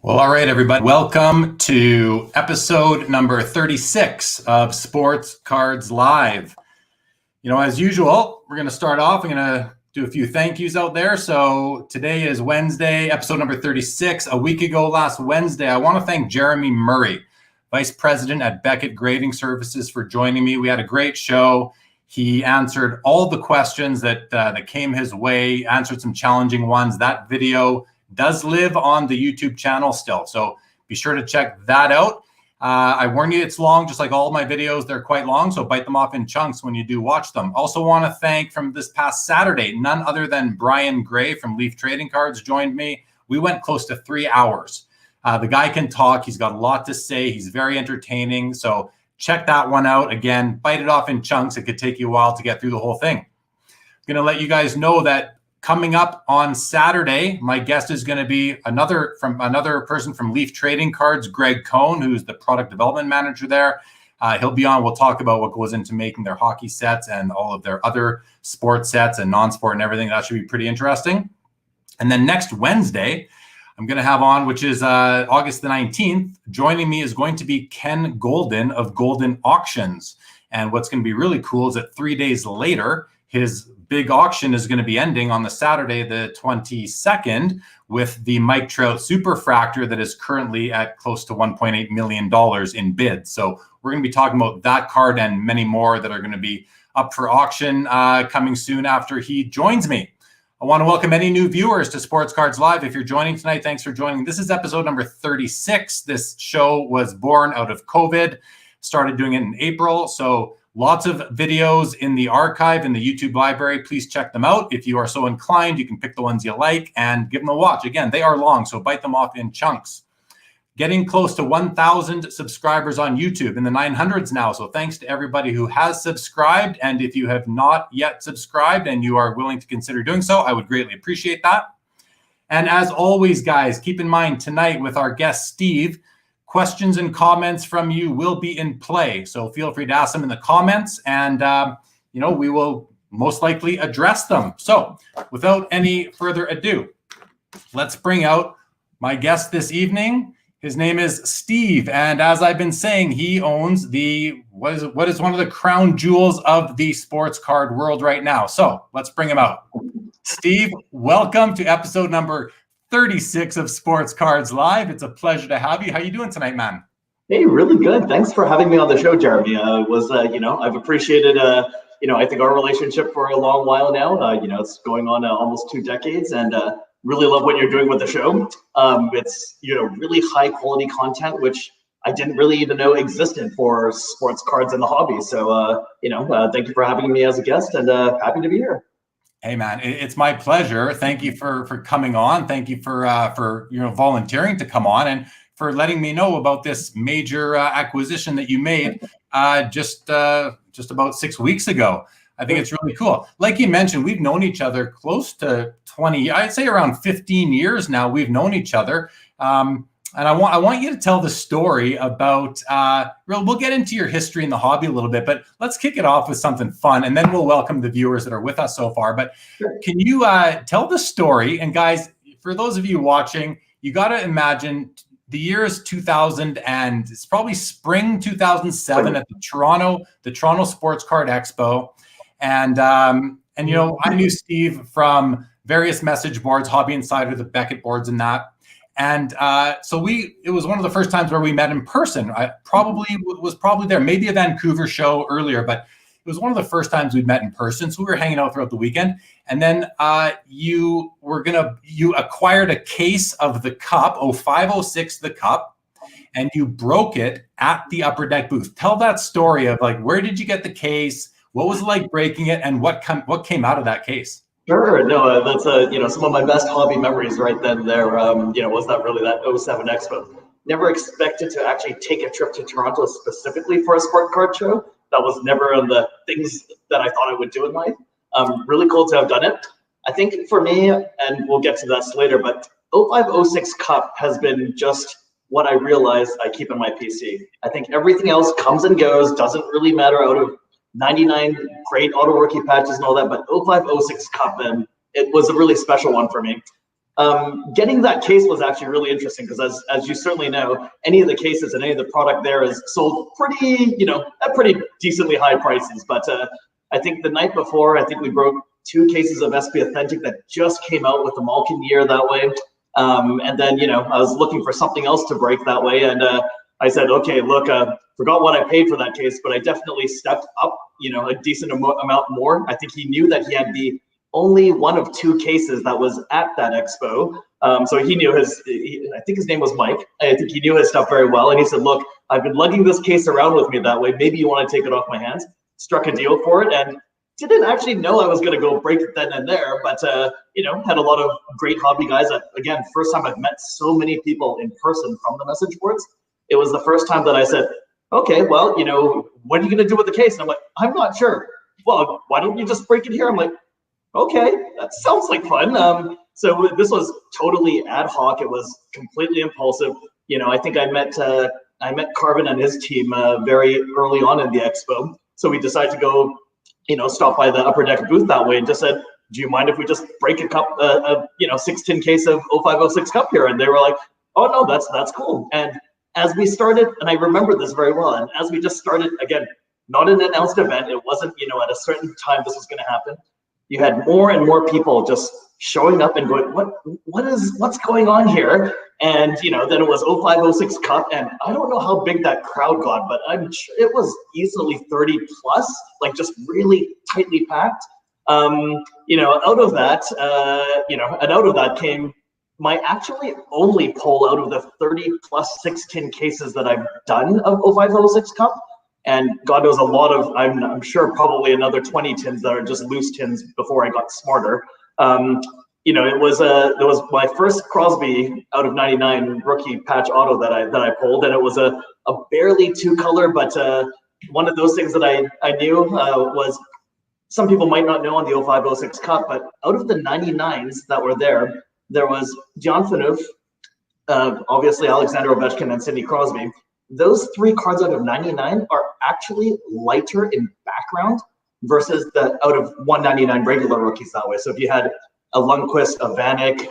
Well, all right, everybody. Welcome to episode number 36 of Sports Cards Live. You know, as usual, we're going to start off. I'm going to do a few thank yous out there. So today is Wednesday, episode number 36. A week ago, last Wednesday, I want to thank Jeremy Murray, Vice President at Beckett Grading Services, for joining me. We had a great show. He answered all the questions that came his way, answered some challenging ones. That video does live on the YouTube channel still, so be sure to check that out. I warn you, it's long, just like all my videos. They're quite long, so bite them off in chunks when you do watch them. Also want to thank, from this past Saturday, none other than Brian Gray from Leaf Trading Cards joined me. We went close to 3 hours. The guy can talk. He's got a lot to say. He's very entertaining, so check that one out. Again, bite it off in chunks. It could take you a while to get through the whole thing. I'm going to let you guys know that coming up on Saturday, my guest is going to be another person from Leaf Trading Cards, Greg Cohn, who's the product development manager there. He'll be on. We'll talk about what goes into making their hockey sets and all of their other sports sets and non-sport and everything. That should be pretty interesting. And then next Wednesday, I'm going to have on, which is August the 19th. Joining me is going to be Ken Golden of Golden Auctions. And what's going to be really cool is that 3 days later, his big auction is going to be ending on the Saturday, the 22nd, with the Mike Trout Superfractor that is currently at close to $1.8 million in bids. So we're going to be talking about that card and many more that are going to be up for auction coming soon after he joins me. I want to welcome any new viewers to Sports Cards Live. If you're joining tonight, thanks for joining. This is episode number 36. This show was born out of COVID. Started doing it in April. So lots of videos in the archive in the YouTube library. Please check them out. If you are so inclined, you can pick the ones you like and give them a watch. Again, they are long, so bite them off in chunks. Getting close to 1,000 subscribers on YouTube, in the 900s now. So thanks to everybody who has subscribed. And if you have not yet subscribed and you are willing to consider doing so, I would greatly appreciate that. And as always, guys, keep in mind tonight with our guest, Steve, questions and comments from you will be in play. So feel free to ask them in the comments and, we will most likely address them. So without any further ado, let's bring out my guest this evening. His name is Steve. And as I've been saying, he owns what is one of the crown jewels of the sports card world right now. So let's bring him out. Steve, welcome to episode number 36 of Sports Cards Live. It's a pleasure to have you. How you doing tonight, man? Hey, really good. Thanks for having me on the show, Jeremy. I've appreciated, I think our relationship for a long while now. It's going on almost 2 decades, and really love what you're doing with the show. It's, really high quality content, which I didn't really even know existed for sports cards in the hobby. So, thank you for having me as a guest, and happy to be here. Hey man, it's my pleasure. Thank you for coming on. Thank you for volunteering to come on and for letting me know about this major acquisition that you made just about 6 weeks ago. I think it's really cool. Like you mentioned, we've known each other close to 20, I'd say around 15 years now. We've known each other. And I want you to tell the story about, we'll get into your history in the hobby a little bit, but let's kick it off with something fun, and then we'll welcome the viewers that are with us so far. But can you tell the story? And guys, for those of you watching, you got to imagine the year is 2000, and it's probably spring 2007 at the Toronto Sports Card Expo. And I knew Steve from various message boards, Hobby Insider, the Beckett boards and that. And so it was one of the first times where we met in person. I was probably there, maybe a Vancouver show earlier, but it was one of the first times we'd met in person. So we were hanging out throughout the weekend. And then you acquired a case of the Cup, 0506 the Cup, and you broke it at the Upper Deck booth. Tell that story of where did you get the case? What was it like breaking it, and what came out of that case? Sure. No, that's some of my best hobby memories right then and there. Was that really that 07 Expo? Never expected to actually take a trip to Toronto specifically for a sport card show. That was never on the things that I thought I would do in life. Really cool to have done it. I think for me, and we'll get to that later, but 0506 Cup has been just what I realized I keep in my PC. I think everything else comes and goes, doesn't really matter out of 99 great auto rookie patches and all that, but 0506 Cup, and it was a really special one for me. Getting that case was actually really interesting because, as you certainly know, any of the cases and any of the product there is sold pretty, at pretty decently high prices. But I think the night before, I think we broke 2 cases of SP Authentic that just came out with the Malkin year that way. And then, I was looking for something else to break that way. And I said, okay, look, forgot what I paid for that case, but I definitely stepped up, a decent amount more. I think he knew that he had the only one of 2 cases that was at that expo. So he knew I think his name was Mike. I think he knew his stuff very well. And he said, look, I've been lugging this case around with me that way. Maybe you want to take it off my hands. Struck a deal for it. And didn't actually know I was going to go break it then and there, but, had a lot of great hobby guys. That, again, first time I've met so many people in person from the message boards. It was the first time that I said, okay, well, what are you going to do with the case? And I'm like, I'm not sure. Well, why don't you just break it here? I'm like, okay, that sounds like fun. So this was totally ad hoc. It was completely impulsive. I think I met Carvin and his team very early on in the expo. So we decided to go, stop by the Upper Deck booth that way and just said, do you mind if we just break a cup, 6-tin case of 0506 cup here? And they were like, oh no, that's cool. And as we started, and I remember this very well, and as we just started, again, not an announced event, it wasn't, at a certain time this was going to happen. You had more and more people just showing up and going, what's going on here? And, then it was 0506 Cup, and I don't know how big that crowd got, but I'm sure it was easily 30 plus, like just really tightly packed. Out of that, and out of that came my actually only poll out of the 30 plus 6-tin cases that I've done of 0506 Cup. And God knows a lot of, I'm sure probably another 20 tins that are just loose tins before I got smarter. It was my first Crosby out of 99 rookie patch auto that I pulled, and it was a barely 2-color, but one of those things that I knew was, some people might not know on the 0506 Cup, but out of the 99s that were there was John Phaneuf, obviously Alexander Ovechkin, and Sidney Crosby. Those 3 cards out of 99 are actually lighter in background versus the out of 199 regular rookies that way. So if you had a Lundqvist, a Vanek,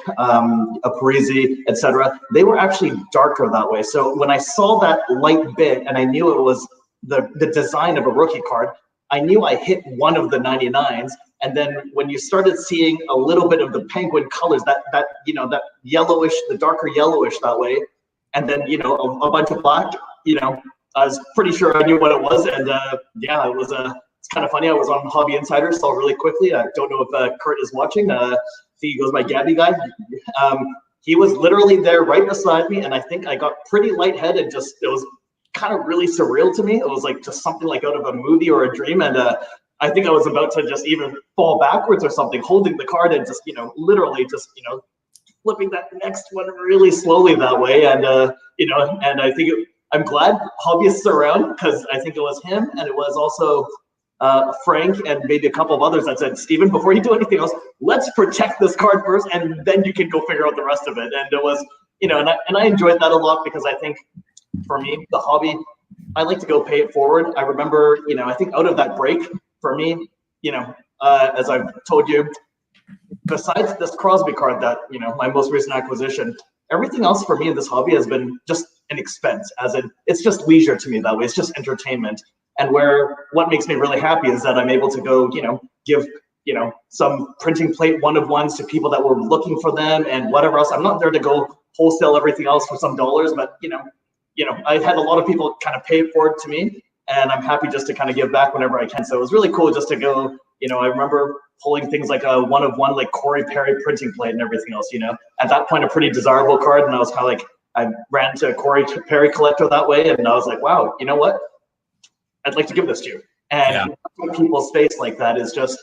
a Parise, etc., they were actually darker that way. So when I saw that light bit and I knew it was the design of a rookie card, I knew I hit one of the 99s. And then when you started seeing a little bit of the penguin colors, that yellowish, the darker yellowish that way, and then a bunch of black, I was pretty sure I knew what it was. And it was it's kind of funny. I was on Hobby Insider, saw really quickly. I don't know if Kurt is watching. I think he goes by Gabby guy. He was literally there right beside me, and I think I got pretty lightheaded. Just it was kind of really surreal to me. It was like just something like out of a movie or a dream, and I think I was about to just even fall backwards or something, holding the card and just literally just flipping that next one really slowly that way, and and I think I'm glad hobbyists are around, because I think it was him, and it was also Frank and maybe a couple of others that said, Steven, before you do anything else, let's protect this card first, and then you can go figure out the rest of it. And it was, and I enjoyed that a lot, because I think for me, the hobby, I like to go pay it forward. I remember, I think out of that break, for me, as I've told you, besides this Crosby card that, my most recent acquisition, everything else for me in this hobby has been just an expense, as in, it's just leisure to me that way. It's just entertainment. And what makes me really happy is that I'm able to go, give, some printing plate one-of-ones to people that were looking for them and whatever else. I'm not there to go wholesale everything else for some dollars, but, I've had a lot of people kind of pay it forward to me, and I'm happy just to kind of give back whenever I can. So it was really cool just to go, I remember pulling things like a one-of-one, like Corey Perry printing plate and everything else, At that point, a pretty desirable card, and I was kind of like, I ran to a Corey Perry collector that way, and I was like, wow, you know what? I'd like to give this to you. And people's face like that is just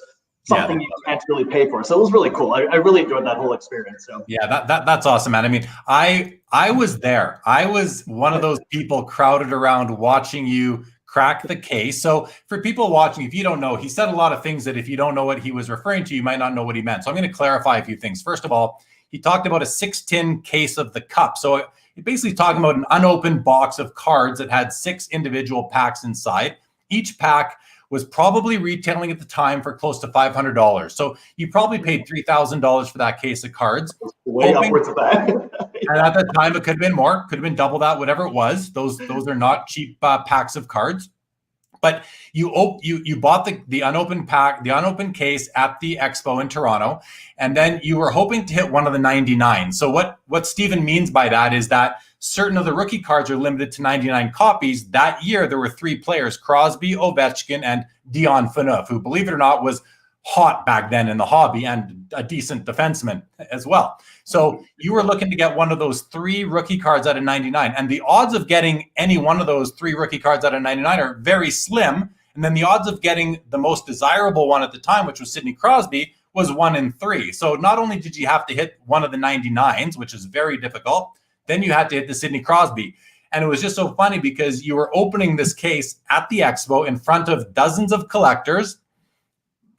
something you can't really pay for. So it was really cool. I really enjoyed that whole experience. So yeah, that's awesome, man. I mean, I was there. I was one of those people crowded around watching you crack the case. So for people watching, if you don't know, he said a lot of things that if you don't know what he was referring to, you might not know what he meant. So I'm going to clarify a few things. First of all, he talked about a 6-tin case of the cup. So it basically talking about an unopened box of cards that had 6 individual packs inside. Each pack was probably retailing at the time for close to $500. So you probably paid $3,000 for that case of cards. Way upwards of that. And at the time, it could have been more, could have been double that, whatever it was. Those are not cheap packs of cards. But you bought the unopened pack, the unopened case at the expo in Toronto, and then you were hoping to hit one of the 99. So what Stephen means by that is that certain of the rookie cards are limited to 99 copies. That year, there were 3 players, Crosby, Ovechkin, and Dion Phaneuf, who, believe it or not, was hot back then in the hobby and a decent defenseman as well. So you were looking to get one of those 3 rookie cards out of 99. And the odds of getting any one of those 3 rookie cards out of 99 are very slim. And then the odds of getting the most desirable one at the time, which was Sidney Crosby, was 1 in 3. So not only did you have to hit one of the 99s, which is very difficult, then you had to hit the Sidney Crosby. And it was just so funny because you were opening this case at the expo in front of dozens of collectors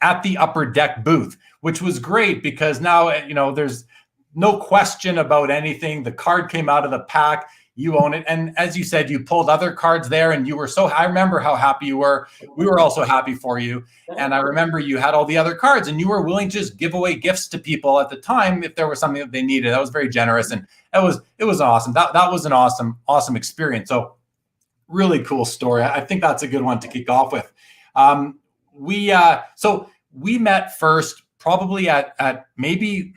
at the upper deck booth, which was great because now, there's no question about anything. The card came out of the pack, you own it. And as you said, you pulled other cards there and you were I remember how happy you were. We were also happy for you. And I remember you had all the other cards and you were willing to just give away gifts to people at the time if there was something that they needed. That was very generous. And it was awesome. That was an awesome experience. So really cool story. I think that's a good one to kick off with. We met first probably at maybe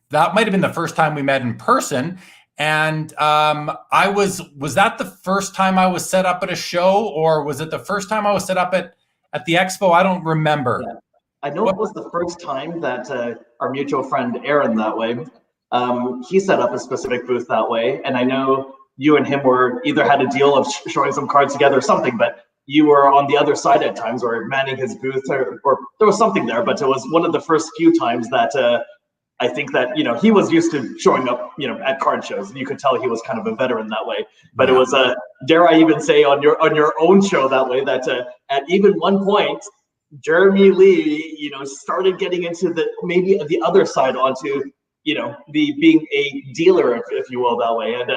that might have been the first time we met in person. And was that the first time I was set up at a show, or was it the first time I was set up at the expo? I don't remember. Yeah. I know it was the first time that our mutual friend Aaron that way, he set up a specific booth that way. And I know you and him were either had a deal of showing some cards together or something, but you were on the other side at times or manning his booth or there was something there, but it was one of the first few times that I think that, he was used to showing up, at card shows. You could tell he was kind of a veteran that way, but it was dare I even say on your own show that way that at even one point, Jeremy Lee, started getting into maybe the other side onto, the being a dealer, if you will, that way. And,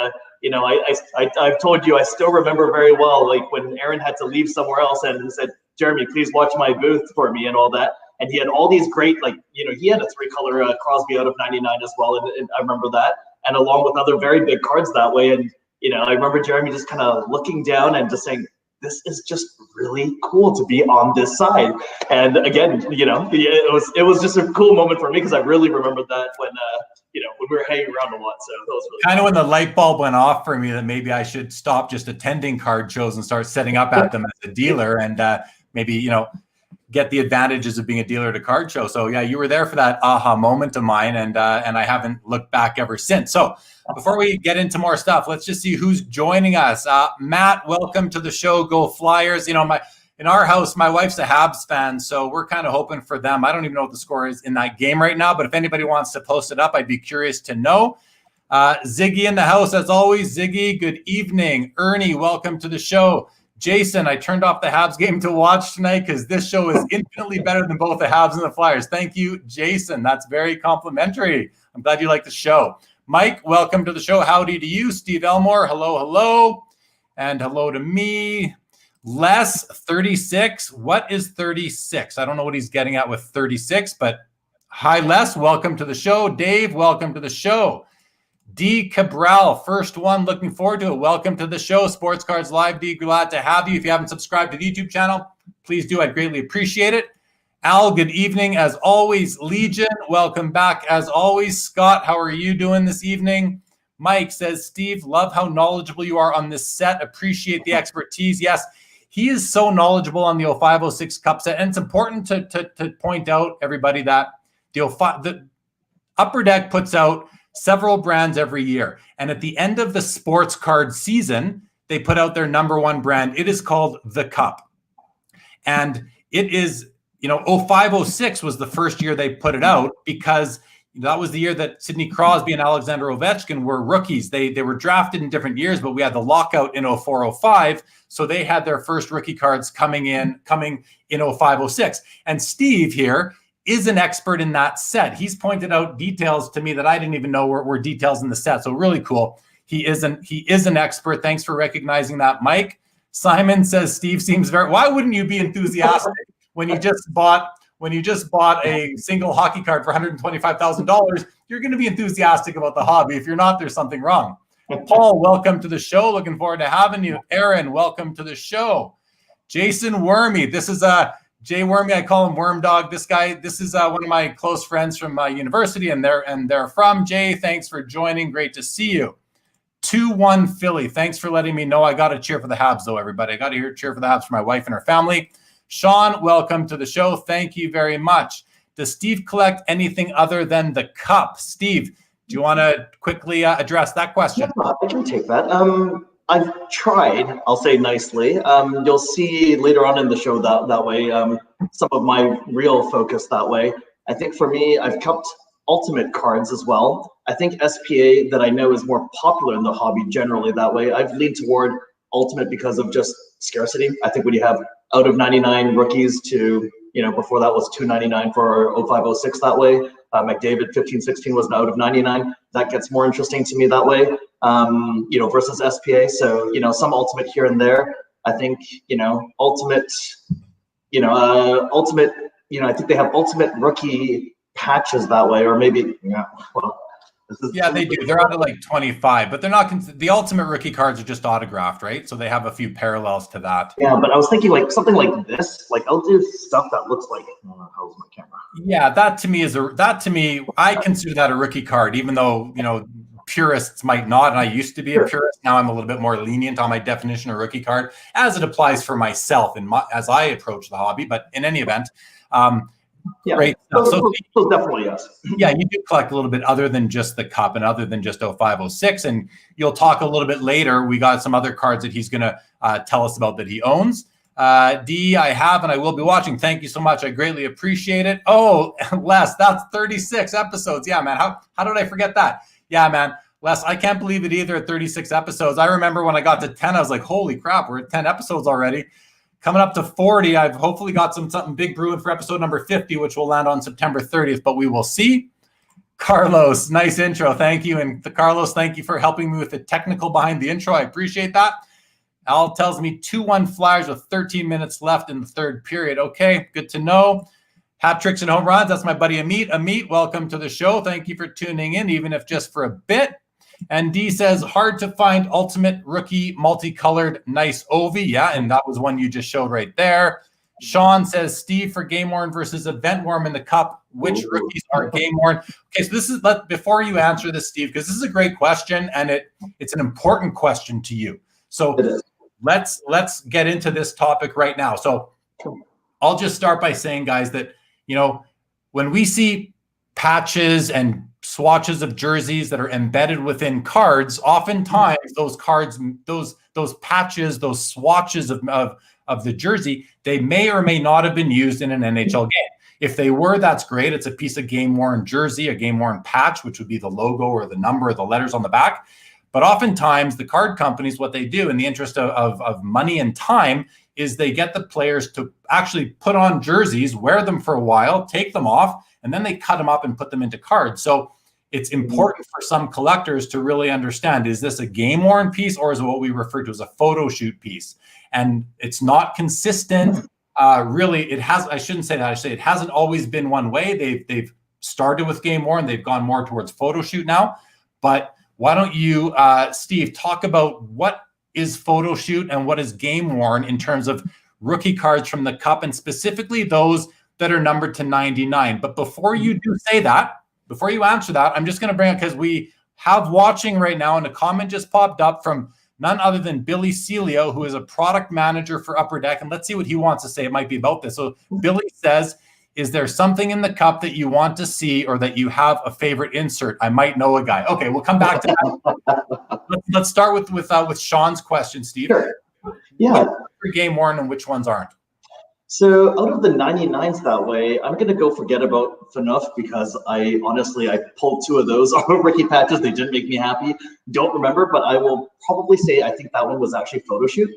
I've told you, I still remember very well, like when Aaron had to leave somewhere else and said, Jeremy, please watch my booth for me and all that. And he had all these great, he had a 3-color Crosby out of 99 as well. And I remember that. And along with other very big cards that way. And, I remember Jeremy just kind of looking down and just saying, this is just really cool to be on this side. And again, it was just a cool moment for me because I really remembered that when we were hanging around a lot. So that was really kind of when the light bulb went off for me that maybe I should stop just attending card shows and start setting up at them as a dealer and maybe, get the advantages of being a dealer at a card show. So yeah, you were there for that aha moment of mine, and I haven't looked back ever since. So before we get into more stuff, let's just see who's joining us. Matt, welcome to the show. Go Flyers. In our house, my wife's a Habs fan, so we're kind of hoping for them. I don't even know what the score is in that game right now, but if anybody wants to post it up, I'd be curious to know. Ziggy in the house, as always. Ziggy, good evening. Ernie, welcome to the show. Jason, I turned off the Habs game to watch tonight because this show is infinitely better than both the Habs and the Flyers. Thank you, Jason. That's very complimentary. I'm glad you like the show. Mike, welcome to the show. Howdy to you. Steve Elmore, hello. And hello to me. Les, 36. What is 36? I don't know what he's getting at with 36, but hi, Les. Welcome to the show. Dave, welcome to the show. D. Cabral, first one, looking forward to it. Welcome to the show, Sports Cards Live. D, glad to have you. If you haven't subscribed to the YouTube channel, please do. I'd greatly appreciate it. Al, good evening. As always, Legion, welcome back. As always, Scott, how are you doing this evening? Mike says, Steve, love how knowledgeable you are on this set. Appreciate the expertise. Yes, he is so knowledgeable on the 0506 Cup set. And it's important to point out, everybody, that the Upper Deck puts out several brands every year. And at the end of the sports card season, they put out their number one brand. It is called the Cup. And it is, 0506 was the first year they put it out because that was the year that Sidney Crosby and Alexander Ovechkin were rookies. They were drafted in different years, but we had the lockout in 0405. So they had their first rookie cards coming in 0506. And Steve here is an expert in that set. He's pointed out details to me that I didn't even know were details in the set. So really cool. He is an expert. Thanks for recognizing that, Mike. Simon says Steve seems very. Why wouldn't you be enthusiastic when you just bought a single hockey card for $125,000? You're going to be enthusiastic about the hobby. If you're not, there's something wrong. Paul, welcome to the show. Looking forward to having you. Aaron, welcome to the show. Jason Wormy, this is Jay Wormy. I call him Worm Dog. This is one of my close friends from my university, and they're from. Jay, thanks for joining. Great to see you. 2-1 Philly. Thanks for letting me know. I got to cheer for the Habs, though, everybody. I got to cheer for the Habs for my wife and her family. Sean, welcome to the show. Thank you very much. Does Steve collect anything other than the cup? Steve, do you want to quickly address that question? Yeah, I can take that. I've tried, I'll say nicely. You'll see later on in the show that way, some of my real focus that way. I think for me, I've kept Ultimate cards as well. I think SPA that I know is more popular in the hobby generally that way. I've leaned toward Ultimate because of just scarcity. I think when you have out of 99 rookies to, before that was 299 for 0506 that way. McDavid 15-16 was an out of 99. That gets more interesting to me that way, versus SPA. So, some Ultimate here and there. I think, Ultimate, Ultimate, I think they have Ultimate rookie patches that way, or maybe, they do. They're out of like 25, but they're not. The Ultimate rookie cards are just autographed, right? So they have a few parallels to that. Yeah, but I was thinking like something like this. Like I'll do stuff that looks like. How's my camera? Yeah, that to me, I consider that a rookie card, even though purists might not. And I used to be a purist. Now I'm a little bit more lenient on my definition of rookie card, as it applies for myself and as I approach the hobby. But in any event. Yeah, great. So definitely, yes. Yeah, you do collect a little bit other than just the cup and other than just 0506. And you'll talk a little bit later. We got some other cards that he's going to tell us about that he owns. D, I have and I will be watching. Thank you so much. I greatly appreciate it. Oh, Les, that's 36 episodes. Yeah, man. How did I forget that? Yeah, man. Les, I can't believe it either at 36 episodes. I remember when I got to 10, I was like, holy crap, we're at 10 episodes already. Coming up to 40, I've hopefully got something big brewing for episode number 50, which will land on September 30th, but we will see. Carlos, nice intro. Thank you. And Carlos, thank you for helping me with the technical behind the intro. I appreciate that. Al tells me 2-1 Flyers with 13 minutes left in the third period. Okay, good to know. Hat tricks and home runs. That's my buddy Amit. Amit, welcome to the show. Thank you for tuning in, even if just for a bit. And D says, hard to find Ultimate rookie multicolored nice Ovi. Yeah, and that was one you just showed right there. Sean says, Steve, for game worn versus event worn in the cup, which rookies are game worn? Okay, so before you answer this, Steve, because this is a great question and it's an important question to you. So let's get into this topic right now. So I'll just start by saying, guys, that when we see patches and swatches of jerseys that are embedded within cards, oftentimes those cards, those patches, those swatches of the jersey, they may or may not have been used in an NHL game. If they were, that's great. It's a piece of game-worn jersey, a game-worn patch, which would be the logo or the number or the letters on the back. But oftentimes the card companies, what they do in the interest of money and time is they get the players to actually put on jerseys, wear them for a while, take them off, and then they cut them up and put them into cards. So it's important for some collectors to really understand, is this a game-worn piece or is it what we refer to as a photo shoot piece? And it's not consistent. Really, I shouldn't say that. I say it hasn't always been one way. They've started with game-worn. They've gone more towards photo shoot now. But why don't you, Steve, talk about what is photo shoot and what is game-worn in terms of rookie cards from the cup, and specifically those that are numbered to 99. But before you do say that, before you answer that, I'm just going to bring up, because we have watching right now, and a comment just popped up from none other than Billy Celio, who is a product manager for Upper Deck. And let's see what he wants to say. It might be about this. So Billy says, is there something in the cup that you want to see or that you have a favorite insert? I might know a guy. Okay, we'll come back to that. Let's start with Sean's question, Steve. Sure. Yeah. Which game worn and which ones aren't? So out of the 99s that way, I'm going to forget about Phaneuf, because I pulled 2 of those on Ricky patches. They didn't make me happy. Don't remember, but I will probably say I think that one was actually photo shoot.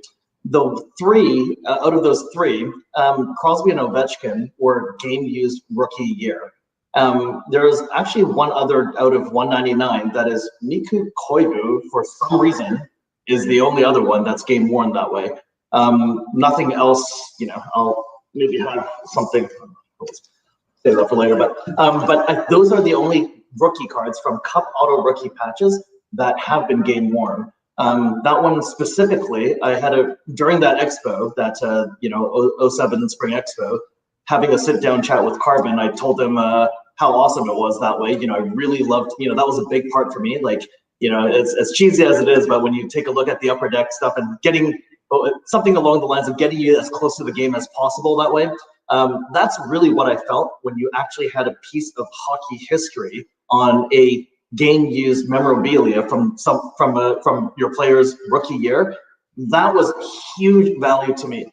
The 3 out of those 3, Crosby and Ovechkin were game used rookie year. There's actually one other out of 199 that is Mikko Koivu, for some reason, is the only other one that's game worn that way. Nothing else, I'll maybe have something, save that for later, but those are the only rookie cards from Cup Auto rookie patches that have been game worn. That one specifically, I had during that expo, that 07 Spring Expo, having a sit down chat with Carbon, I told him how awesome it was that way. I really loved, that was a big part for me. Like, as cheesy as it is, but when you take a look at the Upper Deck stuff and getting something along the lines of getting you as close to the game as possible that way, that's really what I felt when you actually had a piece of hockey history on a game-used memorabilia from your player's rookie year. That was huge value to me.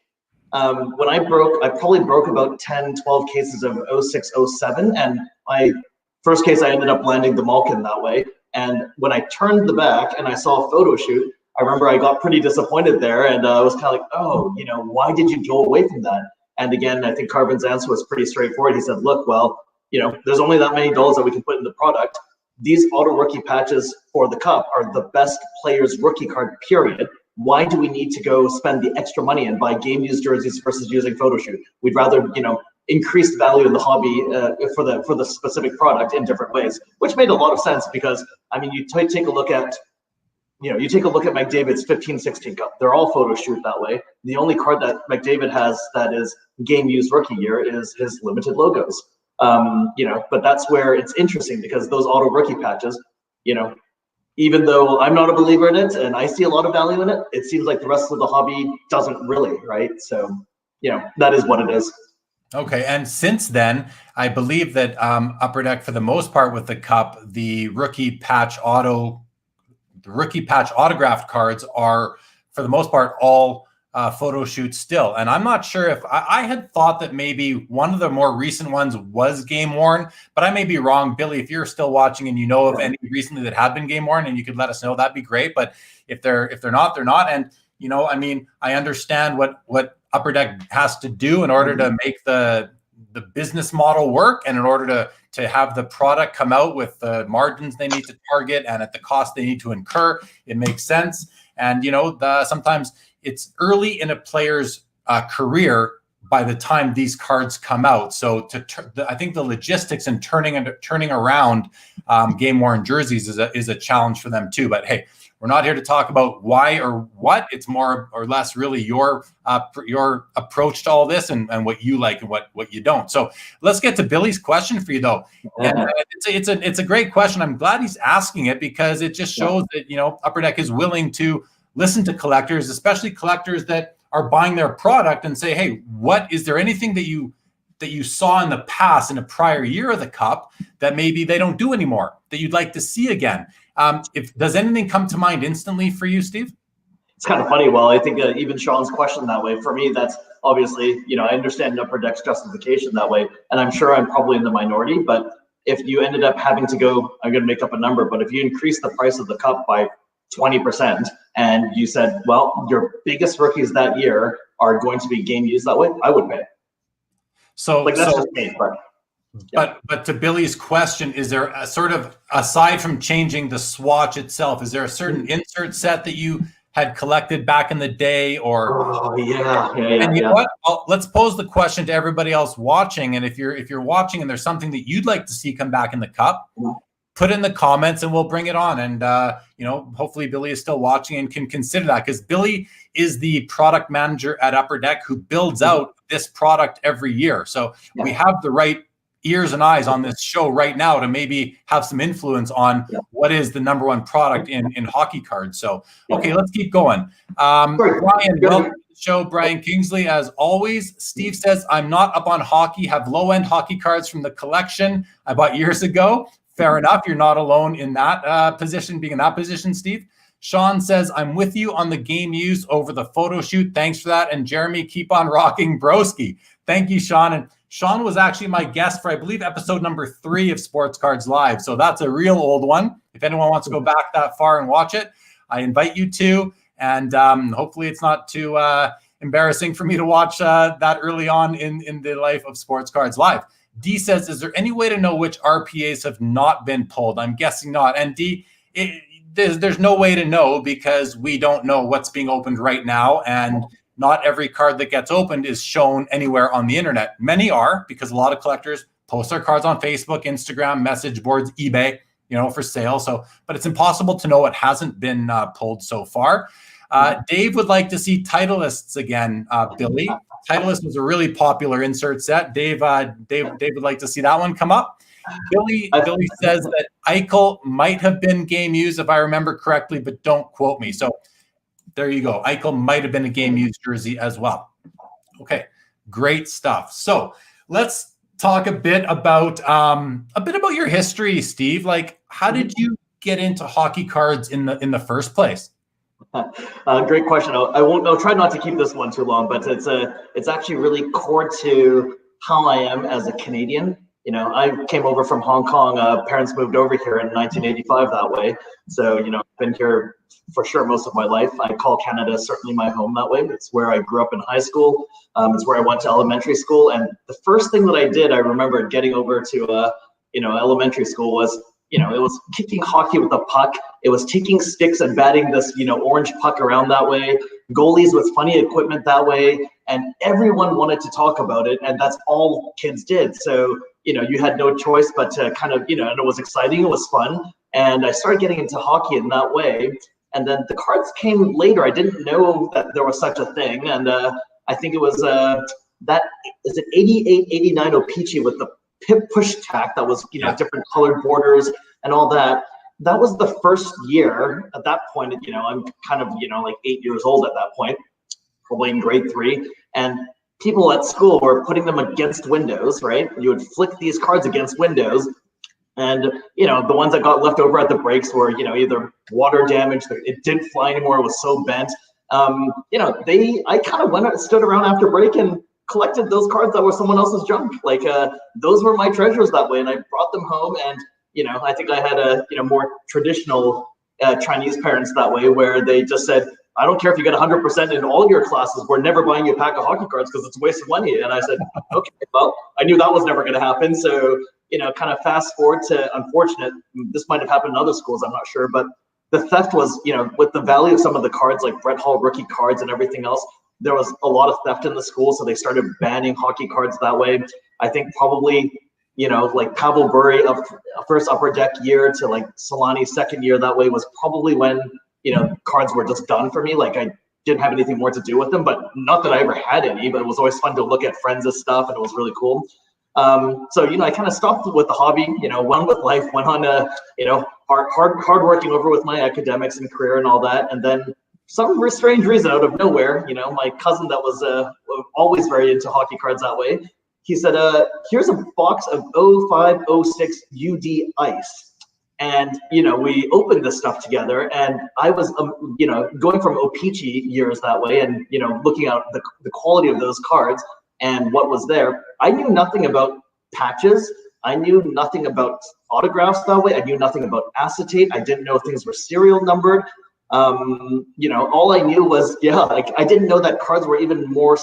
When I probably broke about 10, 12 cases of 06, 07, and my first case I ended up landing the Malkin that way. And when I turned the back and I saw a photo shoot, I remember I got pretty disappointed there, and I was kind of like, oh, why did you go away from that? And again, I think Carbon's answer was pretty straightforward. He said, look, well, there's only that many dollars that we can put in the product. These auto rookie patches for the Cup are the best player's rookie card, period. Why do we need to go spend the extra money and buy game used jerseys versus using photo shoot? We'd rather, increase the value in the hobby for the specific product in different ways, which made a lot of sense because, I mean, you take a look at, you take a look at McDavid's 15-16 Cup. They're all photo shoot that way. The only card that McDavid has that is game used rookie year is his limited logos. But that's where it's interesting because those auto rookie patches, even though I'm not a believer in it and I see a lot of value in it, it seems like the rest of the hobby doesn't really, right? So, that is what it is. Okay, and since then, I believe that Upper Deck, for the most part with the Cup, the rookie patch autographed cards are, for the most part, all photo shoots still. And I'm not sure if I had thought that maybe one of the more recent ones was game worn, but I may be wrong. Billy, if you're still watching and you know of any recently that have been game worn and you could let us know, that'd be great. But if they're not, they're not. And I mean, I understand what Upper Deck has to do in order to make the business model work, and in order to have the product come out with the margins they need to target and at the cost they need to incur. It makes sense. And sometimes it's early in a player's career by the time these cards come out. So I think the logistics and turning around game worn jerseys is a challenge for them too. But hey, we're not here to talk about why or what. It's more or less really your approach to all this and what you like and what you don't. So let's get to Billy's question for you though. And it's a great question. I'm glad he's asking it because it just shows that Upper Deck is willing to listen to collectors, especially collectors that are buying their product, and say, hey, is there anything that you saw in the past in a prior year of the Cup that maybe they don't do anymore that you'd like to see again? Does anything come to mind instantly for you, Steve? It's kind of funny. Well, I think even Sean's question that way, for me, that's obviously, I understand Upper Deck's justification that way, and I'm sure I'm probably in the minority, but if you ended up having to go, I'm going to make up a number, but if you increase the price of the Cup by 20% and you said, well, your biggest rookies that year are going to be game used that way, I would pay. So that's just me, but to Billy's question, is there a sort of, aside from changing the swatch itself, is there a certain insert set that you had collected back in the day, or? Oh, yeah. And you know what? Let's pose the question to everybody else watching. And if you're watching and there's something that you'd like to see come back in the Cup, put it in the comments and we'll bring it on. And hopefully Billy is still watching and can consider that, because Billy is the product manager at Upper Deck who builds out this product every year. So we have the right ears and eyes on this show right now to maybe have some influence on what is the number one product in hockey cards. So, okay, let's keep going. Brian, welcome to the show. Brian Kingsley, as always. Steve says, I'm not up on hockey, have low-end hockey cards from the collection I bought years ago. Fair enough. You're not alone in that position, being in that position, Steve. Sean says, I'm with you on the game used over the photo shoot. Thanks for that. And Jeremy, keep on rocking, broski. Thank you, Sean. And Sean was actually my guest for, I believe, episode number 3 of Sports Cards Live. So that's a real old one. If anyone wants to go back that far and watch it, I invite you to. And hopefully it's not too embarrassing for me to watch that early on in the life of Sports Cards Live. D says, is there any way to know which RPAs have not been pulled? I'm guessing not. And D, there's no way to know because we don't know what's being opened right now. And not every card that gets opened is shown anywhere on the internet. Many are, because a lot of collectors post their cards on Facebook, Instagram, message boards, eBay, for sale. So, but it's impossible to know what hasn't been pulled so far. Dave would like to see Titleists again, Billy. Titleist was a really popular insert set. Dave would like to see that one come up. Billy says that Eichel might have been game used, if I remember correctly, but don't quote me. So there you go. Eichel might have been a game used jersey as well. Okay, great stuff. So let's talk a bit about your history, Steve. Like, how did you get into hockey cards in the first place? Great question. I'll try not to keep this one too long, but it's actually really core to how I am as a Canadian. I came over from Hong Kong. Parents moved over here in 1985 that way. So, I've been here for sure most of my life. I call Canada certainly my home that way. It's where I grew up in high school. It's where I went to elementary school. And the first thing that I did, I remember getting over to, elementary school was, it was kicking hockey with a puck. It was taking sticks and batting this, orange puck around that way. Goalies with funny equipment that way. And everyone wanted to talk about it. And that's all kids did. So, you had no choice but to kind of, and it was exciting. It was fun. And I started getting into hockey in that way. And then the cards came later. I didn't know that there was such a thing. And I think it was is it 88, 89 O-Pee-Chee with the pip push tack that was, different colored borders and all that. That was the first year at that point. I'm kind of, like 8 years old at that point, probably in grade 3. And people at school were putting them against windows, right? You would flick these cards against windows. And, the ones that got left over at the breaks were, either water damaged, it didn't fly anymore, it was so bent. I kind of stood around after break and collected those cards that were someone else's junk. Like, those were my treasures that way. And I brought them home. And, I think I had a, more traditional Chinese parents that way, where they just said, I don't care if you get 100% in all your classes, we're never buying you a pack of hockey cards because it's a waste of money. And I said, okay, well, I knew that was never going to happen. So, kind of fast forward to unfortunate, this might have happened in other schools, I'm not sure, but the theft was, with the value of some of the cards, like Brett Hall rookie cards and everything else, there was a lot of theft in the school. So they started banning hockey cards that way. I think probably, like Pavel Bure of first Upper Deck year to like Solani second year that way was probably when, cards were just done for me. Like, I didn't have anything more to do with them, but not that I ever had any, but it was always fun to look at friends' stuff, and it was really cool. So, I kind of stopped with the hobby, went with life, went on hard working over with my academics and career and all that. And then some strange reason out of nowhere, my cousin that was always very into hockey cards that way, he said, here's a box of 05, 06 UD Ice. And, we opened this stuff together, and I was, going from O-Pee-Chee years that way and, looking at the quality of those cards and what was there. I knew nothing about patches. I knew nothing about autographs that way. I knew nothing about acetate. I didn't know if things were serial numbered. All I knew was, I didn't know that cards were even more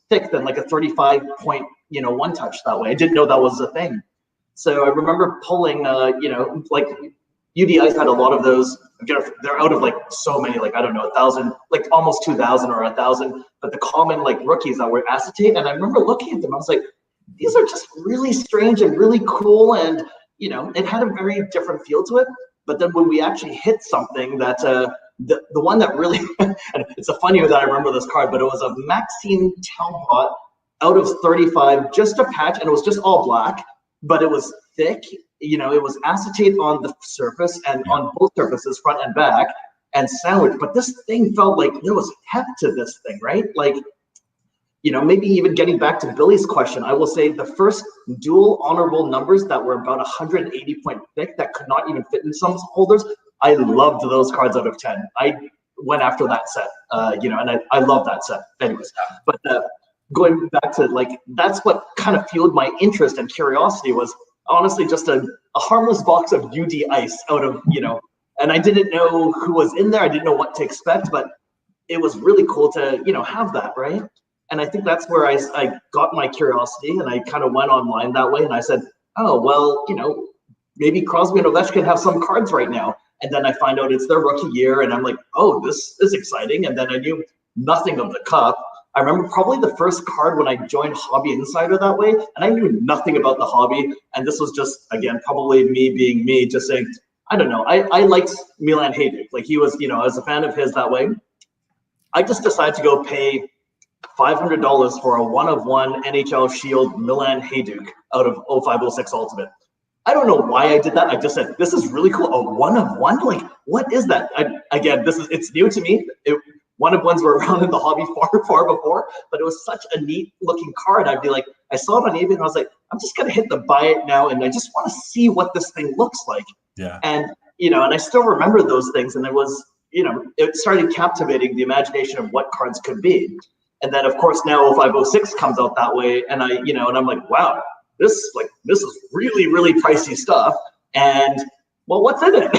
thick than like a 35 point, one touch that way. I didn't know that was a thing. So I remember pulling, like UD Ice had a lot of those. They're out of like so many, like, I don't know, 1,000, like almost 2,000 or 1,000, but the common like rookies that were acetate. And I remember looking at them, I was like, these are just really strange and really cool. And, it had a very different feel to it. But then when we actually hit something that, the one that really, and it's a funny that I remember this card, but it was a Maxime Talbot out of 35, just a patch, and it was just all black, but it was thick. It was acetate on the surface and on both surfaces, front and back, and sandwiched. But this thing felt like there was heft to this thing, right? Like, maybe even getting back to Billy's question, I will say the first dual honorable numbers that were about 180 point thick that could not even fit in some holders, I loved those cards out of 10. I went after that set, and I love that set. Anyways, but going back to like, that's what kind of fueled my interest and curiosity was honestly just a harmless box of UD Ice out of, and I didn't know who was in there. I didn't know what to expect, but it was really cool to, have that, right? And I think that's where I got my curiosity, and I kind of went online that way, and I said, oh, well, maybe Crosby and Ovechkin have some cards right now. And then I find out it's their rookie year, and I'm like, oh, this is exciting. And then I knew nothing of the cup. I remember probably the first card when I joined Hobby Insider that way, and I knew nothing about the hobby. And this was just, again, probably me being me, just saying, I don't know. I liked Milan Hajduk. Like he was, I was a fan of his that way. I just decided to go pay $500 for a 1-of-1 NHL Shield Milan Hajduk out of 0506 Ultimate. I don't know why I did that. I just said, this is really cool. A 1-of-1? Like, what is that? It's new to me. 1-of-1s were around in the hobby far before, but it was such a neat looking card. I'd be like, I saw it on eBay and I was like, I'm just going to hit the buy it now. And I just want to see what this thing looks like. Yeah. And, and I still remember those things. And it was, it started captivating the imagination of what cards could be. And then of course now 0506 comes out that way. And and I'm like, wow, this is really, really pricey stuff. And well, what's in it?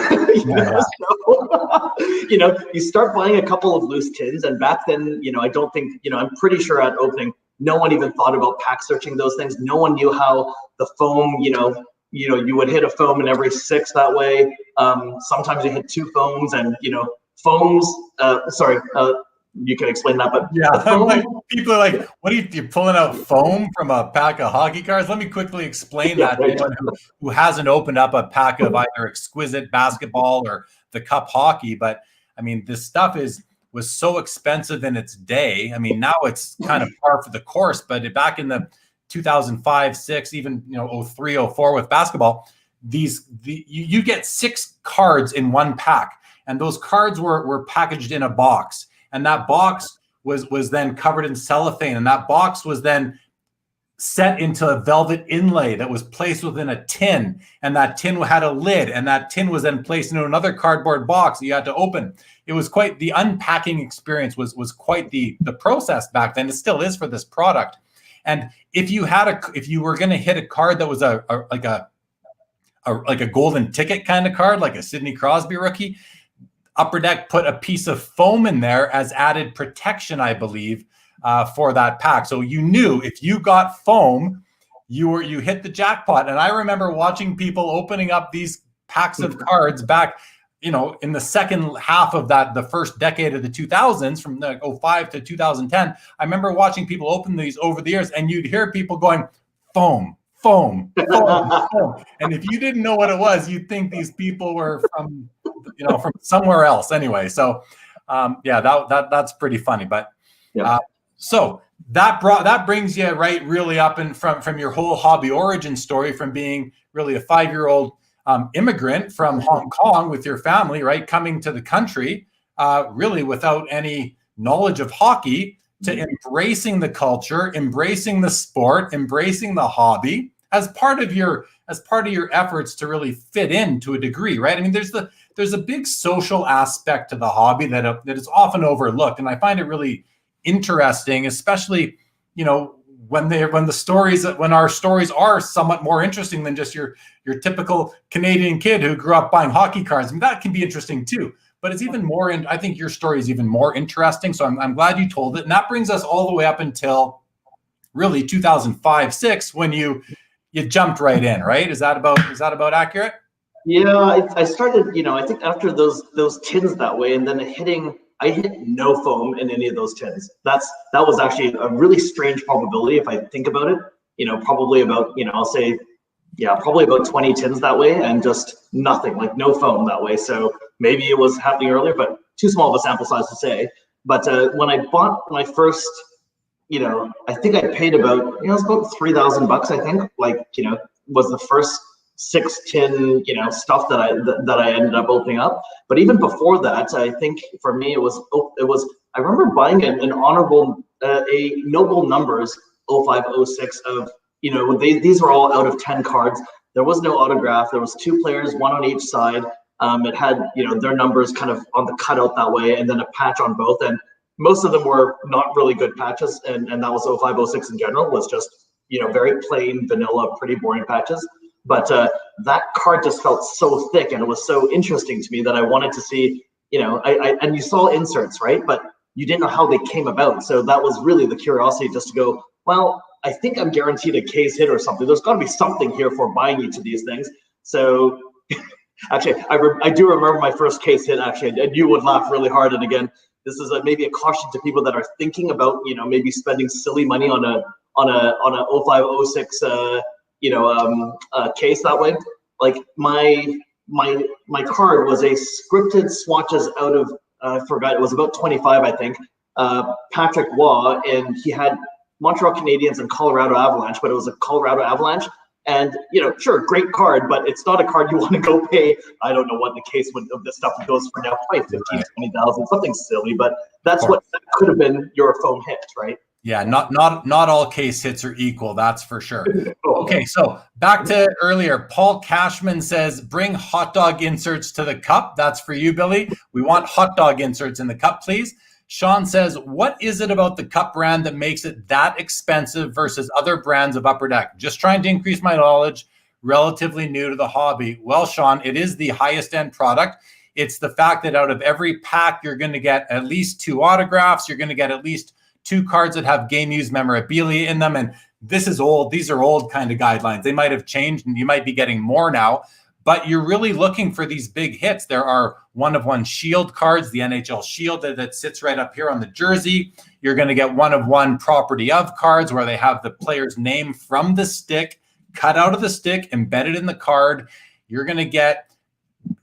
You start buying a couple of loose tins. And back then, I don't think, I'm pretty sure at opening, no one even thought about pack searching those things. No one knew how the foam, you would hit a foam in every 6 that way. Sometimes you hit 2 foams and, foams, you can explain that, but yeah, people are like, what are you're pulling out foam from a pack of hockey cards? Let me quickly explain that to anyone who hasn't opened up a pack of either Exquisite Basketball or the Cup Hockey. But I mean, this stuff was so expensive in its day. I mean, now it's kind of par for the course, but back in the 2005, 6, even 03, 04 with basketball, you get 6 cards in one pack, and those cards were packaged in a box. And that box was then covered in cellophane, and that box was then set into a velvet inlay that was placed within a tin, and that tin had a lid, and that tin was then placed into another cardboard box that you had to open. It was quite the unpacking experience was quite the process back then. It still is for this product. And if you were going to hit a card that was like a golden ticket kind of card, like a Sidney Crosby rookie, Upper Deck put a piece of foam in there as added protection, I believe, for that pack. So you knew if you got foam, you hit the jackpot. And I remember watching people opening up these packs of cards back, in the second half of the first decade of the 2000s, from the 05 to 2010. I remember watching people open these over the years, and you'd hear people going, foam, foam, foam, foam. And if you didn't know what it was, you'd think these people were from somewhere else anyway. So that's pretty funny. But so that brings you really up and from your whole hobby origin story, from being really a 5-year-old immigrant from Hong Kong with your family, right, coming to the country really without any knowledge of hockey, to embracing the culture, embracing the sport, embracing the hobby as part of your efforts to really fit in to a degree, right? I mean, there's a big social aspect to the hobby that is often overlooked, and I find it really interesting, especially when our stories are somewhat more interesting than just your typical Canadian kid who grew up buying hockey cards. I mean, that can be interesting too, but it's even more. I think your story is even more interesting. So I'm glad you told it, and that brings us all the way up until really 2005-06 when you jumped right in, right? Is that about accurate? Yeah, I started, I think after those tins that way, and then I hit no foam in any of those tins. That was actually a really strange probability if I think about it. Probably about, I'll say, probably about 20 tins that way, and just nothing, like no foam that way. So maybe it was happening earlier, but too small of a sample size to say. But when I bought my first, I think I paid about, it was about $3,000, I think, was the first 6 tin, stuff that I ended up opening up. But even before that, I think for me it was I remember buying an honorable a Noble Numbers 0506 of these were all out of 10 cards. There was no autograph. There was 2 players, 1 on each side. It had their numbers kind of on the cutout that way, and then a patch on both. And most of them were not really good patches, and that was 0506 in general, was just very plain vanilla, pretty boring patches. But that card just felt so thick, and it was so interesting to me that I wanted to see, and you saw inserts, right? But you didn't know how they came about. So that was really the curiosity, just to go, well, I think I'm guaranteed a case hit or something. There's got to be something here for buying each of these things. So actually, I do remember my first case hit, actually, and you would laugh really hard. And again, this is maybe a caution to people that are thinking about, maybe spending silly money on a 0506 case that way. Like my card was a scripted swatches out of I forgot, it was about 25, I think. Patrick Waugh, and he had Montreal Canadiens and Colorado Avalanche, but it was a Colorado Avalanche. And, sure, great card, but it's not a card you want to go pay. I don't know what the case of this stuff goes for now, probably 15, 20,000, something silly, but that could have been your foam hit, right? Yeah, not all case hits are equal, that's for sure. Okay, so back to earlier. Paul Cashman says, bring hot dog inserts to the cup. That's for you, Billy. We want hot dog inserts in the cup, please. Sean says, what is it about the cup brand that makes it that expensive versus other brands of Upper Deck? Just trying to increase my knowledge, relatively new to the hobby. Well, Sean, it is the highest end product. It's the fact that out of every pack, you're going to get at least 2 autographs. You're going to get at least 2 cards that have game used memorabilia in them. And this is old. These are old kind of guidelines. They might have changed and you might be getting more now, but you're really looking for these big hits. There are one-of-one Shield cards, the NHL Shield that sits right up here on the jersey. You're going to get one-of-one property of cards where they have the player's name from the stick, cut out of the stick, embedded in the card. You're going to get,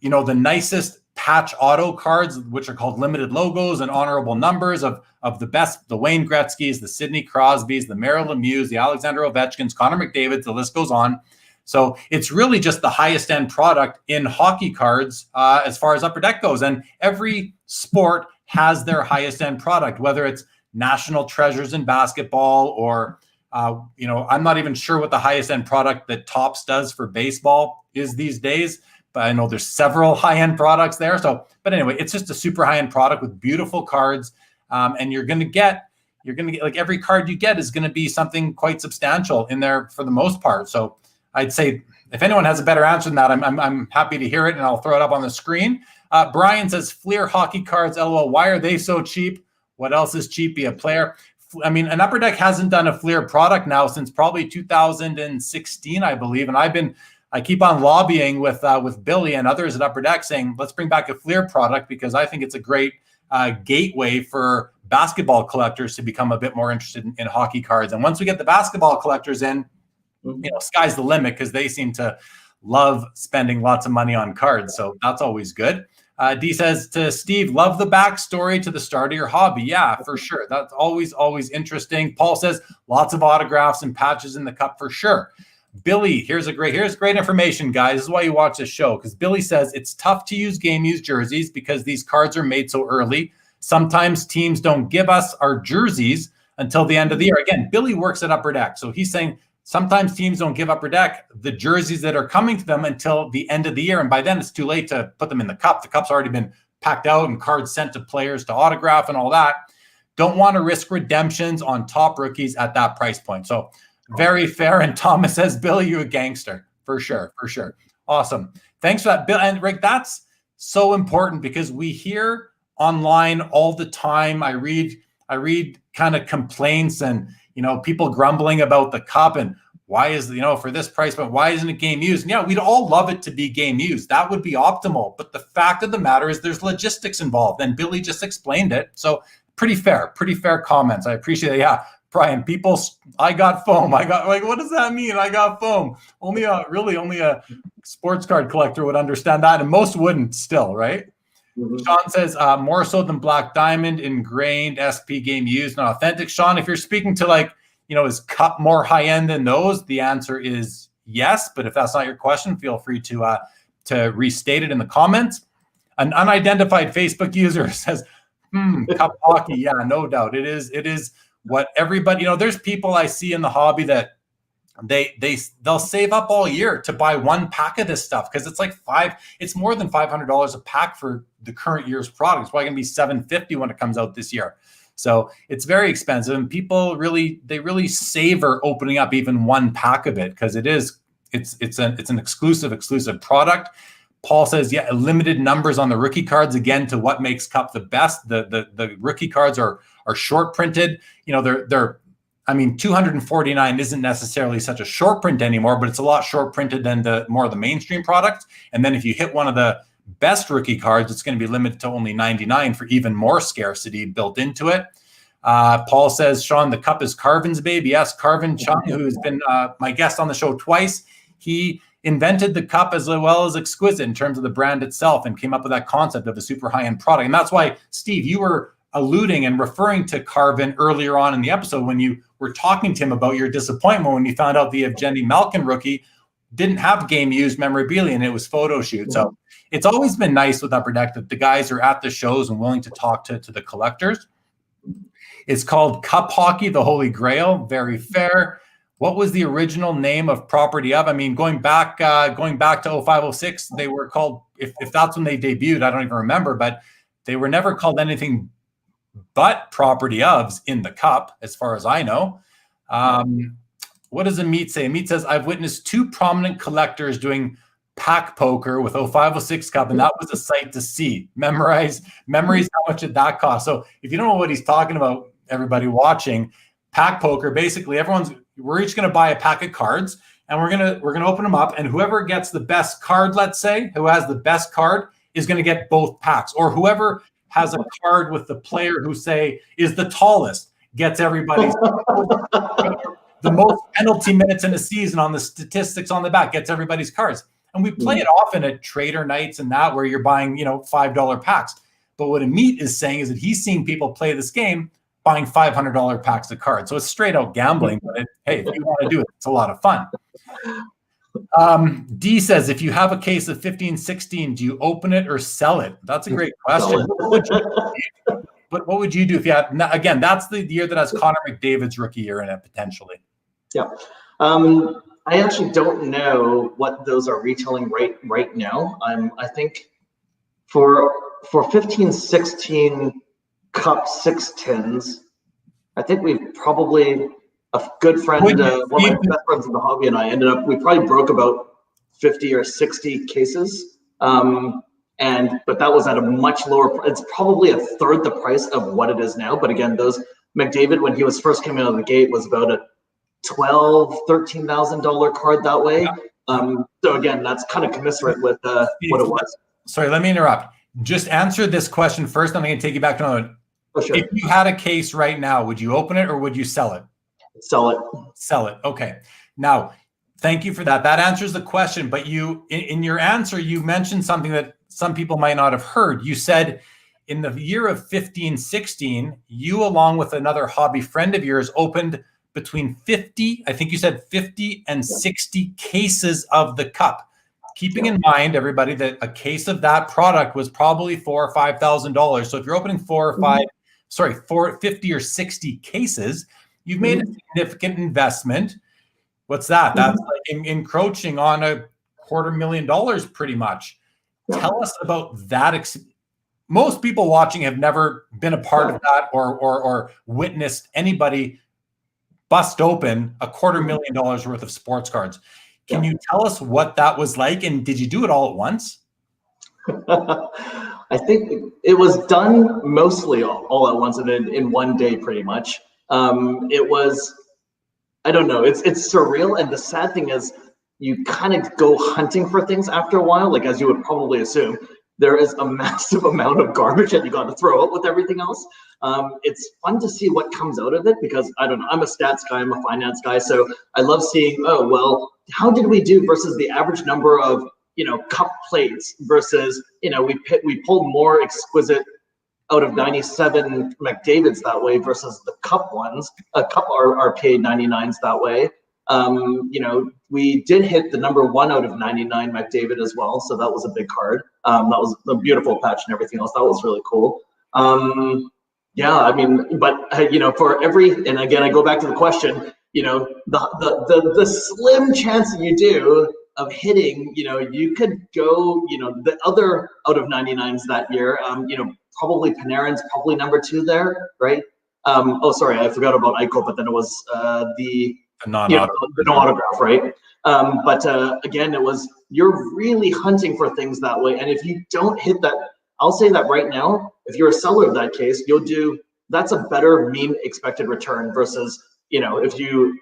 the nicest patch auto cards, which are called limited logos and honorable numbers of the best, the Wayne Gretzky's, the Sidney Crosby's, the Mario Lemieux, the Alexander Ovechkin's, Connor McDavid's, the list goes on. So it's really just the highest end product in hockey cards as far as Upper Deck goes. And every sport has their highest end product, whether it's national treasures in basketball or, I'm not even sure what the highest end product that Topps does for baseball is these days. But I know there's several high-end products there. So, but anyway, it's just a super high-end product with beautiful cards. And you're going to get like every card you get is going to be something quite substantial in there for the most part. So I'd say if anyone has a better answer than that, I'm happy to hear it, and I'll throw it up on the screen. Brian says, Fleer hockey cards, LOL. Why are they so cheap? What else is cheap? Be a player. I mean, an Upper Deck hasn't done a Fleer product now since probably 2016, I believe. And I keep on lobbying with Billy and others at Upper Deck saying, let's bring back a Fleer product because I think it's a great gateway for basketball collectors to become a bit more interested in hockey cards. And once we get the basketball collectors in, sky's the limit because they seem to love spending lots of money on cards. So that's always good. D says to Steve, love the backstory to the start of your hobby. Yeah, for sure. That's always interesting. Paul says lots of autographs and patches in the cup for sure. Billy, here's great information, guys. This is why you watch this show, because Billy says it's tough to use game used jerseys because these cards are made so early. Sometimes teams don't give us our jerseys until the end of the year. Again, Billy works at Upper Deck. So he's saying sometimes teams don't give Upper Deck the jerseys that are coming to them until the end of the year. And by then it's too late to put them in the cup. The cup's already been packed out and cards sent to players to autograph and all that. Don't want to risk redemptions on top rookies at that price point. So very fair. And Thomas says, Billy, you a gangster. For sure. Awesome. Thanks for that, Bill. And Rick, that's so important because we hear online all the time. I read kind of complaints and, people grumbling about the cup and why is, for this price, but why isn't it game used? And yeah, we'd all love it to be game used. That would be optimal. But the fact of the matter is there's logistics involved, and Billy just explained it. So pretty fair comments. I appreciate it. Yeah. Brian, I got foam. I got what does that mean? I got foam. Only a sports card collector would understand that, and most wouldn't still, right? Mm-hmm. Sean says, more so than Black Diamond, ingrained SP game used and authentic. Sean, if you're speaking to is cup more high end than those? The answer is yes, but if that's not your question, feel free to restate it in the comments. An unidentified Facebook user says, cup hockey. Yeah, no doubt. It is what everybody, there's people I see in the hobby that they'll save up all year to buy one pack of this stuff because it's more than $500 a pack for the current year's product. It's probably gonna be $750 when it comes out this year. So it's very expensive, and people really savor opening up even one pack of it because it's an exclusive product. Paul says, yeah, limited numbers on the rookie cards, again, to what makes Cup the best. The rookie cards are short printed. They're 249 isn't necessarily such a short print anymore, but it's a lot short printed than the mainstream product. And then if you hit one of the best rookie cards, it's going to be limited to only 99 for even more scarcity built into it. Paul says, Sean, the cup is Carvin's baby. Yes, Carvin Chung, who has been my guest on the show twice. He invented the cup as well as Exquisite in terms of the brand itself and came up with that concept of a super high-end product. And that's why, Steve, you were alluding and referring to Carvin earlier on in the episode when you were talking to him about your disappointment when you found out the Evgeny Malkin rookie didn't have game-used memorabilia and it was photo shoot. So it's always been nice with Upper Deck that the guys are at the shows and willing to talk to the collectors. It's called Cup Hockey, the Holy Grail. Very fair. What was the original name of Property of? I mean, going back to 0506, they were called, if that's when they debuted, I don't even remember, but they were never called anything but Property ofs in the cup, as far as I know. What does Amit say? Amit says, I've witnessed two prominent collectors doing pack poker with 0506 cup, and that was a sight to see. Memories, how much did that cost? So if you don't know what he's talking about, everybody watching, pack poker, basically we're each going to buy a pack of cards, and we're going to open them up, and whoever gets the best card, let's say, who has the best card is going to get both packs, or whoever has a card with the player who, say, is the tallest, gets everybody's the most penalty minutes in a season on the statistics on the back, gets everybody's cards. And we play it often at trader nights and that, where you're buying, $5 packs. But what Amit is saying is that he's seeing people play this game buying $500 packs of cards. So it's straight out gambling. But hey, if you want to do it, it's a lot of fun. D says, if you have a case of 15-16, do you open it or sell it? That's a great question. But what would you do if you had, again, that's the year that has Connor McDavid's rookie year in it, potentially. Yeah. I actually don't know what those are retailing right now. I think for 15-16 Cup 610s, I think we've probably, a good friend, one of my best friends in the hobby and I we probably broke about 50 or 60 cases. But that was at a much lower, it's probably a third the price of what it is now. But again, those McDavid, when he was first coming out of the gate, was about a $13,000 card that way. So again, that's kind of commensurate with what it was. Sorry, let me interrupt. Just answer this question first, then I'm going to take you back to another. Oh, sure. If you had a case right now, would you open it or would you sell it? Sell it. Sell it. Okay. Now, thank you for that. That answers the question. But you, in your answer, you mentioned something that some people might not have heard. You said in the year of 15-16, you, along with another hobby friend of yours, opened between 50, I think you said 50 and 60 cases of the cup. Keeping in mind, everybody, that a case of that product was probably $4,000 or $5,000. So if you're opening 50 or 60 cases, you've made a significant investment. What's that? That's like encroaching on $250,000 pretty much. Tell us about that. Most people watching have never been a part of that or witnessed anybody bust open $250,000 worth of sports cards. Can you tell us what that was like, and did you do it all at once? I think it was done mostly all at once and in one day, pretty much. It was, I don't know, it's surreal. And the sad thing is, you kind of go hunting for things after a while, like as you would probably assume. There is a massive amount of garbage that you got to throw out with everything else. It's fun to see what comes out of it because, I don't know, I'm a stats guy, I'm a finance guy, so I love seeing, oh, well, how did we do versus the average number of, cup plates versus, we pulled more Exquisite out of 97 McDavids that way versus the cup ones, cup RPA 99s that way. We did hit the number 1 out of 99 McDavid as well, so that was a big card. That was a beautiful patch and everything else. That was really cool. Yeah, I mean, but for every, and again, I go back to the question, the slim chance that you do of hitting, you could go, the other out of 99s that year, probably Panarin's probably number 2 there, right? Oh, sorry, I forgot about Eichel, but then it was the non-autograph, right? But again, it was, you're really hunting for things that way. And if you don't hit that, I'll say that right now, if you're a seller of that case, that's a better mean expected return versus, if you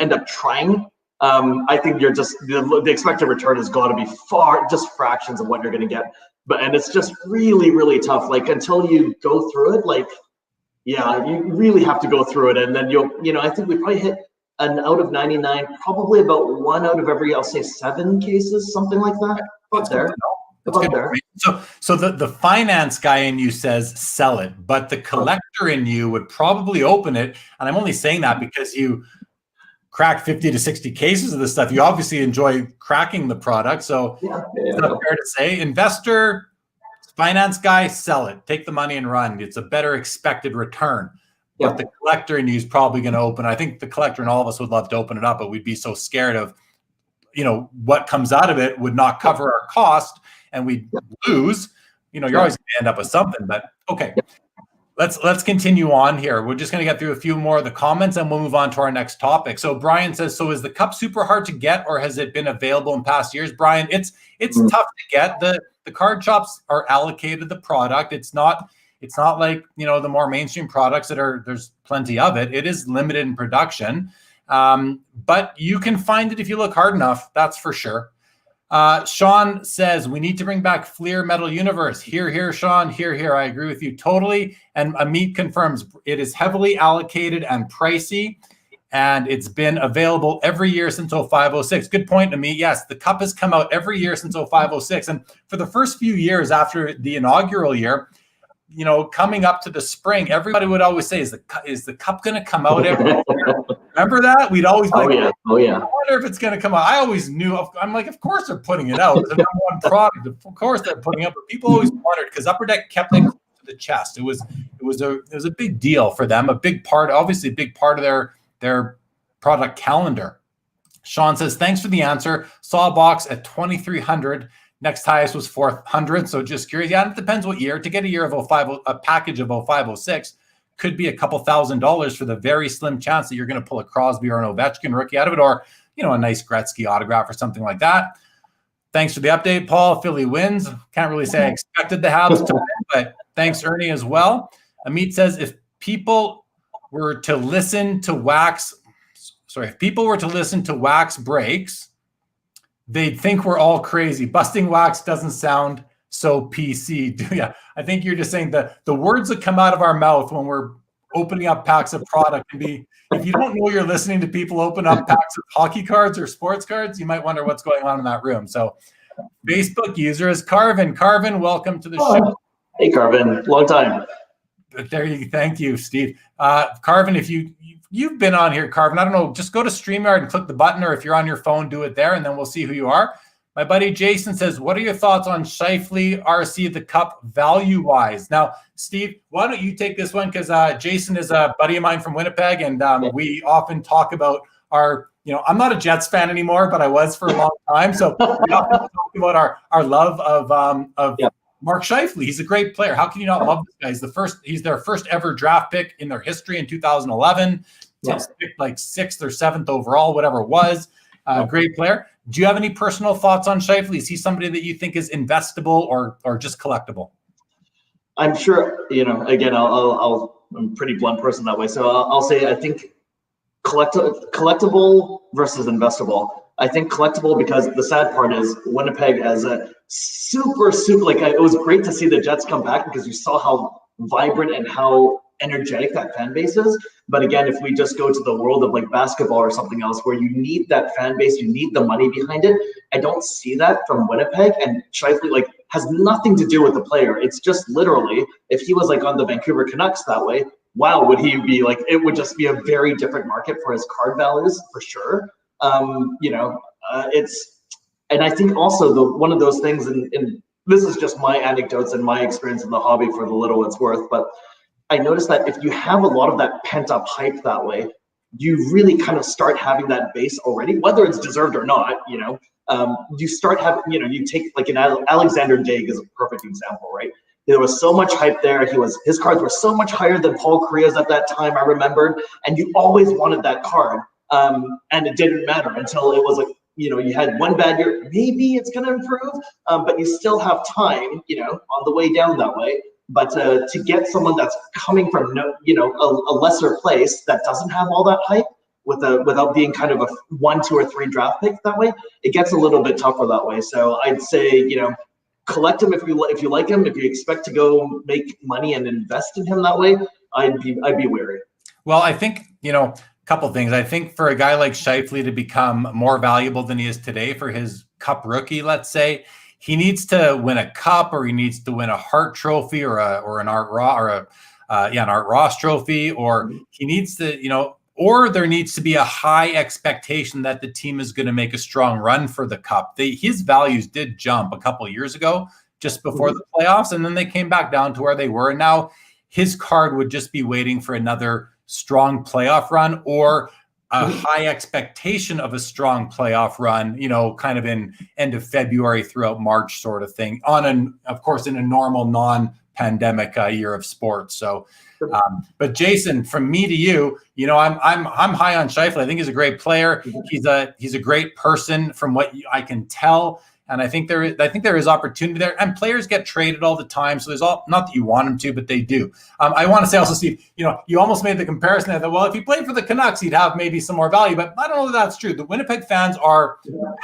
end up trying I think you're just the expected return has got to be just fractions of what you're going to get. And it's just really, really tough. Like until you go through it, like, yeah, you really have to go through it. And then I think we probably hit an out of 99, probably about 1 out of every, I'll say 7 cases, something like that. That's there. About there. So the finance guy in you says sell it, but the collector in you would probably open it. And I'm only saying that because you crack 50 to 60 cases of this stuff. You obviously enjoy cracking the product. So it's not fair to say. Investor, finance guy, sell it. Take the money and run. It's a better expected return. But the collector in you is probably going to open. I think the collector and all of us would love to open it up, but we'd be so scared of, what comes out of it would not cover our cost and we'd lose. You're always going to end up with something. But okay, let's continue on here. We're just going to get through a few more of the comments and we'll move on to our next topic. So Brian says, so is the cup super hard to get or has it been available in past years? Brian, it's tough to get. The card shops are allocated the product. It's not like, the more mainstream products there's plenty of it. It is limited in production. But you can find it if you look hard enough. That's for sure. Sean says, we need to bring back Fleer Metal Universe. Here, Sean. Here. I agree with you totally. And Amit confirms it is heavily allocated and pricey. And it's been available every year since 0506. Good point, Amit. Yes, the cup has come out every year since 0506. And for the first few years after the inaugural year, coming up to the spring, everybody would always say, is the cup going to come out every year? Remember that? We'd always be I wonder if it's going to come out. I always knew. I'm like, of course they're putting it out. It's the number one product. Of course they're putting it up. But people always wondered because Upper Deck kept it close to the chest. It was a big deal for them. A big part of their product calendar. Sean says, thanks for the answer. Saw a box at 2,300. Next highest was 400. So just curious. Yeah, it depends what year. To get a year of a package of 0506 could be a couple $1,000s for the very slim chance that you're going to pull a Crosby or an Ovechkin rookie out of it, or a nice Gretzky autograph or something like that. Thanks for the update, Paul. Philly wins. Can't really say I expected the Habs to win, but thanks, Ernie, as well. Amit says if people were to listen to wax breaks, they'd think we're all crazy. Busting wax doesn't sound so PC. Yeah, I think you're just saying that the words that come out of our mouth when we're opening up packs of product can be, if you don't know you're listening to people open up packs of hockey cards or sports cards, you might wonder what's going on in that room. So Facebook user is Carvin. Carvin, welcome to the show. Hey, Carvin, long time. Thank you, Steve. Carvin, if you've been on here, Carvin, I don't know, just go to StreamYard and click the button, or if you're on your phone, do it there, and then we'll see who you are. My buddy Jason says, what are your thoughts on Scheifele RC the Cup value-wise? Now, Steve, why don't you take this one? Because Jason is a buddy of mine from Winnipeg, and we often talk about I'm not a Jets fan anymore, but I was for a long time. So we often talk about our love of Mark Scheifele. He's a great player. How can you not love this guy? He's their first ever draft pick in their history in 2011. Picked like 6th or 7th overall, whatever it was. Great player. Do you have any personal thoughts on Scheifele? Is he somebody that you think is investable or just collectible? I'm sure, again, I'm a pretty blunt person that way. So I'll say, I think collectible versus investable. I think collectible because the sad part is Winnipeg as a super, it was great to see the Jets come back because you saw how vibrant and how energetic that fan base is. But again, if we just go to the world of like basketball or something else where you need that fan base, you need the money behind it. I don't see that from Winnipeg, and Scheifele has nothing to do with the player. It's just literally, if he was on the Vancouver Canucks that way, wow, would he be it would just be a very different market for his card values for sure. And I think also one of those things, and this is just my anecdotes and my experience in the hobby for the little it's worth, but I noticed that if you have a lot of that pent up hype that way, you really kind of start having that base already, whether it's deserved or not, you start having, you take an Alexander Daig is a perfect example, right? There was so much hype there. His cards were so much higher than Paul Kariya's at that time, I remembered, and you always wanted that card. And it didn't matter until it was you had one bad year, maybe it's going to improve, but you still have time, on the way down that way. But to get someone that's coming from a lesser place that doesn't have all that hype, without being kind of a 1, 2, or 3 draft pick that way, it gets a little bit tougher that way. So I'd say, collect him if you like him. If you expect to go make money and invest in him that way, I'd be wary. Well, I think, a couple things. I think for a guy like Scheifele to become more valuable than he is today for his Cup rookie, let's say, he needs to win a Cup, or he needs to win a Hart Trophy, or an Art Ross Trophy, or he needs to, or there needs to be a high expectation that the team is going to make a strong run for the Cup. His values did jump a couple of years ago, just before the playoffs, and then they came back down to where they were. And now his card would just be waiting for another strong playoff run, or a high expectation of a strong playoff run, kind of in end of February throughout March sort of thing, of course, in a normal non-pandemic year of sports. So, but Jason, from me to you, I'm high on Scheifele. I think he's a great player. He's a great person from what I can tell. And I think there is opportunity there, and players get traded all the time. So there's not that you want them to, but they do. I want to say also, Steve, you almost made the comparison that, well, if he played for the Canucks, he'd have maybe some more value, but I don't know if that's true. The Winnipeg fans are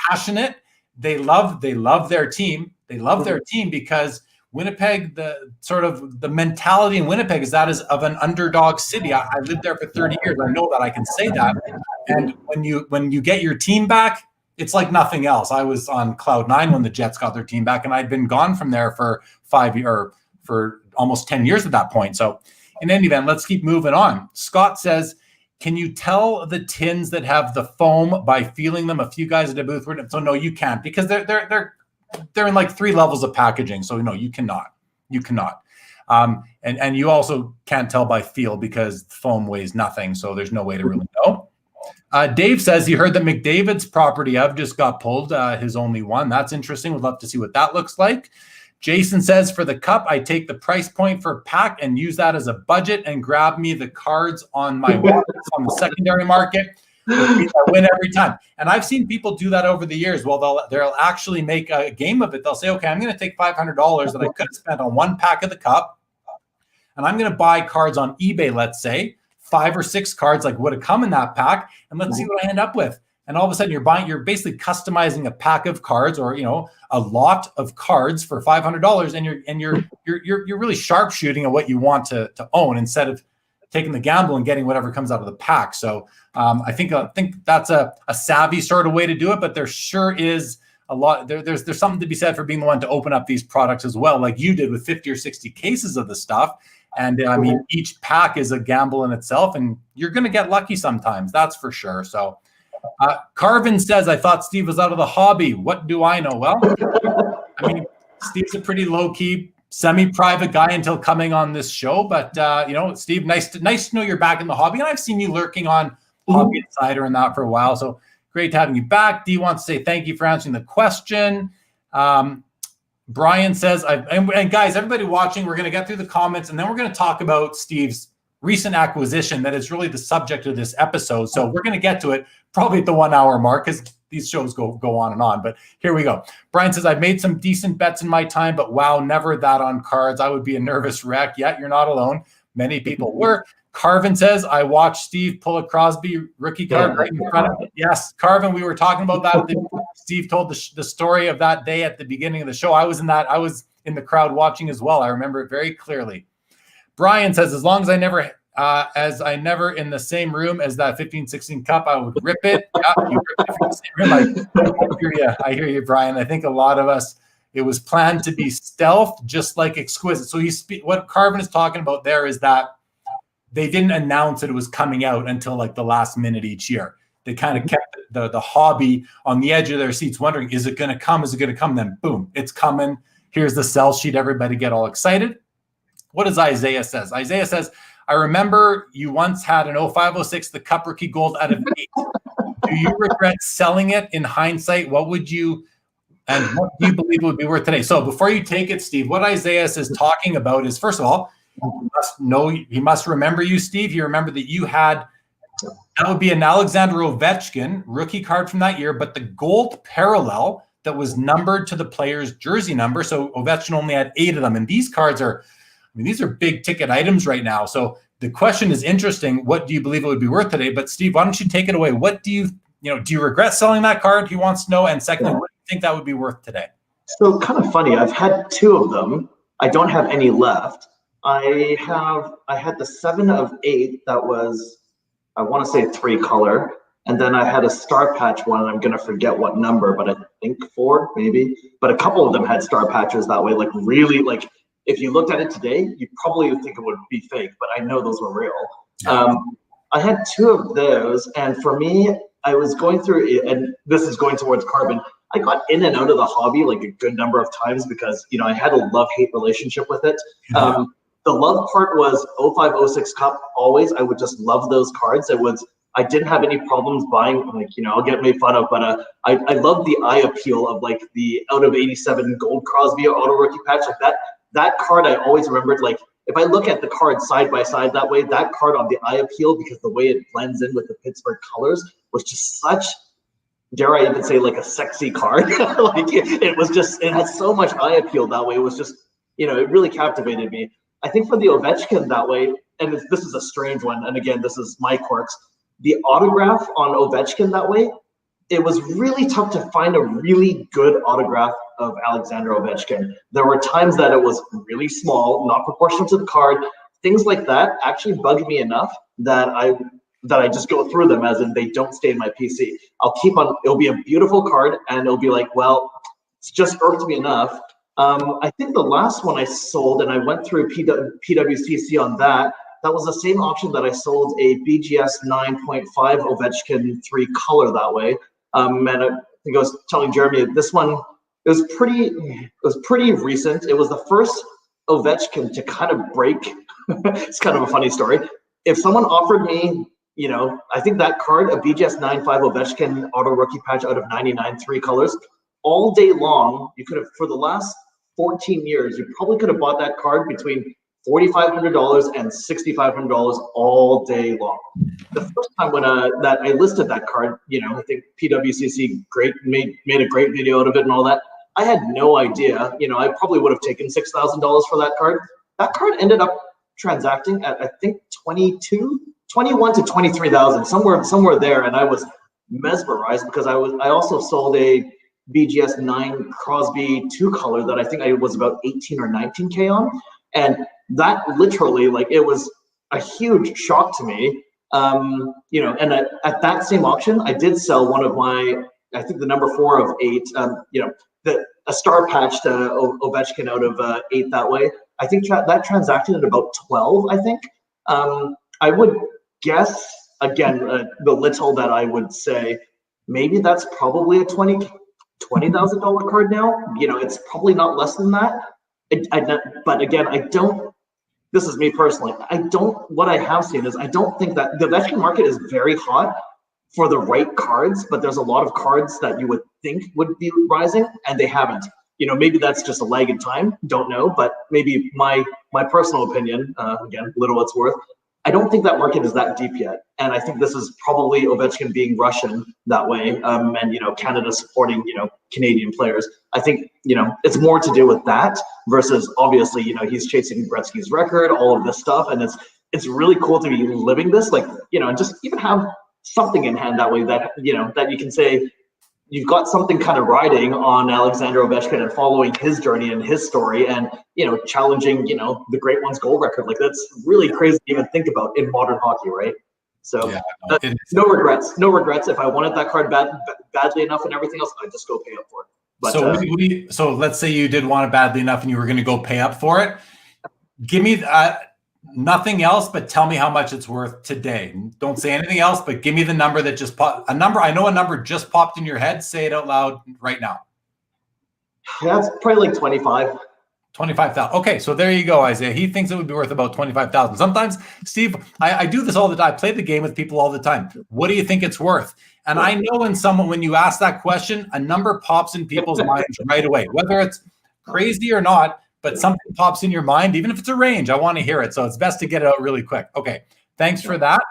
passionate. They love their team. They love their team because Winnipeg, the mentality in Winnipeg is of an underdog city. I lived there for 30 years. I know that. I can say that. And when you get your team back, it's like nothing else. I was on cloud 9 when the Jets got their team back, and I'd been gone from there for for almost 10 years at that point. So in any event, let's keep moving on. Scott says, can you tell the tins that have the foam by feeling them? A few guys at the booth were, so no, you can't, because they're in like 3 levels of packaging. So no, you cannot. And you also can't tell by feel because foam weighs nothing. So there's no way to really know. Dave says he heard that McDavid's property of just got pulled, his only one. That's interesting. Would love to see what that looks like. Jason says, for the Cup, I take the price point for pack and use that as a budget and grab me the cards on my wallets on the secondary market. I win every time. And I've seen people do that over the years. Well, they'll actually make a game of it. They'll say, okay, I'm going to take $500 that I could have spent on one pack of the Cup, and I'm going to buy cards on eBay, let's say, 5 or 6 cards like would have come in that pack, and let's see what I end up with. And all of a sudden you're basically customizing a pack of cards, or a lot of cards for $500, and you're really sharpshooting at what you want to own instead of taking the gamble and getting whatever comes out of the pack. So I think that's a savvy sort of way to do it, but there sure is a lot. There's something to be said for being the one to open up these products as well, like you did with 50 or 60 cases of the stuff. And I mean, each pack is a gamble in itself, and you're going to get lucky sometimes. That's for sure. So Carvin says, I thought Steve was out of the hobby. What do I know? Well, I mean, Steve's a pretty low-key, semi-private guy until coming on this show. But, Steve, nice to know you're back in the hobby. And I've seen you lurking on Hobby Insider and that for a while. So great having you back. Dee wants to say thank you for answering the question. Brian says, and guys, everybody watching, we're going to get through the comments, and then we're going to talk about Steve's recent acquisition that is really the subject of this episode. So we're going to get to it probably at the 1 hour mark, because these shows go on and on. But here we go. Brian says, I've made some decent bets in my time, but wow, never that on cards. I would be a nervous wreck. Yeah, you're not alone. Many people were. Carvin says, I watched Steve pull a Crosby rookie card right in front of me. Yes, Carvin, we were talking about that. Steve told the story of that day at the beginning of the show. I was in the crowd watching as well. I remember it very clearly. Brian says, as long as I never in the same room as that 15-16 Cup, I would rip it. Yeah, you rip it from the same room. I hear you, Brian. I think a lot of us, it was planned to be stealth, just like Exquisite. So what Carvin is talking about there is that they didn't announce that it was coming out until like the last minute each year. They kind of kept the hobby on the edge of their seats, wondering, is it going to come? Is it going to come? Then boom, it's coming. Here's the sell sheet. Everybody get all excited. What does Isaiah says? Isaiah says, I remember you once had an 0506, the Cup rookie gold out of 8. Do you regret selling it in hindsight? What do you believe it would be worth today? So before you take it, Steve, what Isaiah is talking about is, first of all, he must remember you, Steve. He remembered that you had, that would be an Alexander Ovechkin rookie card from that year, but the gold parallel that was numbered to the player's jersey number. So Ovechkin only had 8 of them. And these cards these are big ticket items right now. So the question is interesting. What do you believe it would be worth today? But Steve, why don't you take it away? What do you regret selling that card? He wants to know. And secondly, what do you think that would be worth today? So kind of funny. I've had two of them. I don't have any left. I had the 7 of 8 that was, I want to say 3 color. And then I had a star patch one, and I'm going to forget what number, but I think 4 maybe. But a couple of them had star patches that way, like really, like if you looked at it today, you probably would think it would be fake, but I know those were real. I had 2 of those, and for me, I was going through it, and this is going towards carbon. I got in and out of the hobby like a good number of times because, I had a love-hate relationship with it. The love part was 05, 06 Cup always. I would just love those cards. I didn't have any problems buying, like, I'll get made fun of, but I love the eye appeal of like the out of 87 gold Crosby auto rookie patch. Like that card I always remembered, like if I look at the card side by side that way, that card on the eye appeal, because the way it blends in with the Pittsburgh colors was just such, dare I even say, like a sexy card. Like it had so much eye appeal that way. It was just, it really captivated me. I think for the Ovechkin that way, and this is a strange one, and again, this is my quirks, the autograph on Ovechkin that way, it was really tough to find a really good autograph of Alexander Ovechkin. There were times that it was really small, not proportional to the card. Things like that actually bugged me enough that I just go through them, as in they don't stay in my PC. It'll be a beautiful card, and it'll be like, well, it's just irked me enough. I think the last one I sold, and I went through PWCC on that, that was the same auction that I sold a BGS 9.5 Ovechkin 3 color that way. And I think I was telling Jeremy, this one, it was pretty recent. It was the first Ovechkin to kind of break. It's kind of a funny story. If someone offered me, I think that card, a BGS 9.5 Ovechkin auto rookie patch out of 99 3 colors, all day long, you could have, for the last 14 years, you probably could have bought that card between $4,500 and $6,500 all day long. The first time when that I listed that card, I think PWCC made a great video out of it and all that. I had no idea. I probably would have taken $6,000 for that card. That card ended up transacting at, I think, 21 to 23,000, somewhere there, and I was mesmerized because I also sold a BGS 9 Crosby 2 color that I think I was about 18 or 19K on, and that literally, like, it was a huge shock to me. And at that same auction, I did sell one of my, I think the number 4 of 8, a star patched Ovechkin out of 8 that way. I think that transacted at about 12, I think. I would guess, again, the little that I would say, maybe that's probably a $20,000 card now. It's probably not less than that. But again, this is me personally. What I have seen is I don't think that the Ovechkin market is very hot for the right cards, but there's a lot of cards that you would think would be rising, and they haven't. Maybe that's just a lag in time. Don't know, but maybe my personal opinion, again, little it's worth, I don't think that market is that deep yet. And I think this is probably Ovechkin being Russian that way, and Canada supporting Canadian players. I think it's more to do with that versus obviously he's chasing Gretzky's record, all of this stuff, and it's really cool to be living this, like and just even have something in hand that way that that you can say you've got something kind of riding on Alexander Ovechkin and following his journey and his story, and challenging the great one's goal record. Like, that's really crazy to even think about in modern hockey, right? So yeah, no regrets. If I wanted that card badly enough and everything else, I'd just go pay up for it. But, so let's say you did want it badly enough and you were going to go pay up for it. Give me nothing else, but tell me how much it's worth today. Don't say anything else, but give me the number that just popped. I know a number just popped in your head. Say it out loud right now. Yeah, it's probably like 25. 25,000. Okay, so there you go, Isaiah. He thinks it would be worth about 25,000. Sometimes, Steve, I do this all the time. I play the game with people all the time. What do you think it's worth? And I know when you ask that question, a number pops in people's minds right away, whether it's crazy or not, but something pops in your mind, even if it's a range. I want to hear it. So it's best to get it out really quick. Okay, thanks for that.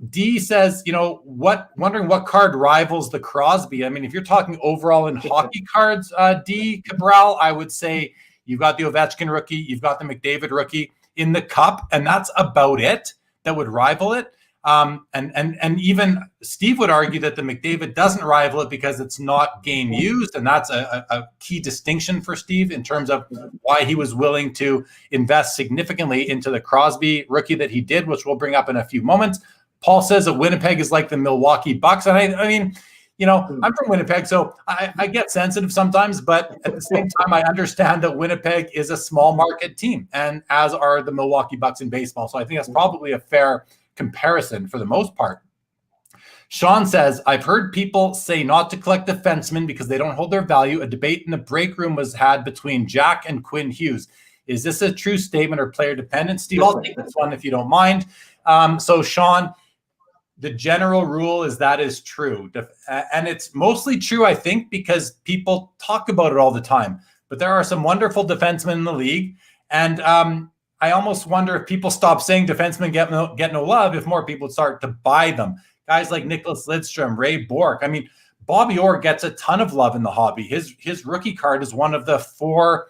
D says, wondering what card rivals the Crosby. I mean, if you're talking overall in hockey cards, D, Cabral, I would say you've got the Ovechkin rookie, you've got the McDavid rookie, in the Cup, and that's about it that would rival it. And even Steve would argue that the McDavid doesn't rival it because it's not game used, and that's a key distinction for Steve in terms of why he was willing to invest significantly into the Crosby rookie that he did, which we'll bring up in a few moments. Paul says that Winnipeg is like the Milwaukee Bucks, and I mean, you know, I'm from Winnipeg, so I get sensitive sometimes, but at the same time, I understand that Winnipeg is a small market team, and as are the Milwaukee Bucks in baseball. So I think that's probably a fair comparison for the most part. Sean says, I've heard people say not to collect defensemen because they don't hold their value. A debate in the break room was had between Jack and Quinn Hughes. Is this a true statement or player dependent? Steve, I'll take this one if you don't mind. So Sean, the general rule is that is true. And it's mostly true, I think, because people talk about it all the time. But there are some wonderful defensemen in the league. And I almost wonder if people stop saying defensemen get no love, if more people start to buy them. Guys like Nicholas Lidstrom, Ray Bourque. I mean, Bobby Orr gets a ton of love in the hobby. His rookie card is one of the 4,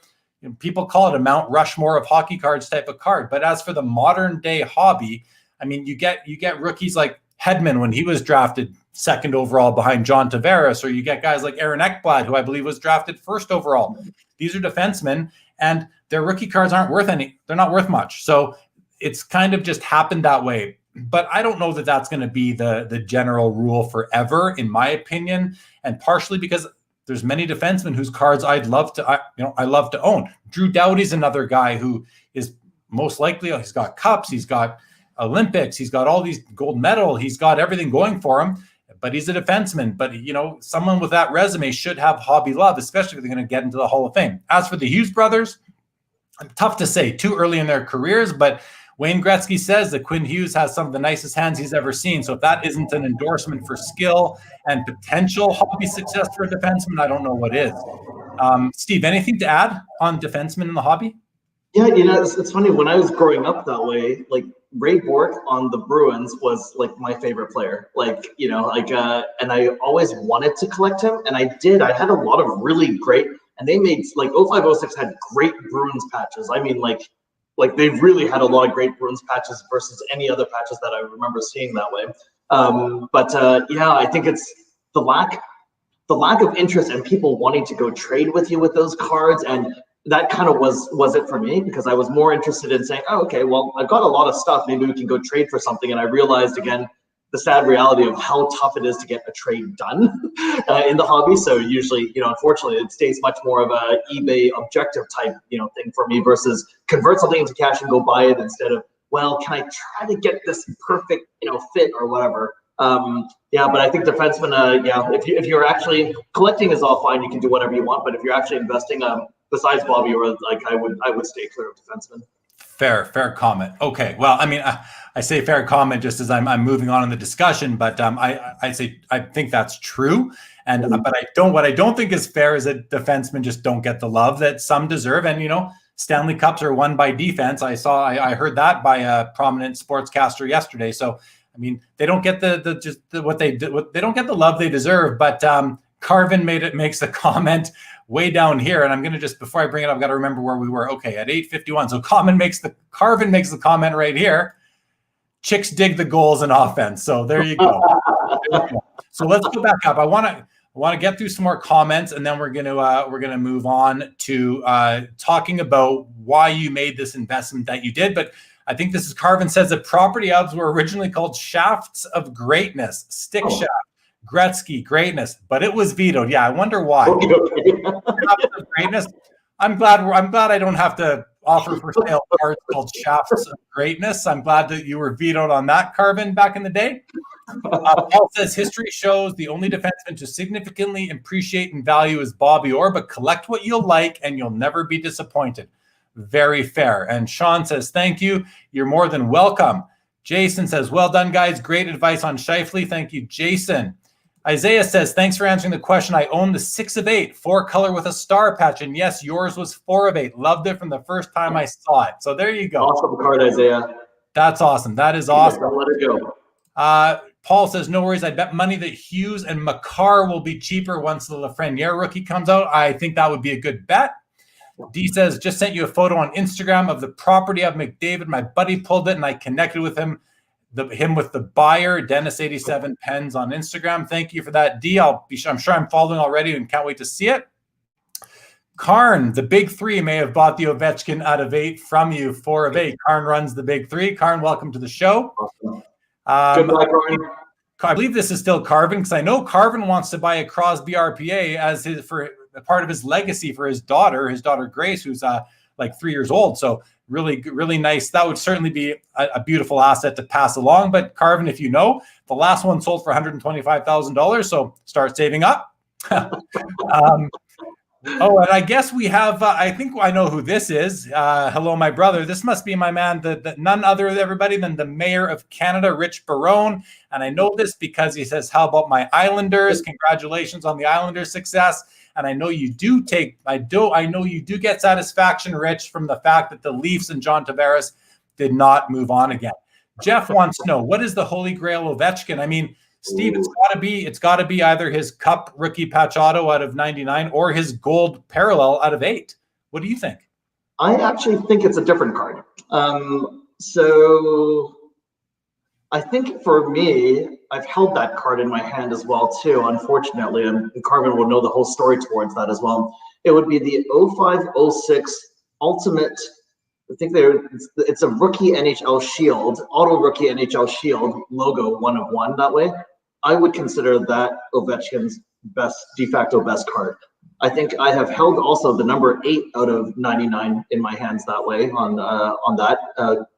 people call it a Mount Rushmore of hockey cards type of card. But as for the modern day hobby, I mean, you get rookies like Hedman when he was drafted 2nd overall behind John Tavares, or you get guys like Aaron Ekblad, who I believe was drafted 1st overall. These are defensemen, and their rookie cards aren't worth they're not worth much. So it's kind of just happened that way. But I don't know that that's going to be the general rule forever, in my opinion, and partially because there's many defensemen whose cards I love to own. Drew Doughty's another guy who is most likely, he's got cups, he's got Olympics, he's got all these gold medal, he's got everything going for him, but he's a defenseman. But, you know, someone with that resume should have hobby love, especially if they're going to get into the Hall of Fame. As for the Hughes brothers, tough to say, too early in their careers, but Wayne Gretzky says that Quinn Hughes has some of the nicest hands he's ever seen. So if that isn't an endorsement for skill and potential hobby success for a defenseman, I don't know what is. Steve, anything to add on defensemen in the hobby? Yeah, you know, it's funny. When I was growing up that way, like Ray Bourque on the Bruins was like my favorite player. Like, you know, and I always wanted to collect him, and I did. I had a lot of really great, and they made like 05-06 had great Bruins patches. I mean, like they really had a lot of great Bruins patches versus any other patches that I remember seeing that way. Yeah, I think it's the lack of interest and people wanting to go trade with you with those cards, and that kind of was it for me, because I was more interested in saying, oh, okay, well, I've got a lot of stuff, maybe we can go trade for something. And I realized again the sad reality of how tough it is to get a trade done in the hobby. So usually, you know, unfortunately, it stays much more of a eBay objective type, you know, thing for me versus convert something into cash and go buy it instead of, well, can I try to get this perfect, you know, fit or whatever. Yeah, but I think defensemen, yeah, if you're actually collecting is all fine, you can do whatever you want. But if you're actually investing, besides Bobby Orr, like I would stay clear of defensemen. Fair comment. Okay, well, I mean, I say fair comment just as I'm moving on in the discussion, but I say I think that's true, and but what I don't think is fair is that defensemen just don't get the love that some deserve, and you know, Stanley Cups are won by defense. I heard that by a prominent sportscaster yesterday. So I mean, they don't get they don't get the love they deserve. But Carvin makes a comment way down here, and I'm going to just, before I bring it up, I've got to remember where we were. Okay, at 8:51. So Carvin makes the comment right here. Chicks dig the goals in offense. So there you go. So let's go back up. I want to get through some more comments, and then we're going to move on to talking about why you made this investment that you did. But I think this is Carvin says that property hubs were originally called Shafts of Greatness, Stick Shaft, Gretzky, Greatness, but it was vetoed. Yeah, I wonder why. Shafts of Greatness. I'm glad I don't have to offer for sale cards called Shafts of Greatness. I'm glad that you were vetoed on that, Carvin, back in the day. Paul says history shows the only defenseman to significantly appreciate and value is Bobby Orr, but collect what you'll like and you'll never be disappointed. Very fair. And Sean says, thank you. You're more than welcome. Jason says, well done, guys. Great advice on Scheifele. Thank you, Jason. Isaiah says, thanks for answering the question. I own the 6 of 8, 4 color with a star patch. And yes, yours was 4 of 8. Loved it from the first time I saw it. So there you go. Awesome card, Isaiah. That's awesome. That is awesome. Don't let it go. Paul says, no worries. I bet money that Hughes and Makar will be cheaper once the Lafreniere rookie comes out. I think that would be a good bet. D says, just sent you a photo on Instagram of the property of McDavid. My buddy pulled it and I connected with him with the buyer, Dennis87 Pens on Instagram. Thank you for that, D. I'm sure I'm following already and can't wait to see it. Karn, the big three, may have bought the Ovechkin out of 8 from you, 4 of 8. Karn runs the big three. Karn, welcome to the show. Awesome. Good luck, Karn. I believe this is still Carvin, because I know Carvin wants to buy a Crosby RPA as for a part of his legacy for his daughter Grace, who's like 3 years old. So really, really nice. That would certainly be a beautiful asset to pass along. But Carvin, if you know, the last one sold for $125,000. So start saving up. Oh, and I guess we have, I think I know who this is. Hello, my brother. This must be my man, none other than everybody than the Mayor of Canada, Rich Barone. And I know this because he says, how about my Islanders? Congratulations on the Islanders' success. And I know you do get satisfaction, Rich, from the fact that the Leafs and John Tavares did not move on again. Jeff wants to know, what is the Holy Grail Ovechkin? I mean, Steve, it's got to be either his Cup rookie patch auto out of 99 or his gold parallel out of 8. What do you think? I actually think it's a different card. So I think for me, I've held that card in my hand as well too, unfortunately, and Carvin will know the whole story towards that as well. It would be the 05-06 Ultimate. I think it's a rookie NHL Shield, auto rookie NHL Shield logo, 1 of 1 that way. I would consider that Ovechkin's de facto best card. I think I have held also the number 8 out of 99 in my hands that way on that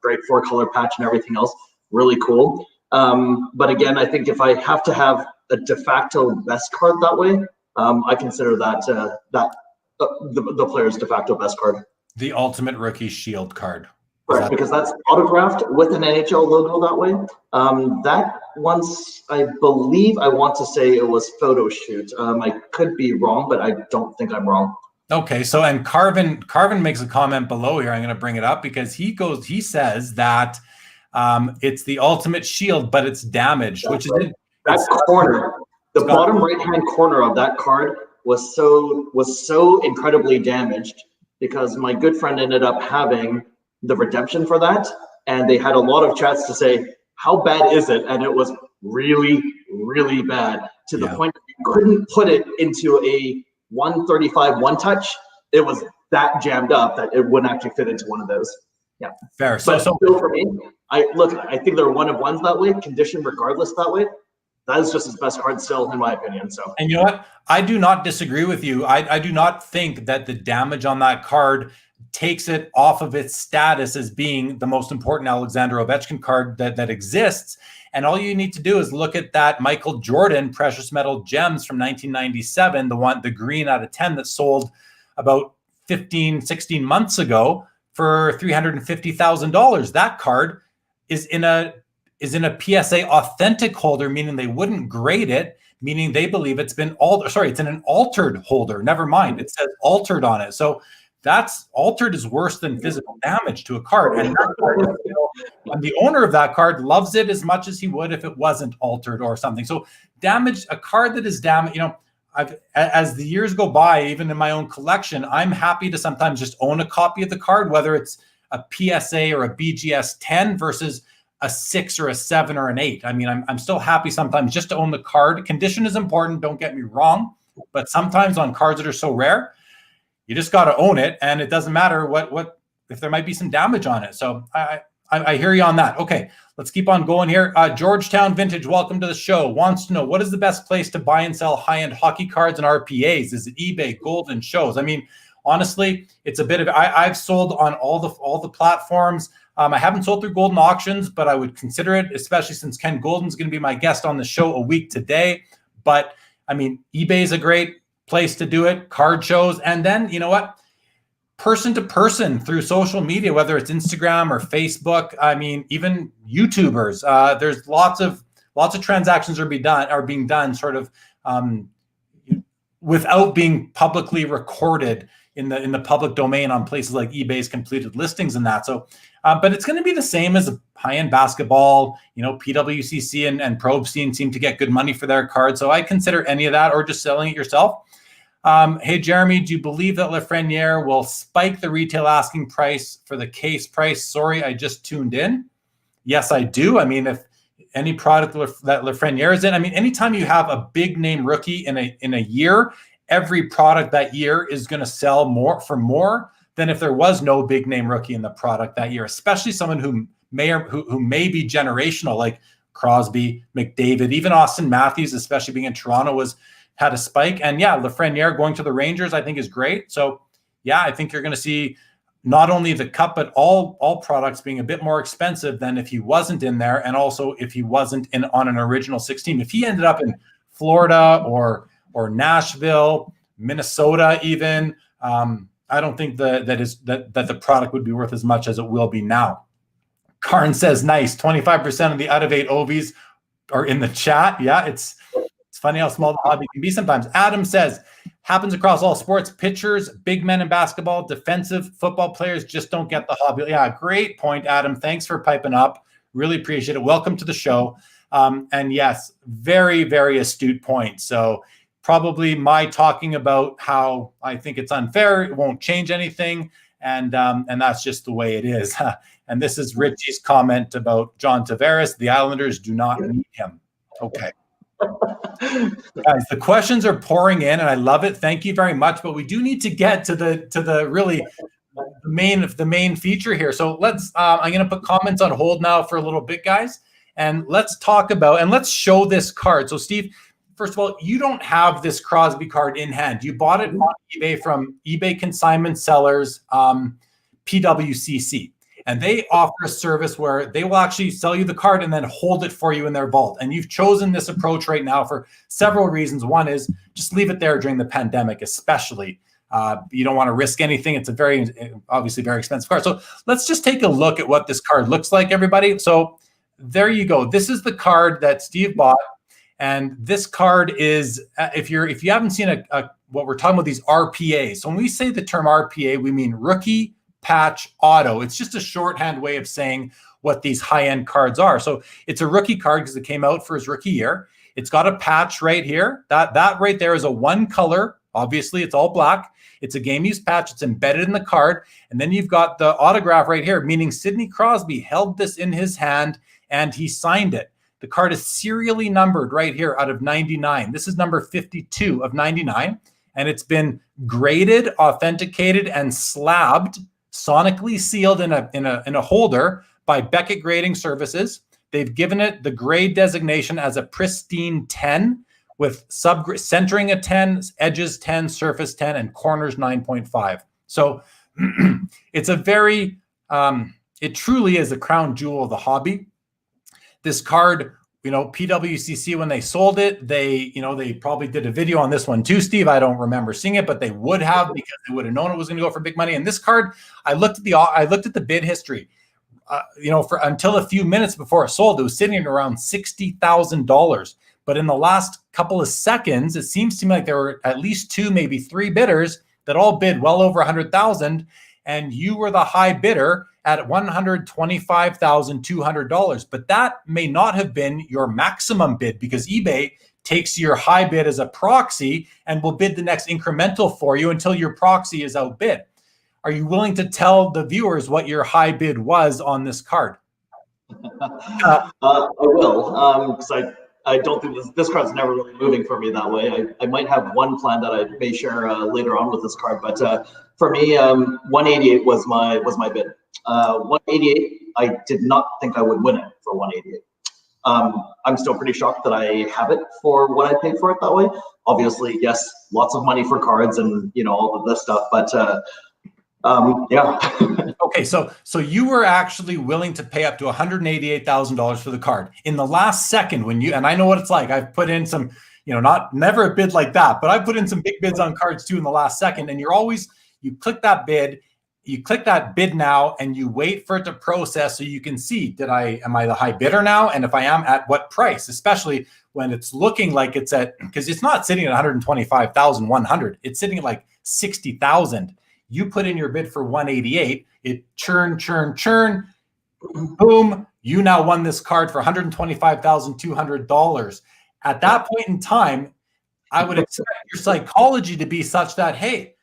great 4-color patch and everything else. Really cool. But again, I think if I have to have a de facto best card that way, I consider that the player's de facto best card. The Ultimate Rookie Shield card. Correct, because that's autographed with an NHL logo that way. That once, I believe, I want to say it was photo shoot. I could be wrong, but I don't think I'm wrong. Okay, so and Carvin makes a comment below here. I'm going to bring it up because he says that it's the Ultimate Shield, but it's damaged, That's which right. is that corner. The bottom right-hand corner of that card was so incredibly damaged because my good friend ended up having the redemption for that, and they had a lot of chats to say, how bad is it? And it was really, really bad to the point that you couldn't put it into a 135 one touch. It was that jammed up that it wouldn't actually fit into one of those. Yeah. Fair. So still for me, I think they're 1 of 1s that way, conditioned regardless that way. That is just his best card still, in my opinion. So, and you know what? I do not disagree with you. I do not think that the damage on that card takes it off of its status as being the most important Alexander Ovechkin card that exists. And all you need to do is look at that Michael Jordan Precious Metal Gems from 1997, the green out of 10 that sold about 16 months ago for $350,000. That card is in a PSA authentic holder, meaning they wouldn't grade it, meaning they believe it's been altered. Sorry, it's in an altered holder. Never mind. It says altered on it. So that's altered is worse than physical damage to a card. And that card and the owner of that card loves it as much as he would if it wasn't altered or something. So a card that is damaged, as the years go by, even in my own collection, I'm happy to sometimes just own a copy of the card, whether it's a PSA or a BGS 10 versus a 6 or a 7 or an 8. I mean, I'm still happy sometimes just to own the card. Condition is important, don't get me wrong, but sometimes on cards that are so rare, you just got to own it, and it doesn't matter what if there might be some damage on it. So I hear you on that. Okay, let's keep on going here. Georgetown Vintage, welcome to the show. Wants to know, what is the best place to buy and sell high-end hockey cards and RPAs? Is it eBay, Golden Shows? I mean, honestly, it's a bit of I've sold on all the platforms. I haven't sold through Golden Auctions, but I would consider it, especially since Ken Golden's going to be my guest on the show a week today. But I mean, eBay is a great place to do it, card shows, and then you know what? Person to person through social media, whether it's Instagram or Facebook. I mean, even YouTubers. There's lots of transactions are being done sort of without being publicly recorded in the public domain on places like eBay's completed listings and that. So, but it's going to be the same as high-end basketball. PWCC and Probe Scene seem to get good money for their cards. So I consider any of that, or just selling it yourself. Hey, Jeremy, do you believe that Lafreniere will spike the retail asking price for the case price? Sorry, I just tuned in. Yes, I do. I mean, if any product that Lafreniere is in, I mean, anytime you have a big name rookie in a year, every product that year is going to sell more than if there was no big name rookie in the product that year, especially someone who may be generational, like Crosby, McDavid, even Austin Matthews, especially being in Toronto, had a spike. And yeah, Lafreniere going to the Rangers, I think, is great. So yeah, I think you're going to see not only the cup, but all products being a bit more expensive than if he wasn't in there, and also if he wasn't on an original 16. If he ended up in Florida or Nashville, Minnesota, even, I don't think that the product would be worth as much as it will be now. Karn says, nice, 25% of the out of 8 Ovies are in the chat. Yeah, it's funny how small the hobby can be sometimes. Adam says, happens across all sports. Pitchers, big men in basketball, defensive football players just don't get the hobby. Yeah, great point, Adam. Thanks for piping up. Really appreciate it. Welcome to the show. And yes, very, very astute point. So probably my talking about how I think it's unfair, it won't change anything. And that's just the way it is. And this is Richie's comment about John Tavares. The Islanders do not need him. Okay. Guys, the questions are pouring in, and I love it. Thank you very much. But we do need to get to the really the main feature here. So let's. I'm going to put comments on hold now for a little bit, guys, and let's talk about and let's show this card. So, Steve, first of all, you don't have this Crosby card in hand. You bought it on eBay from eBay Consignment Sellers, PWCC. And they offer a service where they will actually sell you the card and then hold it for you in their vault. And you've chosen this approach right now for several reasons. One is just leave it there during the pandemic, especially. You don't want to risk anything. It's obviously very expensive card. So let's just take a look at what this card looks like, everybody. So there you go. This is the card that Steve bought. And this card is, if you haven't seen what we're talking about, these RPAs. So when we say the term RPA, we mean rookie patch auto. It's just a shorthand way of saying what these high-end cards are. So it's a rookie card because it came out for his rookie year. It's got a patch right here. That right there is a one color. Obviously, it's all black. It's a game use patch. It's embedded in the card. And then you've got the autograph right here, meaning Sidney Crosby held this in his hand and he signed it. The card is serially numbered right here out of 99. This is number 52 of 99. And it's been graded, authenticated, and slabbed, sonically sealed in a holder by Beckett Grading Services. They've given it the grade designation as a pristine 10 with centering a 10, edges 10, surface 10, and corners 9.5. So it's a very, it truly is a crown jewel of the hobby. This card, PWCC, when they sold it, they probably did a video on this one too, Steve. I don't remember seeing it, but they would have, because they would have known it was going to go for big money. And this card, I looked at the bid history, for until a few minutes before it sold, it was sitting at around $60,000. But in the last couple of seconds, it seems to me like there were at least 2, maybe 3 bidders that all bid well over 100,000, and you were the high bidder at $125,200. But that may not have been your maximum bid, because eBay takes your high bid as a proxy and will bid the next incremental for you until your proxy is outbid. Are you willing to tell the viewers what your high bid was on this card? I will, because I don't think this card's never really moving for me that way. I might have one plan that I may share later on with this card, but for me, 188 was my bid. 188, I did not think I would win it for 188. I'm still pretty shocked that I have it for what I paid for it that way. Obviously, yes, lots of money for cards and all of this stuff, but yeah. Okay, so you were actually willing to pay up to $188,000 for the card in the last second and I know what it's like. I've put in some, never a bid like that, but I put in some big bids on cards too in the last second, and you click that bid, now, and you wait for it to process so you can see, am I the high bidder now? And if I am, at what price, especially when it's looking like it's because it's not sitting at 125,100, it's sitting at like 60,000. You put in your bid for 188, it churn, boom, you now won this card for $125,200. At that point in time, I would expect your psychology to be such that, hey,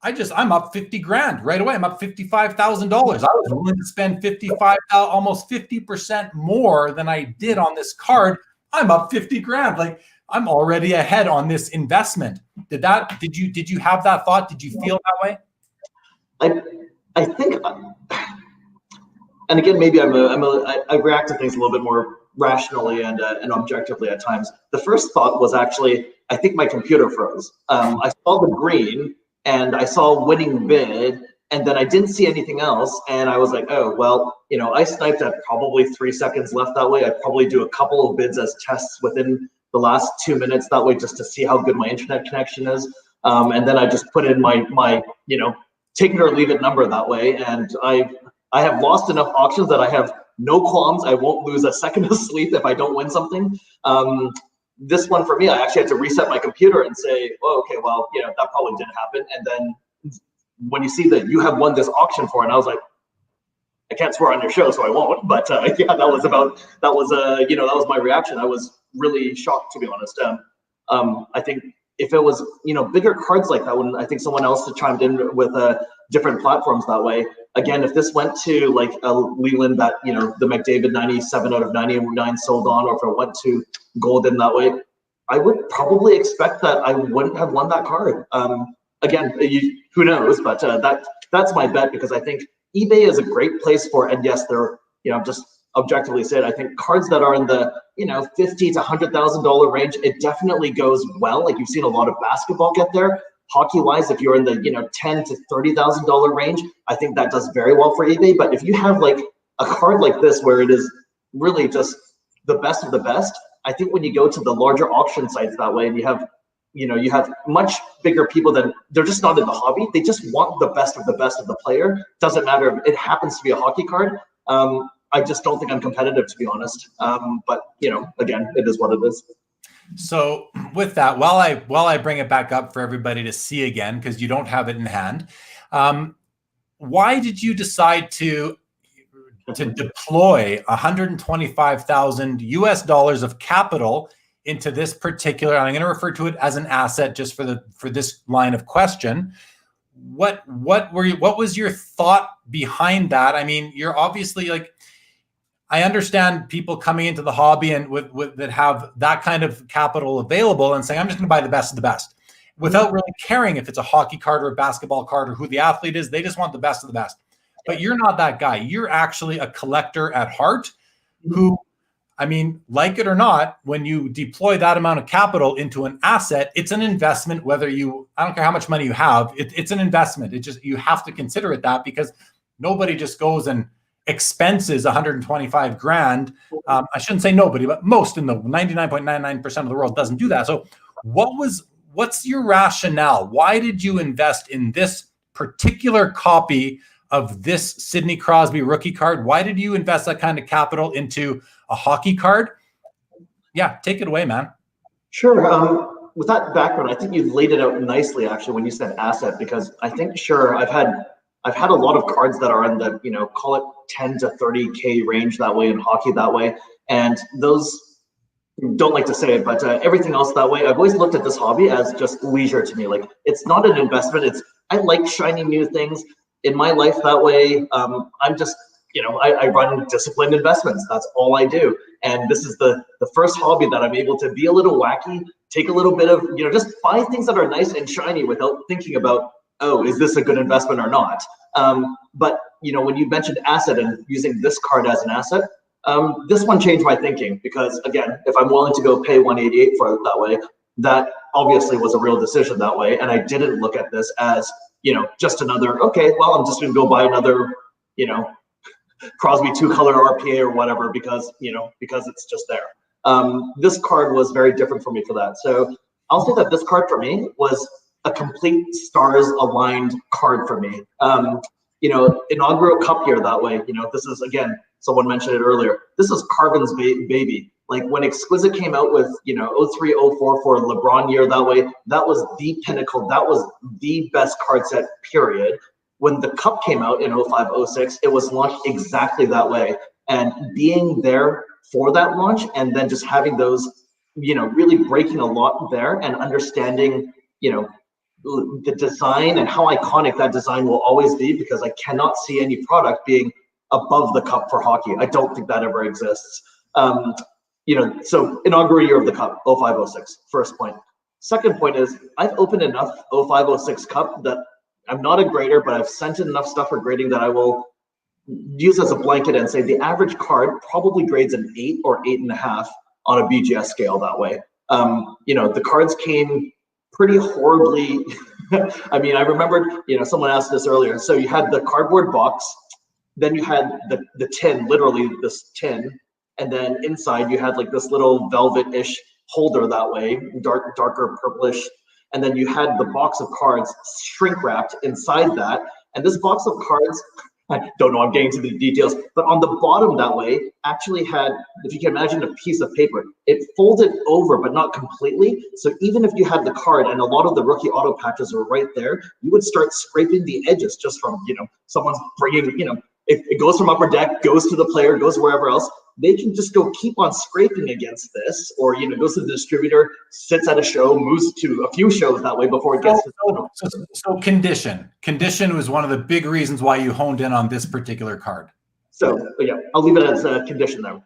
I'm up 50 grand right away. I'm up $55,000. I was willing to spend 55, almost 50% more than I did on this card. I'm up 50 grand. Like, I'm already ahead on this investment. Did you have that thought? Did you feel that way? I think, and again, maybe I react to things a little bit more rationally and objectively at times. The first thought was actually, I think my computer froze. I saw the green and I saw winning bid, and then I didn't see anything else. And I was like, oh, well, I sniped at probably 3 seconds left that way. I'd probably do a couple of bids as tests within the last 2 minutes that way, just to see how good my internet connection is. And then I just put in my take it or leave it number that way. And I have lost enough auctions that I have no qualms. I won't lose a second of sleep if I don't win something. This one for me, I actually had to reset my computer and say, oh, okay, well, that probably didn't happen. And then when you see that you have won this auction for, and I was like, I can't swear on your show, so I won't. But yeah, that was my reaction. I was really shocked, to be honest. I think if it was, bigger cards like that, when I think someone else had chimed in with different platforms that way. Again, if this went to like a Leland that, the McDavid 97 out of 99 sold on, or if it went to Golden that way, I would probably expect that I wouldn't have won that card. Again, who knows? But that's my bet, because I think eBay is a great place for, and yes, they're, just objectively said, I think cards that are in the, $50,000 to $100,000 range, it definitely goes well. Like, you've seen a lot of basketball get there. Hockey-wise, if you're in the, $10,000 to $30,000 range, I think that does very well for eBay. But if you have like a card like this, where it is really just the best of the best, I think when you go to the larger auction sites that way, and you have much bigger people than, they're just not in the hobby. They just want the best of the player. Doesn't matter if it happens to be a hockey card. I just don't think I'm competitive, to be honest. But again, it is what it is. So with that, while I bring it back up for everybody to see again, because you don't have it in hand, why did you decide to deploy $125,000 of capital into this particular, and I'm going to refer to it as an asset just for this line of question? What was your thought behind that? I mean, you're obviously, like, I understand people coming into the hobby and with that have that kind of capital available and saying, I'm just going to buy the best of the best, without really caring if it's a hockey card or a basketball card or who the athlete is. They just want the best of the best. But you're not that guy. You're actually a collector at heart who, I mean, like it or not, when you deploy that amount of capital into an asset, it's an investment. I don't care how much money you have, it's an investment. You have to consider it that, because nobody just goes and expenses 125 grand. I shouldn't say nobody, but most, in the 99.99% of the world, doesn't do that. So what's your rationale? Why did you invest in this particular copy of this Sidney Crosby rookie card? Why did you invest that kind of capital into a hockey card? Yeah, take it away, man. Sure. With that background, I think you laid it out nicely, actually, when you said asset, because I think, sure, I've had a lot of cards that are in the, call it 10 to 30K range that way, in hockey that way. And those, don't like to say it, but everything else that way, I've always looked at this hobby as just leisure to me. Like, it's not an investment. I like shiny new things in my life that way. I'm just, I run disciplined investments. That's all I do. And this is the first hobby that I'm able to be a little wacky, take a little bit of, just buy things that are nice and shiny without thinking about, oh, is this a good investment or not? But when you mentioned asset and using this card as an asset, this one changed my thinking, because again, if I'm willing to go pay 188 for it that way, that obviously was a real decision that way. And I didn't look at this as, just another, okay, well, I'm just gonna go buy another, Crosby 2-color RPA or whatever, because it's just there. This card was very different for me for that. So I'll say that this card for me was a complete stars aligned card for me. Inaugural Cup year that way, this is, again, someone mentioned it earlier, this is Carvin's baby. Like, when Exquisite came out with, 03, 04 for LeBron year that way, that was the pinnacle. That was the best card set, period. When the Cup came out in 05, 06, it was launched exactly that way. And being there for that launch, and then just having those really breaking a lot there and understanding, the design and how iconic that design will always be, because I cannot see any product being above the cup for hockey. I don't think that ever exists. So inaugural year of the cup, 05-06, first point. Second point is I've opened enough 05-06 cup that I'm not a grader, but I've sent in enough stuff for grading that I will use as a blanket and say the average card probably grades an 8 or 8.5 on a BGS scale that way. The cards came pretty horribly. I mean, I remembered, someone asked this earlier. So you had the cardboard box, then you had the tin, literally this tin, and then inside you had like this little velvet-ish holder that way, darker purplish, and then you had the box of cards shrink wrapped inside that. And this box of cards, I don't know, I'm getting into the details, but on the bottom that way actually had, if you can imagine, a piece of paper. It folded over, but not completely. So even if you had the card and a lot of the rookie auto patches were right there, you would start scraping the edges just from, someone's bringing, it goes from upper deck, goes to the player, goes wherever else. They can just go keep on scraping against this, or goes to the distributor, sits at a show, moves to a few shows that way before it gets to. So condition was one of the big reasons why you honed in on this particular card. So yeah, I'll leave it as a condition there.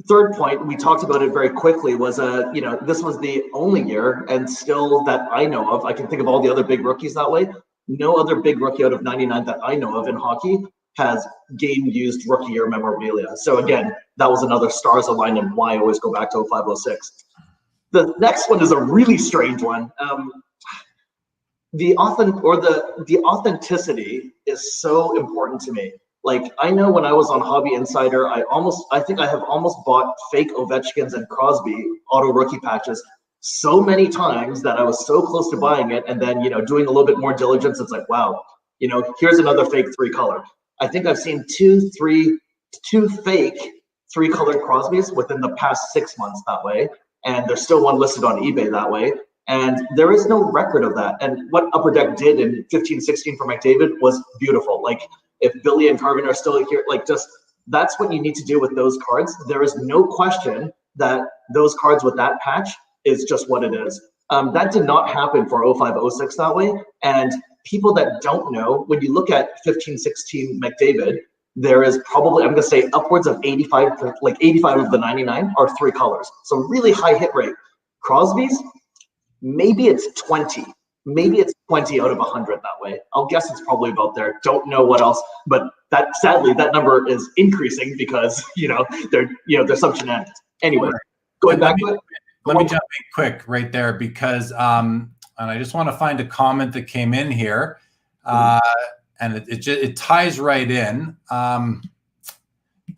Third point, we talked about it very quickly, was this was the only year, and still that I know of, I can think of all the other big rookies that way. No other big rookie out of 99 that I know of in hockey has game used rookie year memorabilia. So again, that was another stars aligned and why I always go back to 05-06. The next one is a really strange one. The authenticity is so important to me. Like, I know when I was on Hobby Insider, I think I have almost bought fake Ovechkins and Crosby auto rookie patches so many times that I was so close to buying it, and then doing a little bit more diligence, it's like, wow, here's another fake 3-color. I think I've seen two fake 3-colored Crosbys within the past 6 months that way, and there's still one listed on eBay that way, and there is no record of that. And what Upper Deck did in 15-16 for McDavid was beautiful. Like, if Billy and Carvin are still here, like, just that's what you need to do with those cards. There is no question that those cards with that patch is just what it is. That did not happen for 05-06 that way, and people that don't know, when you look at 15-16 McDavid, there is probably, I'm going to say, upwards of 85 of the 99 are 3 colors. So really high hit rate. Crosby's, maybe it's 20. Maybe it's 20 out of 100 that way. I'll guess it's probably about there. Don't know what else, but that, sadly, that number is increasing because, there's some shenanigans. Anyway, going back to it. Let me jump in quick right there because and I just want to find a comment that came in here, and it ties right in.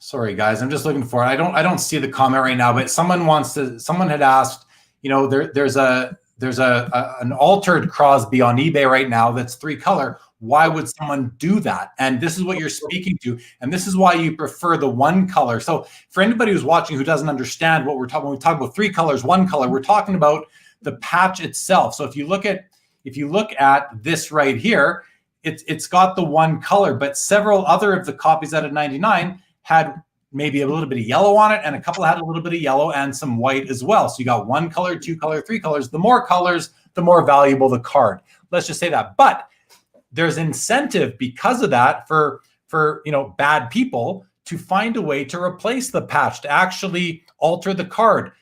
Sorry guys, I'm just looking for it. I don't see the comment right now, but someone had asked, there's an altered Crosby on eBay right now that's 3-color. Why would someone do that? And this is what you're speaking to, and this is why you prefer the 1-color. So for anybody who's watching who doesn't understand what we're talking, when we talk about 3 colors, 1 color, we're talking about the patch itself. So if you look at this right here, it's got the 1 color, but several other of the copies out of 99 had maybe a little bit of yellow on it, and a couple had a little bit of yellow and some white as well. So you got 1 color, 2 color, 3 colors. The more colors, the more valuable the card. Let's just say that. But there's incentive because of that for bad people to find a way to replace the patch, to actually alter the card.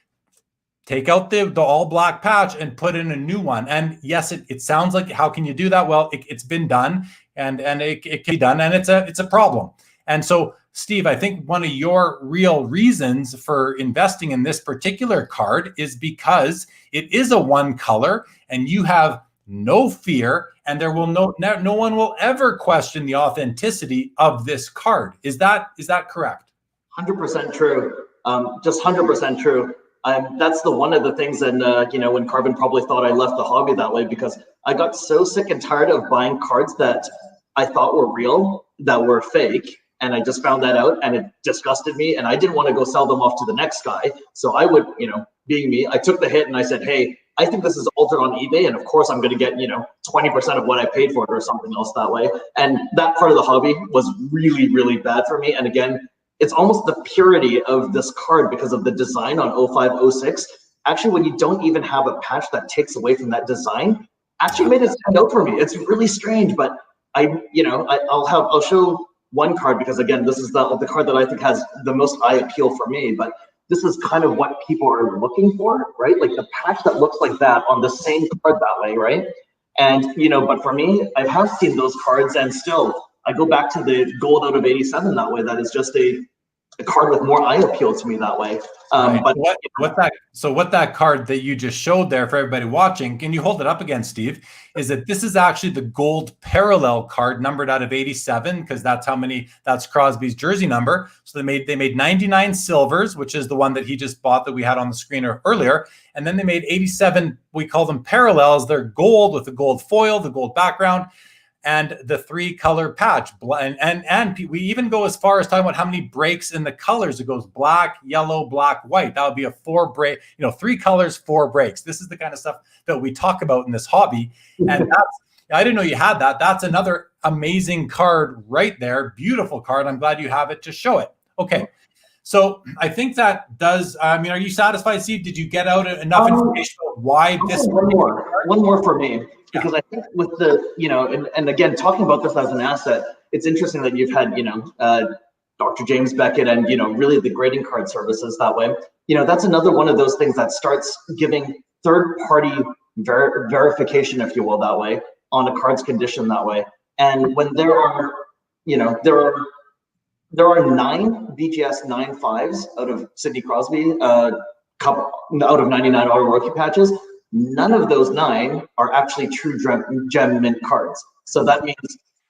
Take out the all black patch and put in a new one. And yes, it sounds like, how can you do that? Well, it's been done, and it can be done, and it's a problem. And so, Steve, I think one of your real reasons for investing in this particular card is because it is a 1 color, and you have no fear, and there will no one will ever question the authenticity of this card. Is that correct? 100% true. Just 100% true. That's one of the things, and when Carvin probably thought I left the hobby that way, because I got so sick and tired of buying cards that I thought were real that were fake, and I just found that out, and it disgusted me, and I didn't want to go sell them off to the next guy. So I would, being me, I took the hit and I said, hey, I think this is altered on eBay, and of course I'm going to get 20% of what I paid for it or something else that way. And that part of the hobby was really, really bad for me. And again, it's almost the purity of this card because of the design on 05-06 actually, when you don't even have a patch that takes away from that design, actually made it stand out for me. It's really strange, but I'll show one card because again, this is the card that I think has the most eye appeal for me, but this is kind of what people are looking for, right? Like the patch that looks like that on the same card that way, right? And, but for me, I have seen those cards and still I go back to the gold out of 87 that way. That is just a card with more eye appeal to me that way. Right. But what that card that you just showed there for everybody watching, can you hold it up again, Steve? Is that this is actually the gold parallel card numbered out of 87 because that's Crosby's jersey number. So they made 99 silvers, which is the one that he just bought that we had on the screen earlier, and then they made 87. We call them parallels. They're gold with the gold foil, the gold background, and the 3-color patch. And we even go as far as talking about how many breaks in the colors. It goes black, yellow, black, white. That would be a 3 colors, 4 breaks. This is the kind of stuff that we talk about in this hobby. And I didn't know you had that. That's another amazing card right there. Beautiful card. I'm glad you have it to show it. Okay. So I think that does, are you satisfied, Steve? Did you get out enough information about why this? One more for me. Because I think with the, and again, talking about this as an asset, it's interesting that you've had, Dr. James Beckett and, really the grading card services that way. That's another one of those things that starts giving third-party verification, if you will, that way, on a card's condition that way. And when there are 9 BGS 9.5s out of Sidney Crosby, out of 99 auto rookie patches, none of those 9 are actually true gem mint cards. So that means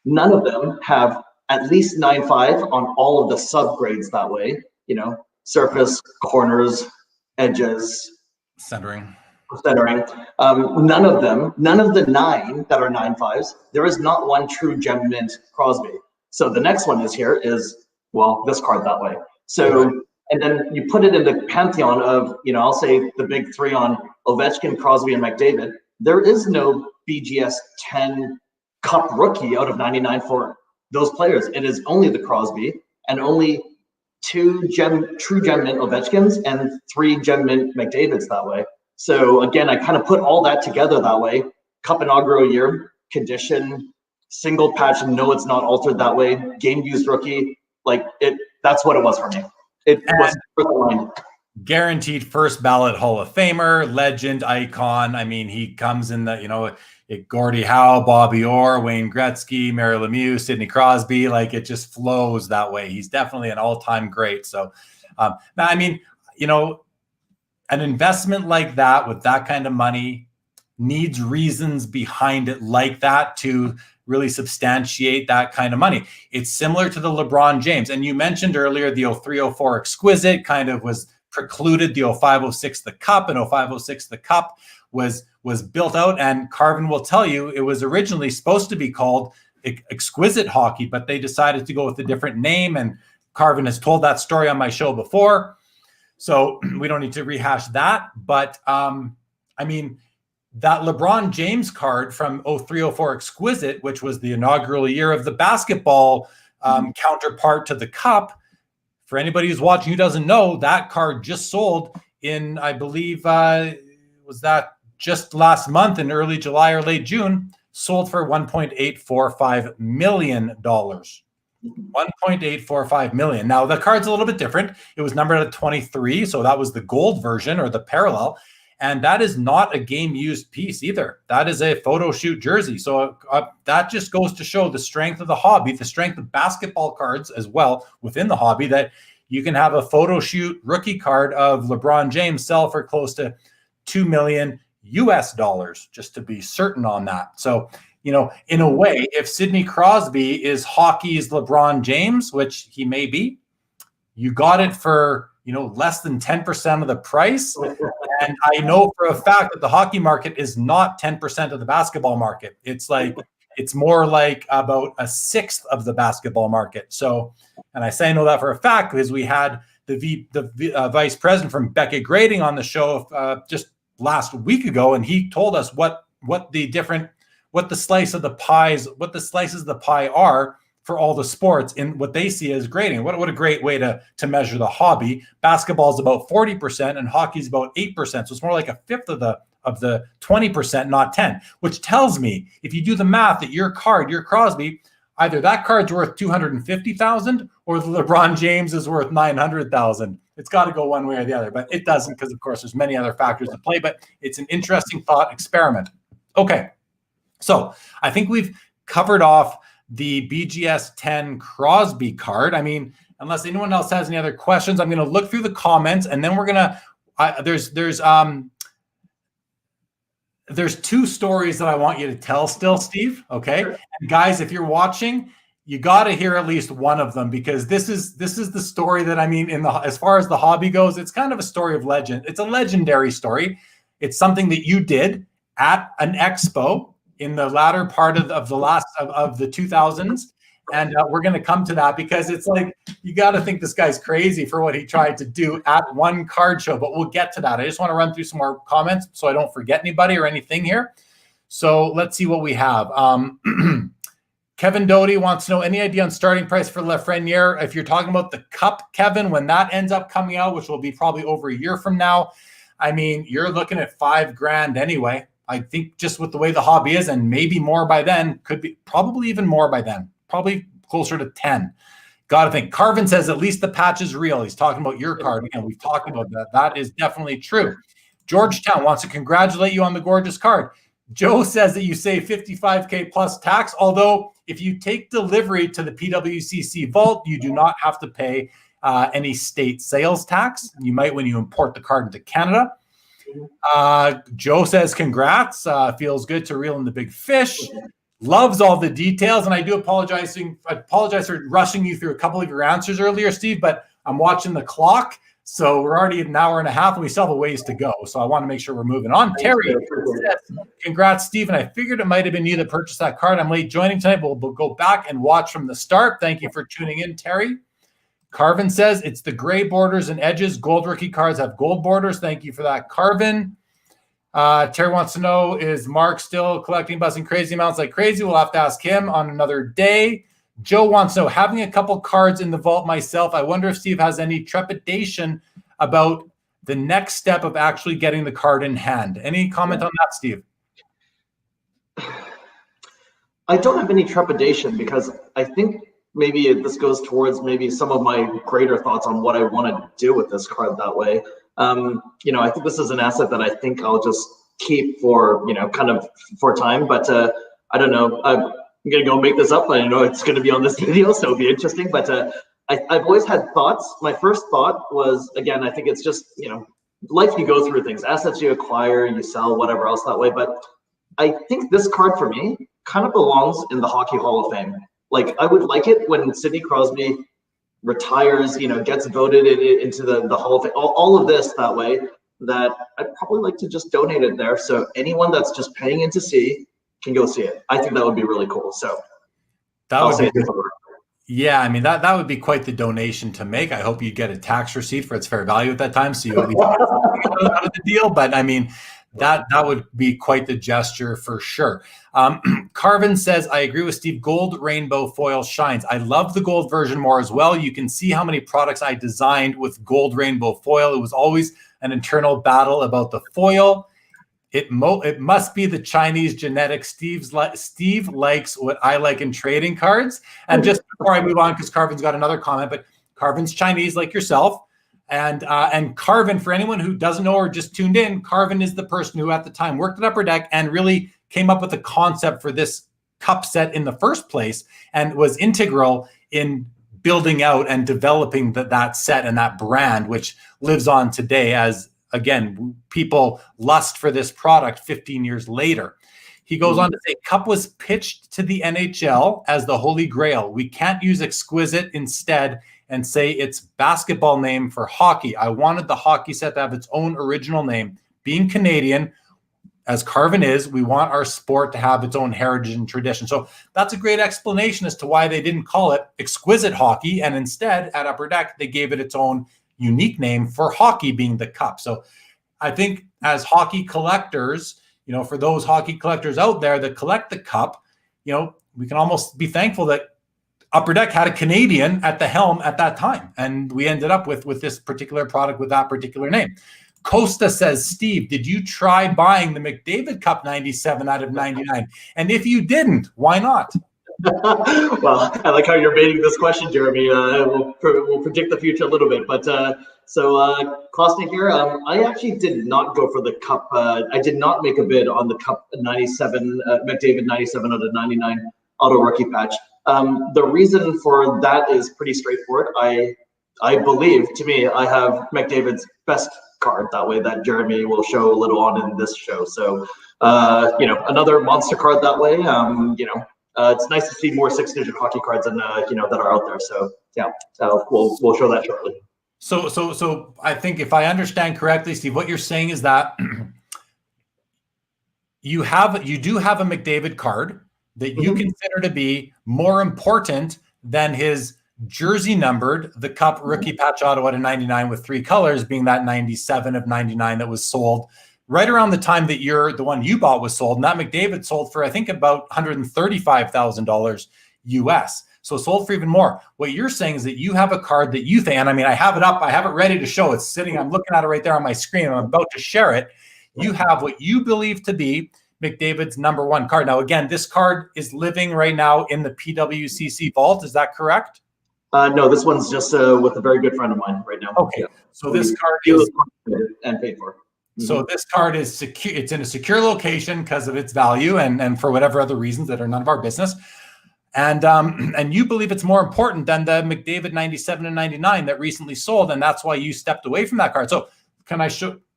none of them have at least 9.5 on all of the subgrades that way, surface, corners, edges, centering. None of the 9 that are 9.5s, there is not one true gem mint Crosby. So the next one is this card that way. So, and then you put it in the pantheon of, I'll say the big 3 on Ovechkin, Crosby, and McDavid. There is no BGS 10 Cup rookie out of 99 for those players. It is only the Crosby and only 2 true gem mint Ovechkins and 3 gem mint McDavids that way. So again, I kind of put all that together that way. Cup inaugural year, condition, single patch, no, it's not altered that way. Game used rookie, that's what it was for me. It was for the line. Guaranteed first ballot Hall of Famer, legend, icon. He comes in the, Gordie Howe, Bobby Orr, Wayne Gretzky, Mario Lemieux, Sidney Crosby. It just flows that way. He's definitely an all-time great. So, an investment like that with that kind of money needs reasons behind it like that to really substantiate that kind of money. It's similar to the LeBron James. And you mentioned earlier the 03-04 Exquisite kind of was precluded. The 05-06 the Cup, and 05-06 the Cup was built out. And Carvin will tell you it was originally supposed to be called Exquisite Hockey, but they decided to go with a different name. And Carvin has told that story on my show before, so we don't need to rehash that. But that LeBron James card from 03-04 Exquisite, which was the inaugural year of the basketball counterpart to the Cup, for anybody who's watching who doesn't know, that card just sold in, I believe, was that just last month in early July or late June, sold for $1.845 million. $1.845 million. Now, the card's a little bit different. It was numbered at 23, so that was the gold version or the parallel. And that is not a game-used piece either. That is a photo shoot jersey. So that just goes to show the strength of the hobby, the strength of basketball cards as well within the hobby, that you can have a photo shoot rookie card of LeBron James sell for close to $2 million US, just to be certain on that. So, in a way, if Sidney Crosby is hockey's LeBron James, which he may be, you got it for less than 10% of the price. And I know for a fact that the hockey market is not 10% of the basketball market. It's more like about a sixth of the basketball market. So, and I say I know that for a fact because we had the vice president from Beckett Grading on the show just last week ago, and he told us what the slices of the pie are for all the sports in what they see as grading. What a great way to measure the hobby. Basketball is about 40% and hockey is about 8%. So it's more like a fifth of the 20%, not 10, which tells me if you do the math that your Crosby, either that card's worth 250,000 or the LeBron James is worth 900,000. It's got to go one way or the other, but it doesn't because, of course, there's many other factors at play, but it's an interesting thought experiment. Okay, so I think we've covered off the BGS 10 Crosby card. I mean, unless anyone else has any other questions, I'm going to look through the comments, and then we're going to there's two stories that I want you to tell still, Steve. Okay. Sure. And guys, if you're watching, you got to hear at least one of them, because this is the story that, I mean, as far as the hobby goes, it's kind of a story of legend. It's a legendary story. It's something that you did at an expo in the latter part of the 2000s. And we're going to come to that, because it's like, you got to think this guy's crazy for what he tried to do at one card show, but we'll get to that. I just want to run through some more comments so I don't forget anybody or anything here. So let's see what we have. Kevin Doty wants to know, any idea on starting price for Lafreniere? If you're talking about the cup, Kevin, when that ends up coming out, which will be probably over a year from now, I mean, you're looking at $5,000 anyway. I think just with the way the hobby is, and maybe more by then, could be probably even more by then, probably closer to 10. Got to think. Carvin says at least the patch is real. He's talking about your card. Again, we've talked about that. That is definitely true. Georgetown wants to congratulate you on the gorgeous card. Joe says that you save $55K plus tax, although if you take delivery to the PWCC vault, you do not have to pay any state sales tax. You might when you import the card into Canada. Joe says congrats. Feels good to reel in the big fish. Loves all the details, and I do apologize for rushing you through a couple of your answers earlier, Steve, but I'm watching the clock. So we're already at an hour and a half, and we still have a ways to go. So I want to make sure we're moving on. Terry says, congrats, Stephen. I figured it might have been you that purchased that card. I'm late joining tonight, but we'll go back and watch from the start. Thank you for tuning in, Terry. Carvin says, it's the gray borders and edges. Gold rookie cards have gold borders. Thank you for that, Carvin. Terry wants to know, is Mark still collecting, busting crazy amounts like crazy? We'll have to ask him on another day. Joe wants to know, having a couple cards in the vault myself, I wonder if Steve has any trepidation about the next step of actually getting the card in hand. Any comment on that, Steve? I don't have any trepidation, because I think maybe this goes towards maybe some of my greater thoughts on what I want to do with this card that way. I think this is an asset that I think I'll just keep for, kind of for time, but I don't know. I'm going to go make this up. I know it's going to be on this video, so it'll be interesting, but I've always had thoughts. My first thought was, again, I think it's just, life, you go through things, assets you acquire, you sell, whatever else that way. But I think this card for me kind of belongs in the Hockey Hall of Fame. Like, I would like it when Sidney Crosby retires, gets voted into the Hall of Fame, all of this that way, that I'd probably like to just donate it there. So anyone that's just paying in to see can go see it. I think that would be really cool. So that would be good. Yeah, I mean, that would be quite the donation to make. I hope you get a tax receipt for its fair value at that time, so you at least get something out of the deal. But I mean, that would be quite the gesture for sure. Carvin says, I agree with Steve. Gold rainbow foil shines. I love the gold version more as well. You can see how many products I designed with gold rainbow foil. It was always an internal battle about the foil. It must be the Chinese genetics. Steve likes what I like in trading cards. And just before I move on, because Carvin's got another comment, but Carvin's Chinese like yourself. And Carvin, for anyone who doesn't know or just tuned in, Carvin is the person who at the time worked at Upper Deck and really came up with the concept for this cup set in the first place, and was integral in building out and developing that set and that brand, which lives on today as, again, people lust for this product 15 years later. He goes on to say, Cup was pitched to the NHL as the Holy Grail. We can't use Exquisite instead and say it's basketball name for hockey. I wanted the hockey set to have its own original name. Being Canadian, as Carvin is, we want our sport to have its own heritage and tradition. So that's a great explanation as to why they didn't call it Exquisite Hockey, and instead at Upper Deck, they gave it its own unique name for hockey, being the Cup. So I think as hockey collectors, for those hockey collectors out there that collect the Cup, we can almost be thankful that Upper Deck had a Canadian at the helm at that time, and we ended up with this particular product with that particular name. Costa says, Steve, did you try buying the McDavid Cup 97 out of 99? And if you didn't, why not? Well, I like how you're baiting this question, Jeremy. We'll predict the future a little bit. But Costa here, I actually did not go for the Cup. I did not make a bid on the Cup 97, McDavid 97 out of 99 auto rookie patch. The reason for that is pretty straightforward. I believe, to me, I have McDavid's best card that way that Jeremy will show a little on in this show. So, another monster card that way. It's nice to see more 6-digit hockey cards and that are out there. So yeah, we'll show that shortly. So I think if I understand correctly, Steve, what you're saying is that you do have a McDavid card that you consider to be more important than his jersey numbered, the Cup rookie patch auto out of 99 with 3 colors, being that 97 of 99 that was sold right around the time that the one you bought was sold. And that McDavid sold for, I think, about $135,000 US. So sold for even more. What you're saying is that you have a card that you think, and I mean, I have it up, I have it ready to show. It's sitting, I'm looking at it right there on my screen. I'm about to share it. You have what you believe to be McDavid's number 1 card. Now, again, this card is living right now in the PWCC vault. Is that correct? No, this one's just with a very good friend of mine right now. Okay, yeah. So this card is and paid for. So this card is secure. It's in a secure location because of its value and for whatever other reasons that are none of our business. And you believe it's more important than the McDavid 97 and 99 that recently sold, and that's why you stepped away from that card. So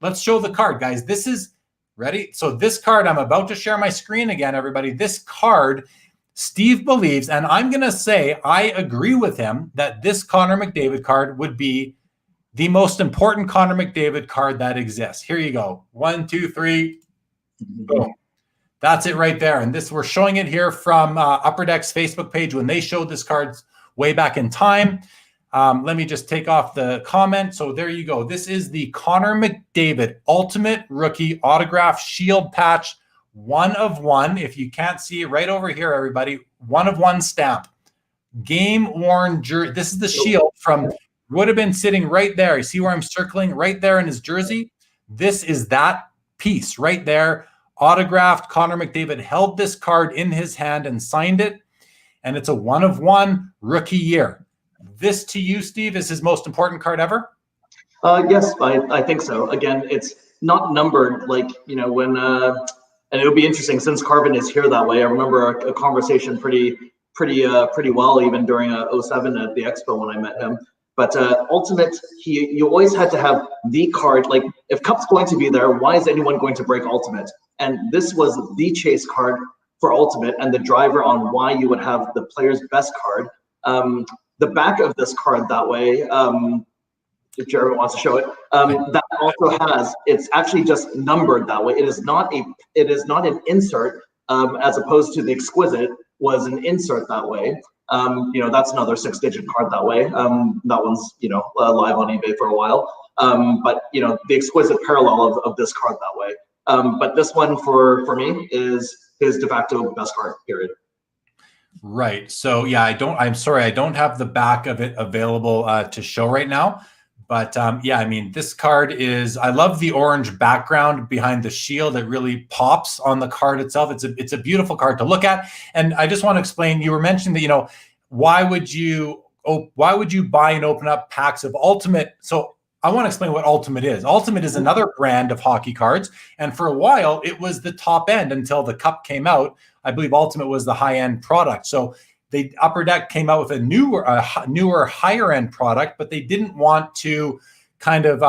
let's show the card, guys. This is ready. So this card, I'm about to share my screen again, everybody. This card, Steve believes, and I'm going to say I agree with him, that this Connor McDavid card would be the most important Connor McDavid card that exists. Here you go. 1, 2, 3. Boom. That's it right there. And we're showing it here from Upper Deck's Facebook page when they showed this card way back in time. Let me just take off the comment. So there you go. This is the Connor McDavid Ultimate Rookie Autograph Shield Patch 1 of 1. If you can't see it right over here, everybody, 1 of 1 stamp. Game worn jersey. This is the shield from, would have been sitting right there. You see where I'm circling right there in his jersey? This is that piece right there. Autographed. Connor McDavid held this card in his hand and signed it. And it's a 1 of 1 rookie year. This to you, Steve, is his most important card ever? Yes, I think so. Again, it's not numbered like, when, and it'll be interesting since Carvin is here that way. I remember a conversation pretty well, even during 07 at the Expo when I met him. But Ultimate, you always had to have the card. Like, if Cup's going to be there, why is anyone going to break Ultimate? And this was the chase card for Ultimate and the driver on why you would have the player's best card. The back of this card that way, if Jeremy wants to show it, that also has, it's actually just numbered that way. It is not an insert, as opposed to the Exquisite was an insert that way. That's another 6-digit card that way. That one's, live on eBay for a while. But the Exquisite parallel of this card that way. But this one for me is his de facto best card, period. Right. So yeah, I'm sorry, I don't have the back of it available to show right now. But yeah, I mean, this card I love the orange background behind the shield. It really pops on the card itself. It's a beautiful card to look at. And I just want to explain, you were mentioning that, why would you buy and open up packs of Ultimate? So I want to explain what Ultimate is. Ultimate is another brand of hockey cards. And for a while, it was the top end until the Cup came out. I believe Ultimate was the high-end product. So Upper Deck came out with a newer, higher-end product, but they didn't want to kind of,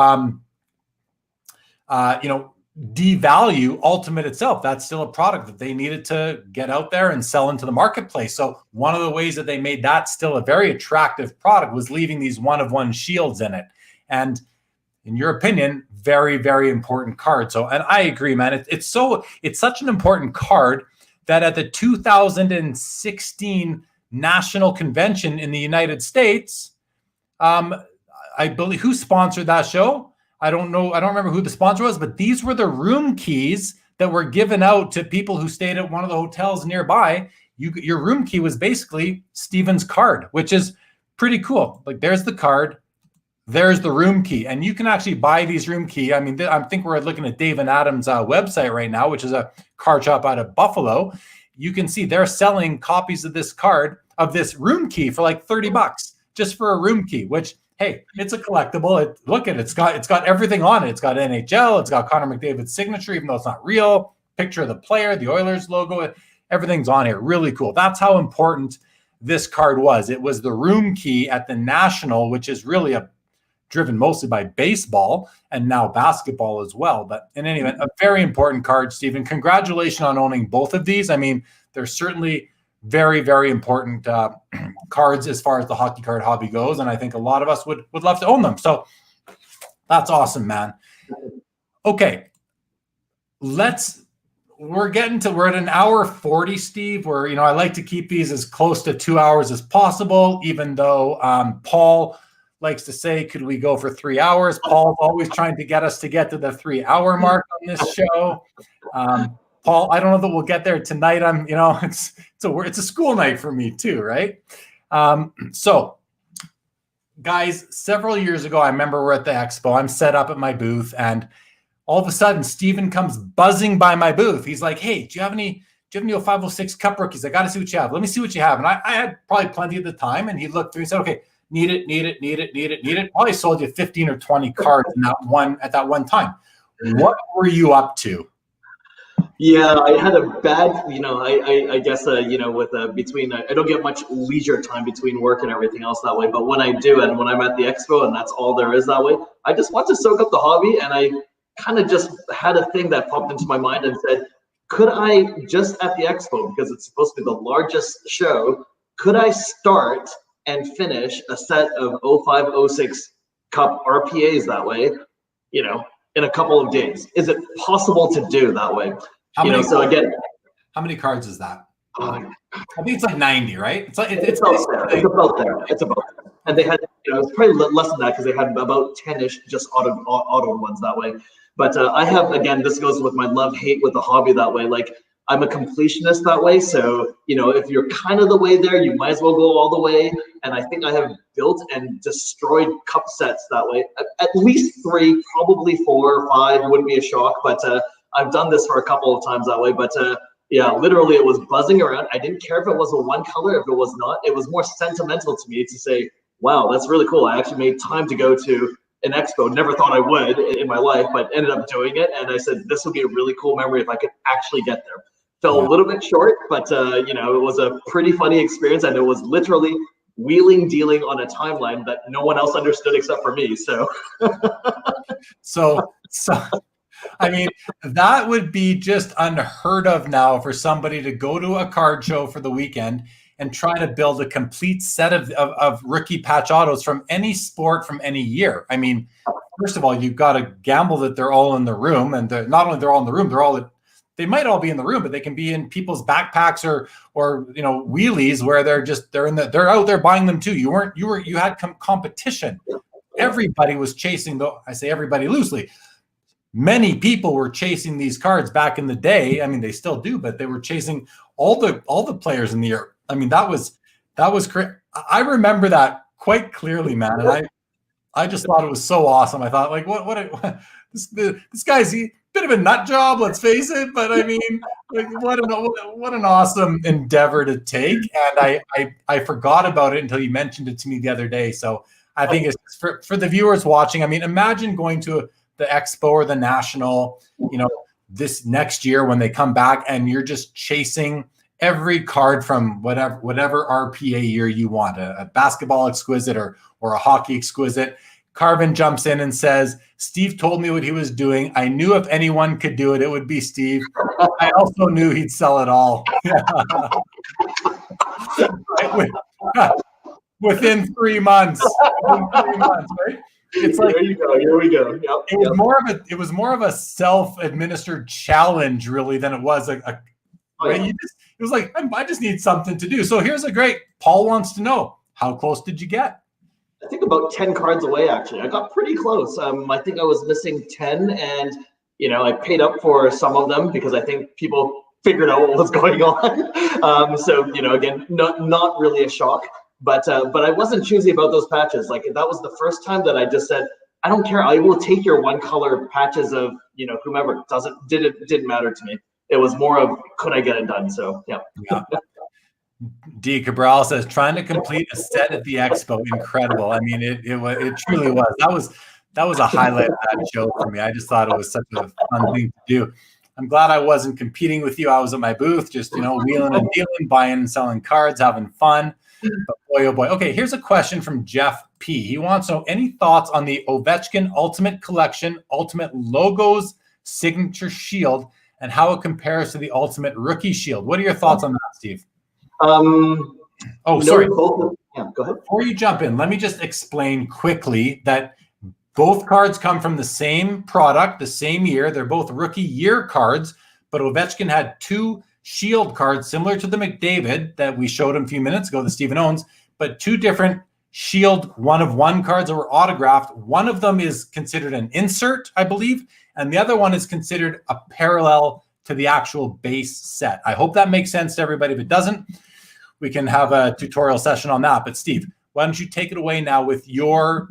devalue Ultimate itself. That's still a product that they needed to get out there and sell into the marketplace. So one of the ways that they made that still a very attractive product was leaving these 1 of 1 shields in it. And in your opinion, very, very important card. So, and I agree, man. It's such an important card that at the 2016 National Convention in the United States, I believe, who sponsored that show? I don't know. I don't remember who the sponsor was, but these were the room keys that were given out to people who stayed at one of the hotels nearby. your room key was basically Steven's card, which is pretty cool. Like there's the card, there's the room key, and you can actually buy these room key. I mean, I think we're looking at Dave and Adam's website right now, which is a card shop out of Buffalo. You can see they're selling copies of this card, of this room key, for like $30 just for a room key, which, hey, it's a collectible. Look at it. It's got everything on it. It's got NHL. It's got Connor McDavid's signature, even though it's not real. Picture of the player, the Oilers logo. Everything's on here. Really cool. That's how important this card was. It was the room key at the National, which is really driven mostly by baseball and now basketball as well. But in any event, a very important card, Steven. Congratulations on owning both of these. I mean, they're certainly very, very important cards as far as the hockey card hobby goes. And I think a lot of us would love to own them. So that's awesome, man. Okay. We're at an hour 40, Steve, where, I like to keep these as close to 2 hours as possible, even though Paul likes to say, could we go for 3 hours? Paul's always trying to get us to get to the 3-hour mark on this show. Paul, I don't know that we'll get there tonight. It's a school night for me too, right? So guys, several years ago, I remember we're at the expo. I'm set up at my booth, and all of a sudden, Steven comes buzzing by my booth. He's like, hey, do you have any 0506 Cup rookies? I got to see what you have. Let me see what you have. And I had probably plenty at the time, and he looked through and said, okay, need it. Probably sold you 15 or 20 cards at that one time. What were you up to? Yeah, I had a bad, I guess, with between, I don't get much leisure time between work and everything else that way. But when I do, and when I'm at the expo, and that's all there is that way, I just want to soak up the hobby. And I kind of just had a thing that popped into my mind and said, could I just at the expo, because it's supposed to be the largest show, could I start and finish a set of 0506 Cup RPAs that way, in a couple of days? Is it possible to do that way? How many cards is that? I think it's like 90, right? It's about there. And they had, it's probably less than that because they had about 10-ish just auto ones that way. But I have, again, this goes with my love-hate with the hobby that way. Like, I'm a completionist that way. So, if you're kind of the way there, you might as well go all the way. And I think I have built and destroyed cup sets that way. At least 3, probably 4 or 5 wouldn't be a shock. But I've done this for a couple of times that way. But yeah, literally it was buzzing around. I didn't care if it was a one color, if it was not. It was more sentimental to me to say, wow, that's really cool. I actually made time to go to an expo. Never thought I would in my life, but ended up doing it. And I said, this would be a really cool memory if I could actually get there. Fell a little bit short, but it was a pretty funny experience. And it was literally wheeling, dealing on a timeline that no one else understood except for me. So, so I mean, that would be just unheard of now for somebody to go to a card show for the weekend and try to build a complete set of rookie patch autos from any sport from any year. I mean, first of all, you've got to gamble that they're all in the room, and not only they're all in the room, they might all be in the room, but they can be in people's backpacks or wheelies where they're out there buying them too. You had competition. Everybody was chasing, though I say everybody loosely. Many people were chasing these cards back in the day. I mean, they still do, but they were chasing all the players in the year. I mean, that was great. I remember that quite clearly, man. And I just thought it was so awesome. I thought, like, this guy's a bit of a nut job, let's face it. But I mean, like, what an awesome endeavor to take. And I forgot about it until you mentioned it to me the other day. So I think it's for the viewers watching. I mean, imagine going to the expo or the national, this next year when they come back, and you're just chasing every card from whatever RPA year you want, a basketball exquisite or a hockey exquisite. Carvin jumps in and says, Steve told me what he was doing. I knew if anyone could do it, it would be Steve. I also knew he'd sell it all. Within 3 months. Right? It's like, there you go. Here we go. Yep, it was more of a self-administered challenge, really, than it was right? It was like, I just need something to do. So here's Paul wants to know, how close did you get? I think about 10 cards away, actually. I got pretty close. I think I was missing 10, and I paid up for some of them because I think people figured out what was going on. So, again, not really a shock, but I wasn't choosy about those patches. Like, that was the first time that I just said, I don't care. I will take your one color patches of, whomever. Didn't matter to me. It was more of, could I get it done? So, yeah. D. Cabral says, trying to complete a set at the expo, incredible. I mean, it truly was. That was a highlight of that show for me. I just thought it was such a fun thing to do. I'm glad I wasn't competing with you. I was at my booth, just, wheeling and dealing, buying and selling cards, having fun. But boy, oh boy. Okay, here's a question from Jeff P. He wants to know, any thoughts on the Ovechkin Ultimate Collection, Ultimate Logos Signature Shield, and how it compares to the Ultimate Rookie Shield? What are your thoughts on that, Steve? Sorry. Yeah, go ahead. Before you jump in, let me just explain quickly that both cards come from the same product, the same year. They're both rookie year cards, but Ovechkin had two Shield cards similar to the McDavid that we showed him a few minutes ago, that Stephen owns, but two different Shield 1-of-1 cards that were autographed. One of them is considered an insert, I believe, and the other one is considered a parallel to the actual base set. I hope that makes sense to everybody. If it doesn't, we can have a tutorial session on that. But Steve, why don't you take it away now with your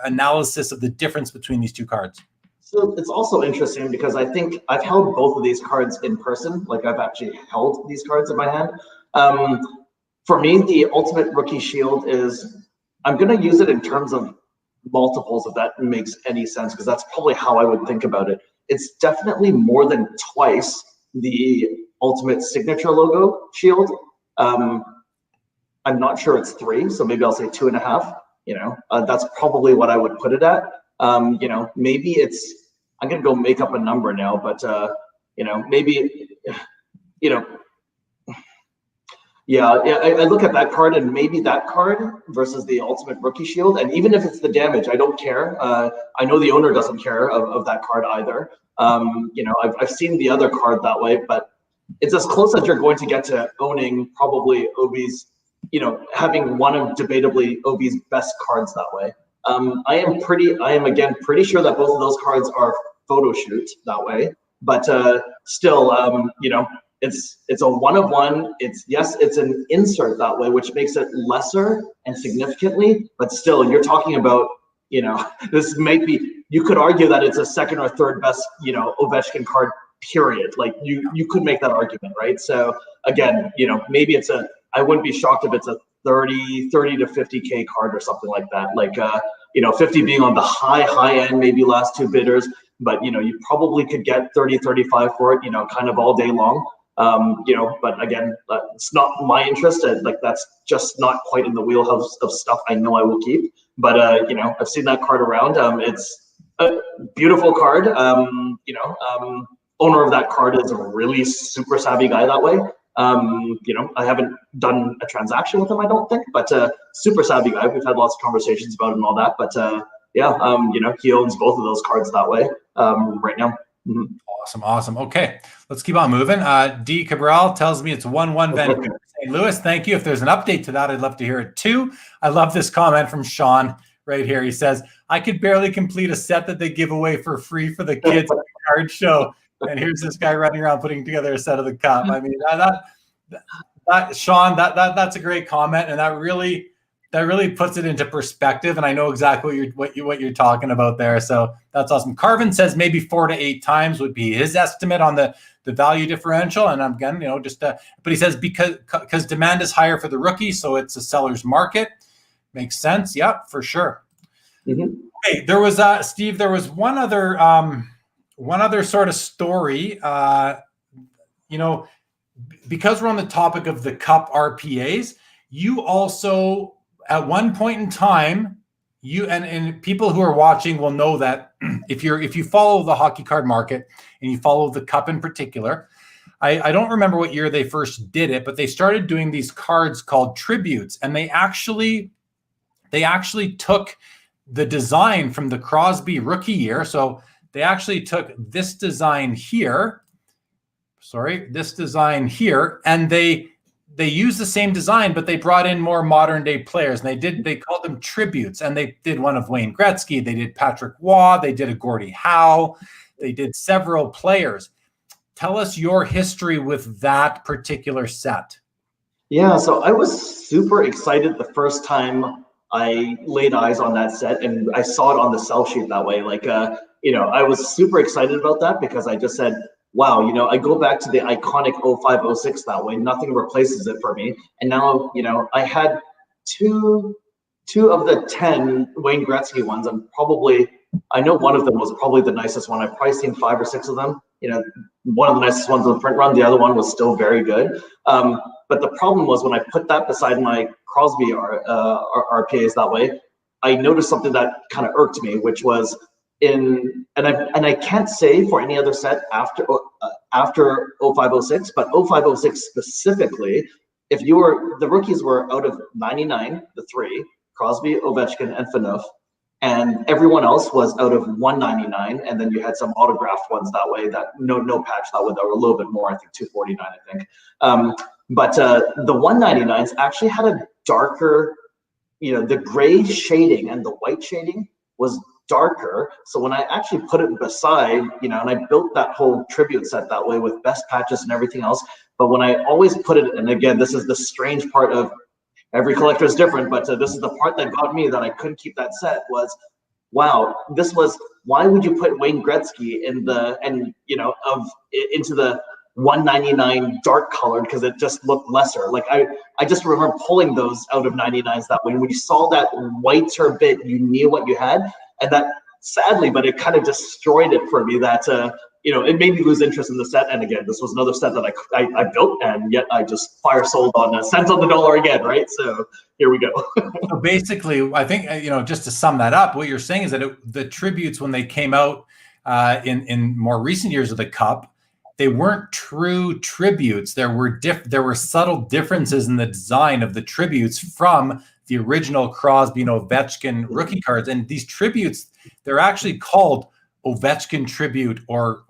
analysis of the difference between these two cards? So it's also interesting because I think I've held both of these cards in person. Like, I've actually held these cards in my hand. For me, the Ultimate Rookie Shield is, I'm going to use it in terms of multiples, if that makes any sense, because that's probably how I would think about it. It's definitely more than twice the Ultimate Signature Logo Shield. I'm not sure it's 3, so maybe I'll say 2.5. That's probably what I would put it at. Maybe it's, I'm gonna go make up a number now, but maybe, I look at that card, and maybe that card versus the Ultimate Rookie Shield, and even if it's the damage, I don't care. I know the owner doesn't care of that card either. I've seen the other card that way, but it's as close as you're going to get to owning probably Obi's, having one of debatably Obi's best cards that way. I am again pretty sure that both of those cards are photo shoot that way, but still, it's a 1-of-1. It's an insert that way, which makes it lesser and significantly, but still, you're talking about, this might be, you could argue that it's a second or third best, Ovechkin card, period. Like, you could make that argument, right? So again, maybe I wouldn't be shocked if it's a 30 to 50K card or something like that. Like, 50 being on the high end, maybe last two bidders, but you probably could get 30, 35 for it, kind of all day long. But again, it's not my interest. Like, that's just not quite in the wheelhouse of stuff I know I will keep. But I've seen that card around. It's a beautiful card. Owner of that card is a really super savvy guy that way. I haven't done a transaction with him, I don't think, but super savvy guy. We've had lots of conversations about him and all that. But he owns both of those cards that way right now. Mm-hmm. Awesome. Okay, let's keep on moving. D. Cabral tells me it's 1-1 Vancouver St. Louis. Thank you. If there's an update to that, I'd love to hear it too. I love this comment from Sean right here. He says, I could barely complete a set that they give away for free for the kids at the card show. And here's this guy running around putting together a set of the cup. I mean, that Sean, that's a great comment, and that really puts it into perspective. And I know exactly what you're talking about there. So that's awesome. Carvin says maybe 4 to 8 times would be his estimate on the value differential. And again, but he says because demand is higher for the rookie, so it's a seller's market. Makes sense. Yeah, for sure. Mm-hmm. Okay, there was Steve. There was one other sort of story, because we're on the topic of the Cup RPAs, you also, at one point in time, and people who are watching will know that if you follow the hockey card market and you follow the Cup in particular, I don't remember what year they first did it, but they started doing these cards called tributes, and they actually took the design from the Crosby rookie year. So they actually took this design here, and they used the same design, but they brought in more modern day players, and they called them tributes, and they did one of Wayne Gretzky, they did Patrick Waugh, they did a Gordie Howe, they did several players. tell us your history with that particular set. Yeah, so I was super excited the first time I laid eyes on that set and I saw it on the sell sheet that way. Like, I was super excited about that because I just said, wow, I go back to the iconic 0506 that way. Nothing replaces it for me. And now, I had two of the 10 Wayne Gretzky ones, and probably, I know one of them was probably the nicest one. I've probably seen 5 or 6 of them. One of the nicest ones on the print run. The other one was still very good. But the problem was when I put that beside my Crosby RPAs that way, I noticed something that kind of irked me, which was and I can't say for any other set after 0506, but 0506 specifically, if the rookies were out of 99, the 3, Crosby, Ovechkin, and Phaneuf, and everyone else was out of 199, and then you had some autographed ones that way that no patch that way that were a little bit more, I think 249, I think. But the 199s actually had a darker, the gray shading and the white shading was darker. So when I actually put it beside, and I built that whole tribute set that way with best patches and everything else. But when I always put it, and again, this is the strange part of every collector is different, but this is the part that got me that I couldn't keep that set was, wow, why would you put Wayne Gretzky into the 199 dark colored, because it just looked lesser. Like I just remember pulling those out of 99s that way. And when you saw that whiter bit, you knew what you had. And that sadly, but it kind of destroyed it for me that, it made me lose interest in the set. And again, this was another set that I built, and yet I just fire sold on a cent on the dollar again, right? So here we go. So basically, I think, just to sum that up, what you're saying is that the tributes, when they came out in more recent years of the Cup, they weren't true tributes. There were subtle differences in the design of the tributes from the original Crosby and Ovechkin rookie cards. And these tributes, they're actually called Ovechkin tribute or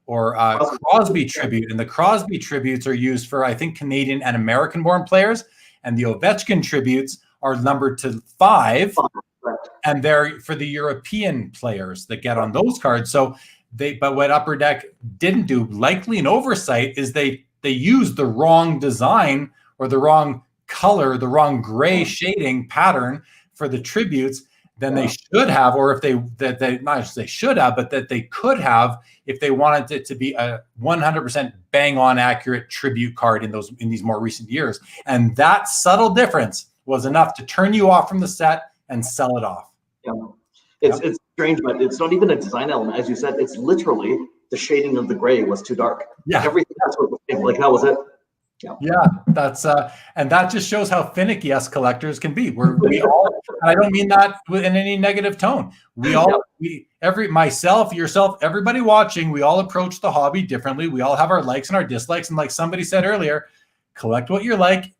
Crosby tribute. And the Crosby tributes are used for, I think, Canadian and American-born players, and the Ovechkin tributes are numbered to 5, and they're for the European players that get on those cards. So but what Upper Deck didn't do, likely an oversight, is they used the wrong design or the wrong color, the wrong gray shading pattern for the tributes than they should have, or if they should have, but that they could have if they wanted it to be a 100% bang on accurate tribute card in these more recent years. And that subtle difference was enough to turn you off from the set and sell it off. Yeah. It's strange, but it's not even a design element. As you said, it's literally the shading of the gray was too dark. Yeah. Everything else was like that was it. Yeah, that's and that just shows how finicky us collectors can be. We all, and I don't mean that in any negative tone. Myself, yourself, everybody watching, we all approach the hobby differently. We all have our likes and our dislikes. And like somebody said earlier, collect what you like,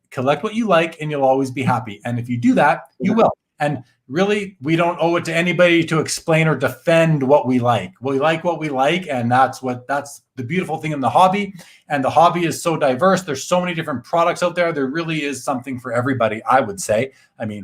and you'll always be happy. And if you do that, you will. And really, we don't owe it to anybody to explain or defend what we like. We like what we like, and that's the beautiful thing in the hobby. And the hobby is so diverse. There's so many different products out there. There really is something for everybody, I would say. I mean,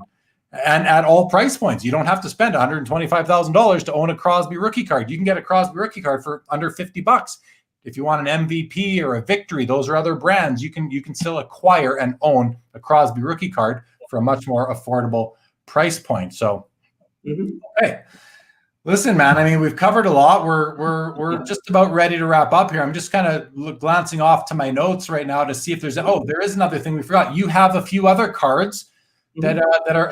and at all price points. You don't have to spend $125,000 to own a Crosby rookie card. You can get a Crosby rookie card for under $50. If you want an MVP or a Victory, those are other brands. You can still acquire and own a Crosby rookie card for a much more affordable price point. So, Okay. Listen, man, I mean, we've covered a lot. We're just about ready to wrap up here. I'm just kind of glancing off to my notes right now to see if there is another thing we forgot. You have a few other cards that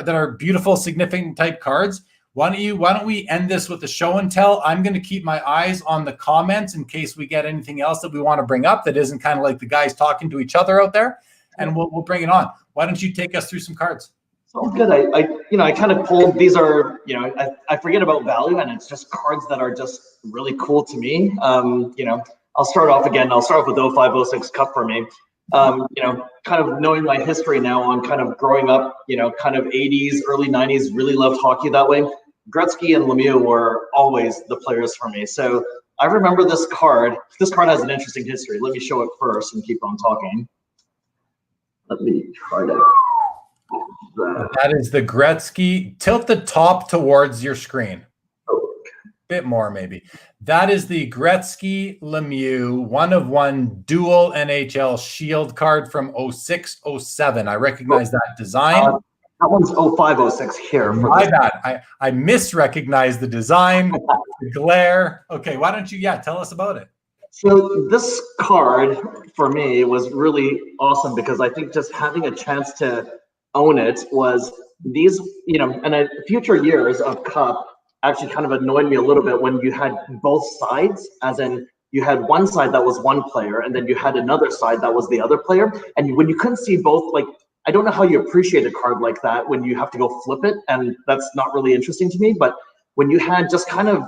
are beautiful, significant type cards. Why don't we end this with a show and tell? I'm going to keep my eyes on the comments in case we get anything else that we want to bring up that isn't kind of like the guys talking to each other out there, and we'll bring it on. Why don't you take us through some cards? Sounds good. I kind of pulled, these are, I forget about value, and it's just cards that are just really cool to me. I'll start off with the 0506 Cup for me. Kind of knowing my history now on kind of growing up, kind of 80s, early 90s, really loved hockey that way. Gretzky and Lemieux were always the players for me. So I remember this card. This card has an interesting history. Let me show it first and keep on talking. Let me try to. That is the Gretzky. Tilt the top towards your screen. Oh, bit more maybe. That is the Gretzky Lemieux 1-of-1 dual NHL Shield card from 06-07. I recognize that design. That one's 05-06 here. For My bad. I misrecognized the design, the glare. Okay, why don't you, tell us about it. So this card for me was really awesome because I think just having a chance to own it was these, and future years of Cup actually kind of annoyed me a little bit when you had both sides, as in you had one side that was one player and then you had another side that was the other player. And when you couldn't see both, like, I don't know how you appreciate a card like that when you have to go flip it, and that's not really interesting to me. But when you had just kind of,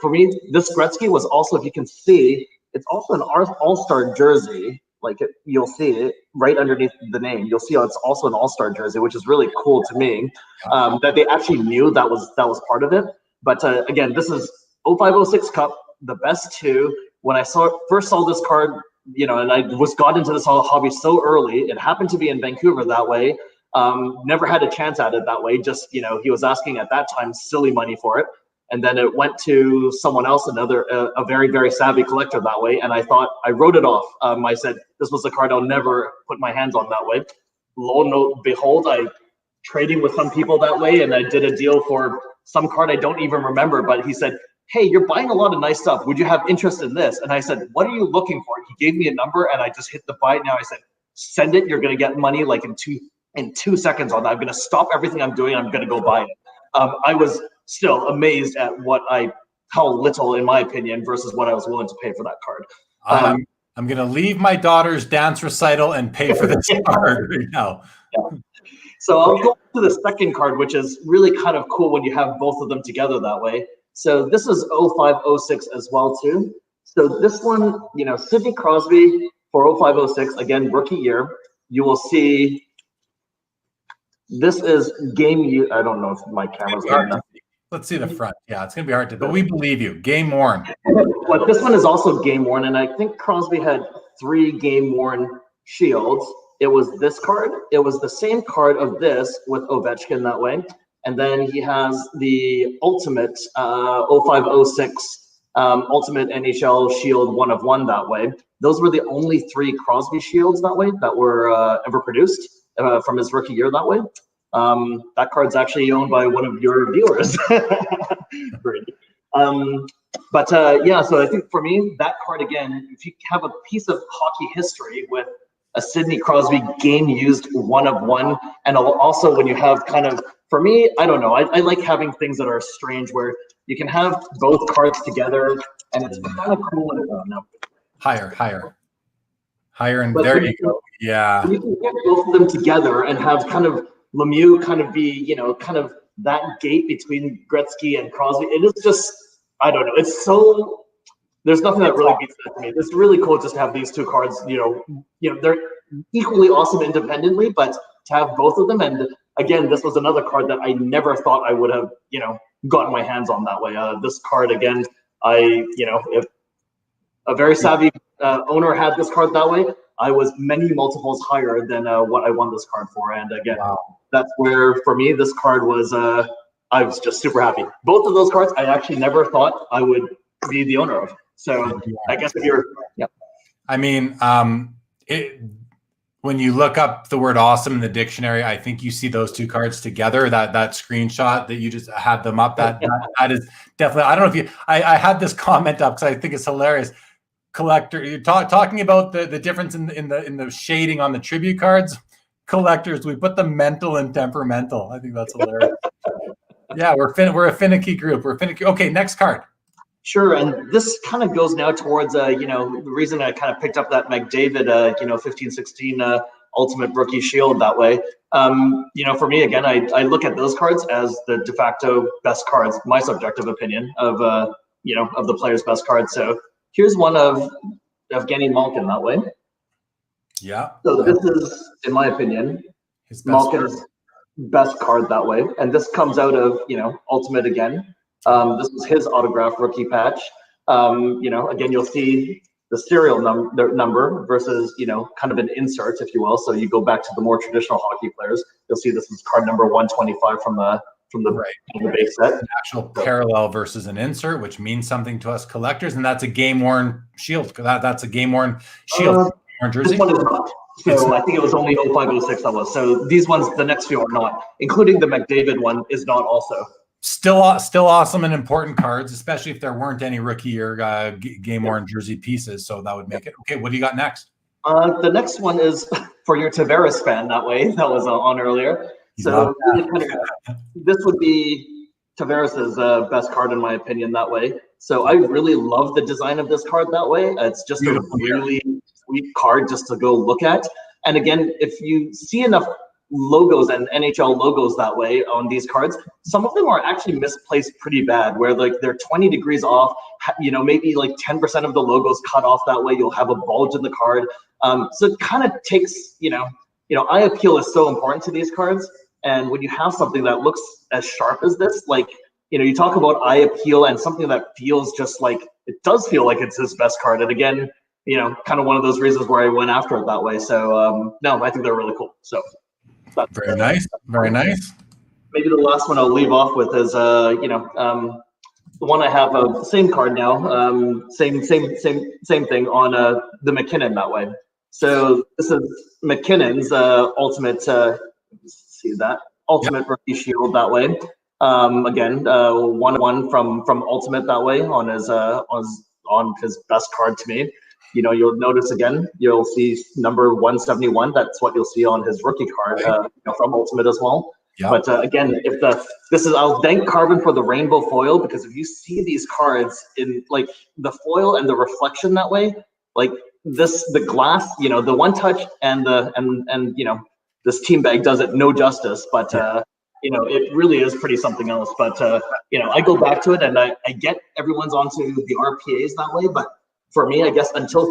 for me, this Gretzky was also, if you can see, it's also an all-star jersey. Like you'll see it right underneath the name. You'll see it's also an all-star jersey, which is really cool to me, that they actually knew that was part of it. But again, this is 05-06 Cup, the best two. When I first saw this card, and I got into this hobby so early, it happened to be in Vancouver that way. Never had a chance at it that way. Just, he was asking at that time silly money for it. And then it went to someone else, a very, very savvy collector that way. And I wrote it off. I said, this was a card I'll never put my hands on that way. Lo and behold, I trading with some people that way. And I did a deal for some card I don't even remember, but he said, hey, you're buying a lot of nice stuff. Would you have interest in this? And I said, what are you looking for? He gave me a number and I just hit the buy it now. I said, send it. You're going to get money like in 2 seconds on that. I'm going to stop everything I'm doing. I'm going to go buy it. I was still amazed at how little, in my opinion, versus what I was willing to pay for that card. I'm going to leave my daughter's dance recital and pay for this card right now. Yeah. So I'll go to the second card, which is really kind of cool when you have both of them together that way. So this is 05-06 as well too. So this one, Sidney Crosby for 05-06, again, rookie year. You will see this is game. I don't know if my camera's on. Let's see the front. Yeah, it's going to be hard to, but we believe you. Game worn. But this one is also game worn, and I think Crosby had 3 game worn shields. It was this card. It was the same card of this with Ovechkin that way. And then he has the ultimate 05-06 ultimate NHL shield 1-of-1 that way. Those were the only 3 Crosby shields that way that were ever produced from his rookie year that way. That card's actually owned by one of your viewers. So I think for me, that card again, if you have a piece of hockey history with a Sidney Crosby game used 1-of-1, and also when you have kind of, for me, I don't know, I like having things that are strange where you can have both cards together, and it's kind of cool. Higher, and but there you go. Yeah. You can get both of them together and have kind of Lemieux kind of be, kind of that gate between Gretzky and Crosby. It is just, I don't know. It's so, there's nothing that really beats that to me. It's really cool just to have these 2 cards, they're equally awesome independently, but to have both of them. And again, this was another card that I never thought I would have, gotten my hands on that way. This card, again, if a very savvy owner had this card that way, I was many multiples higher than what I won this card for. And again, That's where, for me, this card was, I was just super happy. Both of those cards, I actually never thought I would be the owner of. So I guess if you're, I mean, when you look up the word awesome in the dictionary, I think you see those 2 cards together, that screenshot that you just had them up. That is definitely, I don't know if you, I had this comment up because I think it's hilarious. Collector, you're talking about the difference in the shading on the tribute cards. Collectors, we put the mental and temperamental. I think that's hilarious. Yeah, we're a finicky group. We're finicky. Okay, next card. Sure, and this kind of goes now towards the reason I kind of picked up that McDavid 15-16 Ultimate Rookie Shield that way. For me again, I look at those cards as the de facto best cards, my subjective opinion of the player's best cards. So here's one of Evgeny Malkin that way. Yeah. So this is, in my opinion, Malkin's best card that way, and this comes out of Ultimate again. This was his autograph rookie patch. Again, you'll see the serial number versus kind of an insert, if you will. So you go back to the more traditional hockey players, you'll see this is card number 125 from the from the, right. from the base set. An actual parallel versus an insert, which means something to us collectors, and that's a game-worn shield. That's a game-worn shield. Jersey. This one is not. So I think it was only 0506 that was. So these ones, the next few are not, including the McDavid one is not also. Still awesome and important cards, especially if there weren't any rookie or game-worn jersey pieces. So that would make it. Okay, what do you got next? The next one is for your Tavares fan that way. That was on earlier. So this would be Tavares's best card in my opinion that way. So I really love the design of this card that way. It's just a really sweet card just to go look at. And again, if you see enough logos and NHL logos that way on these cards, some of them are actually misplaced pretty bad, where like they're 20 degrees off, you know, maybe like 10% of the logos cut off that way. You'll have a bulge in the card. So it kind of takes, you know, eye appeal is so important to these cards. And when you have something that looks as sharp as this, like, you know, you talk about eye appeal and something that feels just like, it does feel like it's his best card. And again, you know, kind of one of those reasons where I went after it that way. So no, I think they're really cool. So very nice. Very nice. Maybe the last one I'll leave off with is, you know, the one I have, same card now, same thing on the McKinnon that way. So this is McKinnon's ultimate, see that ultimate rookie shield that way. Again, 1/1 from ultimate that way on his best card to me. You know, you'll notice again, you'll see number 171. That's what you'll see on his rookie card, you know, from ultimate as well. Yeah. But again, I'll thank Carbon for the rainbow foil, because if you see these cards in like the foil and the reflection that way, like the glass, you know, the one touch and you know, this team bag does it no justice. But you know, it really is pretty something else. But you know, I go back to it and I get everyone's onto the RPAs that way, but for me, I guess until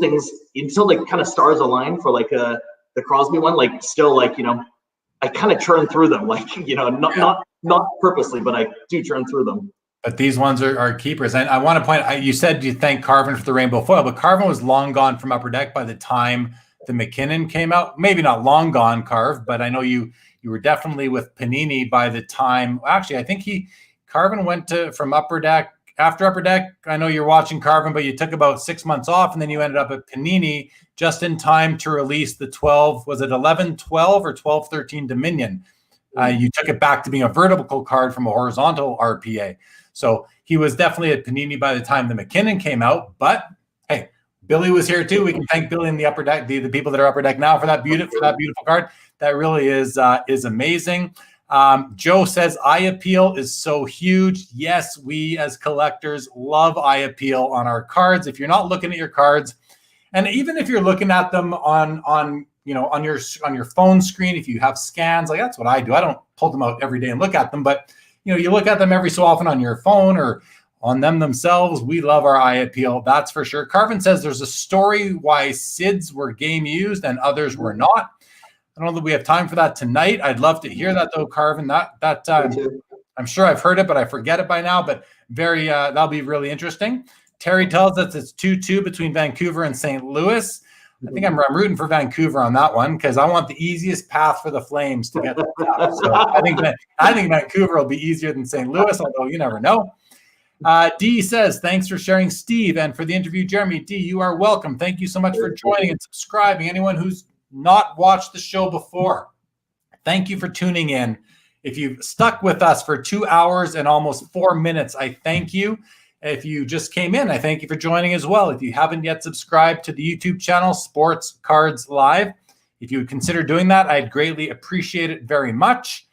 like kind of stars align for like the Crosby one, like still like, you know, I kind of churn through them, like, you know, not purposely, but I do churn through them. But these ones are keepers. And I want to point, you said you thank Carvin for the rainbow foil, but Carvin was long gone from Upper Deck by the time the McKinnon came out. Maybe not long gone, Carv, but I know you were definitely with Panini by the time. Actually, I think Carvin went from Upper Deck. After Upper Deck, I know you're watching Carvin, but you took about 6 months off, and then you ended up at Panini just in time to release the 12, was it 11-12 or 12-13 Dominion? You took it back to being a vertical card from a horizontal RPA. So he was definitely at Panini by the time the McKinnon came out. But hey, Billy was here too. We can thank Billy and the Upper Deck, the people that are Upper Deck now for that beautiful card. That really is amazing. Joe says eye appeal is so huge. Yes, we as collectors love eye appeal on our cards. If you're not looking at your cards, and even if you're looking at them on your phone screen, if you have scans, like that's what I do. I don't pull them out every day and look at them, but you know, you look at them every so often on your phone or on them themselves. We love our eye appeal, that's for sure. Carvin says there's a story why SIDS were game used and others were not. I don't know that we have time for that tonight. I'd love to hear that though, Carvin. That I'm sure I've heard it, but I forget it by now. But that'll be really interesting. Terry tells us it's 2-2 between Vancouver and St. Louis. I think I'm rooting for Vancouver on that one because I want the easiest path for the Flames to get to the top. So I think Vancouver will be easier than St. Louis, although you never know. D says, thanks for sharing, Steve, and for the interview, Jeremy. D, you are welcome. Thank you so much for joining and subscribing. Anyone who's not watched the show before, thank you for tuning in. If you've stuck with us for 2 hours and almost 4 minutes, I thank you. If you just came in, I thank you for joining as well. If you haven't yet subscribed to the YouTube channel, Sports Cards Live, if you would consider doing that, I'd greatly appreciate it very much.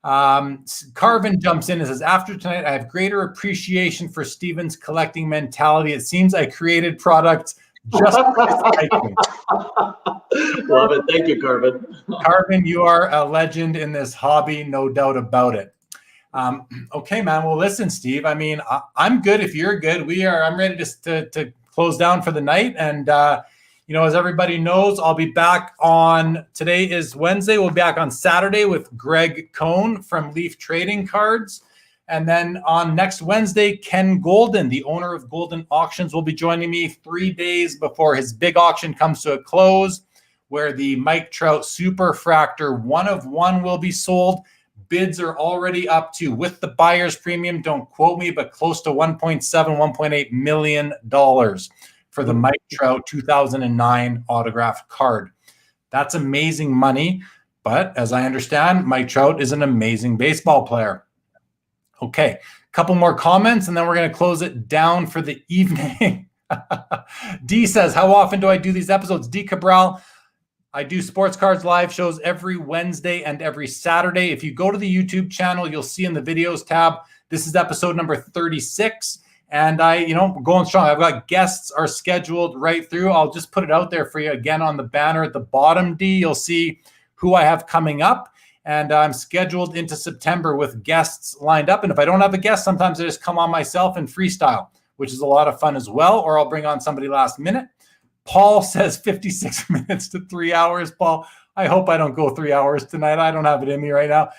Carvin jumps in and says, after tonight, I have greater appreciation for Steven's collecting mentality. It seems I created products just love it. Thank you, Carvin. Carvin, you are a legend in this hobby, no doubt about it. Okay, man. Well, listen, Steve, I mean, I'm good. If you're good, I'm ready to close down for the night. And, you know, as everybody knows, I'll be back today is Wednesday. We'll be back on Saturday with Greg Cohn from Leaf Trading Cards. And then on next Wednesday, Ken Golden, the owner of Golden Auctions, will be joining me 3 days before his big auction comes to a close, where the Mike Trout Superfractor 1 of 1 will be sold. bids are already up to, with the buyer's premium, don't quote me, but close to $1.7, $1.8 million for the Mike Trout 2009 autographed card. That's amazing money. But as I understand, Mike Trout is an amazing baseball player. Okay, a couple more comments, and then we're going to close it down for the evening. D says, how often do I do these episodes? D Cabral, I do Sports Cards Live shows every Wednesday and every Saturday. If you go to the YouTube channel, you'll see in the videos tab, this is episode number 36. And going strong. I've got guests are scheduled right through. I'll just put it out there for you again on the banner at the bottom, D. You'll see who I have coming up. And I'm scheduled into September with guests lined up. And if I don't have a guest, sometimes I just come on myself and freestyle, which is a lot of fun as well. Or I'll bring on somebody last minute. Paul says 56 minutes to 3 hours. Paul, I hope I don't go 3 hours tonight. I don't have it in me right now.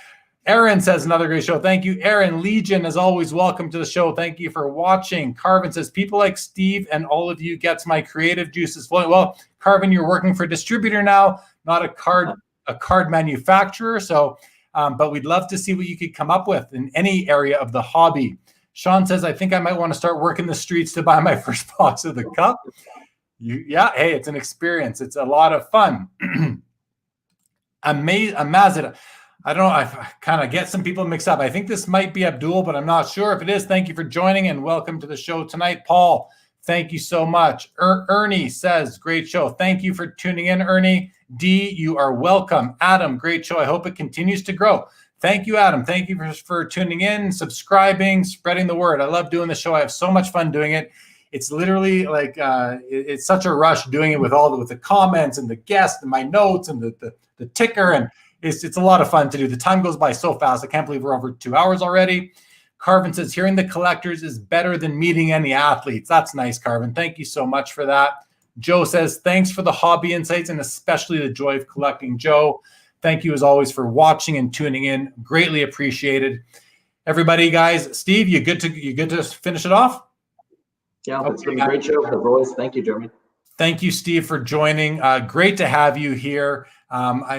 Aaron says, another great show. Thank you, Aaron. Legion, as always, welcome to the show. Thank you for watching. Carvin says, people like Steve and all of you gets my creative juices flowing. Well, Carvin, you're working for a distributor now, not a card manufacturer. So, but we'd love to see what you could come up with in any area of the hobby. Sean says, I think I might want to start working the streets to buy my first box of the cup. Hey, it's an experience. It's a lot of fun. Amazing. I don't know. I kind of get some people mixed up. I think this might be Abdul, but I'm not sure. If it is, thank you for joining and welcome to the show tonight. Paul, thank you so much. Ernie says, great show. Thank you for tuning in, Ernie. D, you are welcome. Adam, great show. I hope it continues to grow. Thank you, Adam. Thank you for tuning in, subscribing, spreading the word. I love doing the show. I have so much fun doing it. It's literally like it's such a rush doing it with the comments and the guests and my notes and the ticker, and it's a lot of fun to do. The time goes by so fast. I can't believe we're over 2 hours already. Carvin says, hearing the collectors is better than meeting any athletes. That's nice, Carvin. Thank you so much for that. Joe says, thanks for the hobby insights and especially the joy of collecting. Joe, thank you as always for watching and tuning in. Greatly appreciated. Everybody, guys, Steve, you good to finish it off? Yeah, it's been a great show as always. Thank you, Jeremy. Thank you, Steve, for joining. Great to have you here.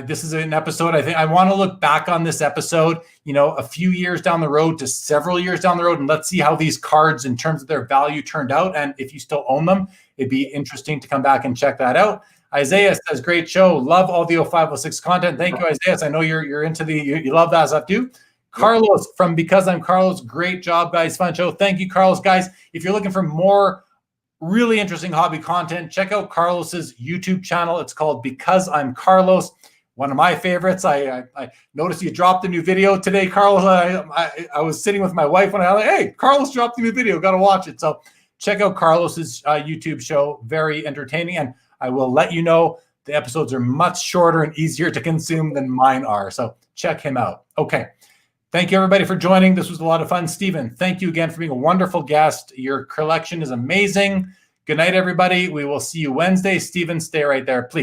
This is an episode, I think I want to look back on this episode, a few years down the road to several years down the road, and let's see how these cards in terms of their value turned out. And if you still own them, it'd be interesting to come back and check that out. Isaiah says, great show. Love all the 0506 content. Thank you, Isaiah. I know you're into you love that stuff too. Carlos from Because I'm Carlos. Great job, guys. Fun show. Thank you, Carlos. Guys, if you're looking for more really interesting hobby content, check out Carlos's YouTube channel. It's called Because I'm Carlos. One of my favorites. I noticed you dropped a new video today, Carlos. I was sitting with my wife when I was like, hey, Carlos dropped a new video. Got to watch it. So check out Carlos's YouTube show. Very entertaining. And I will let you know the episodes are much shorter and easier to consume than mine are. So check him out. Okay. Thank you, everybody, for joining. This was a lot of fun. Stephen, thank you again for being a wonderful guest. Your collection is amazing. Good night, everybody. We will see you Wednesday. Stephen, stay right there, please.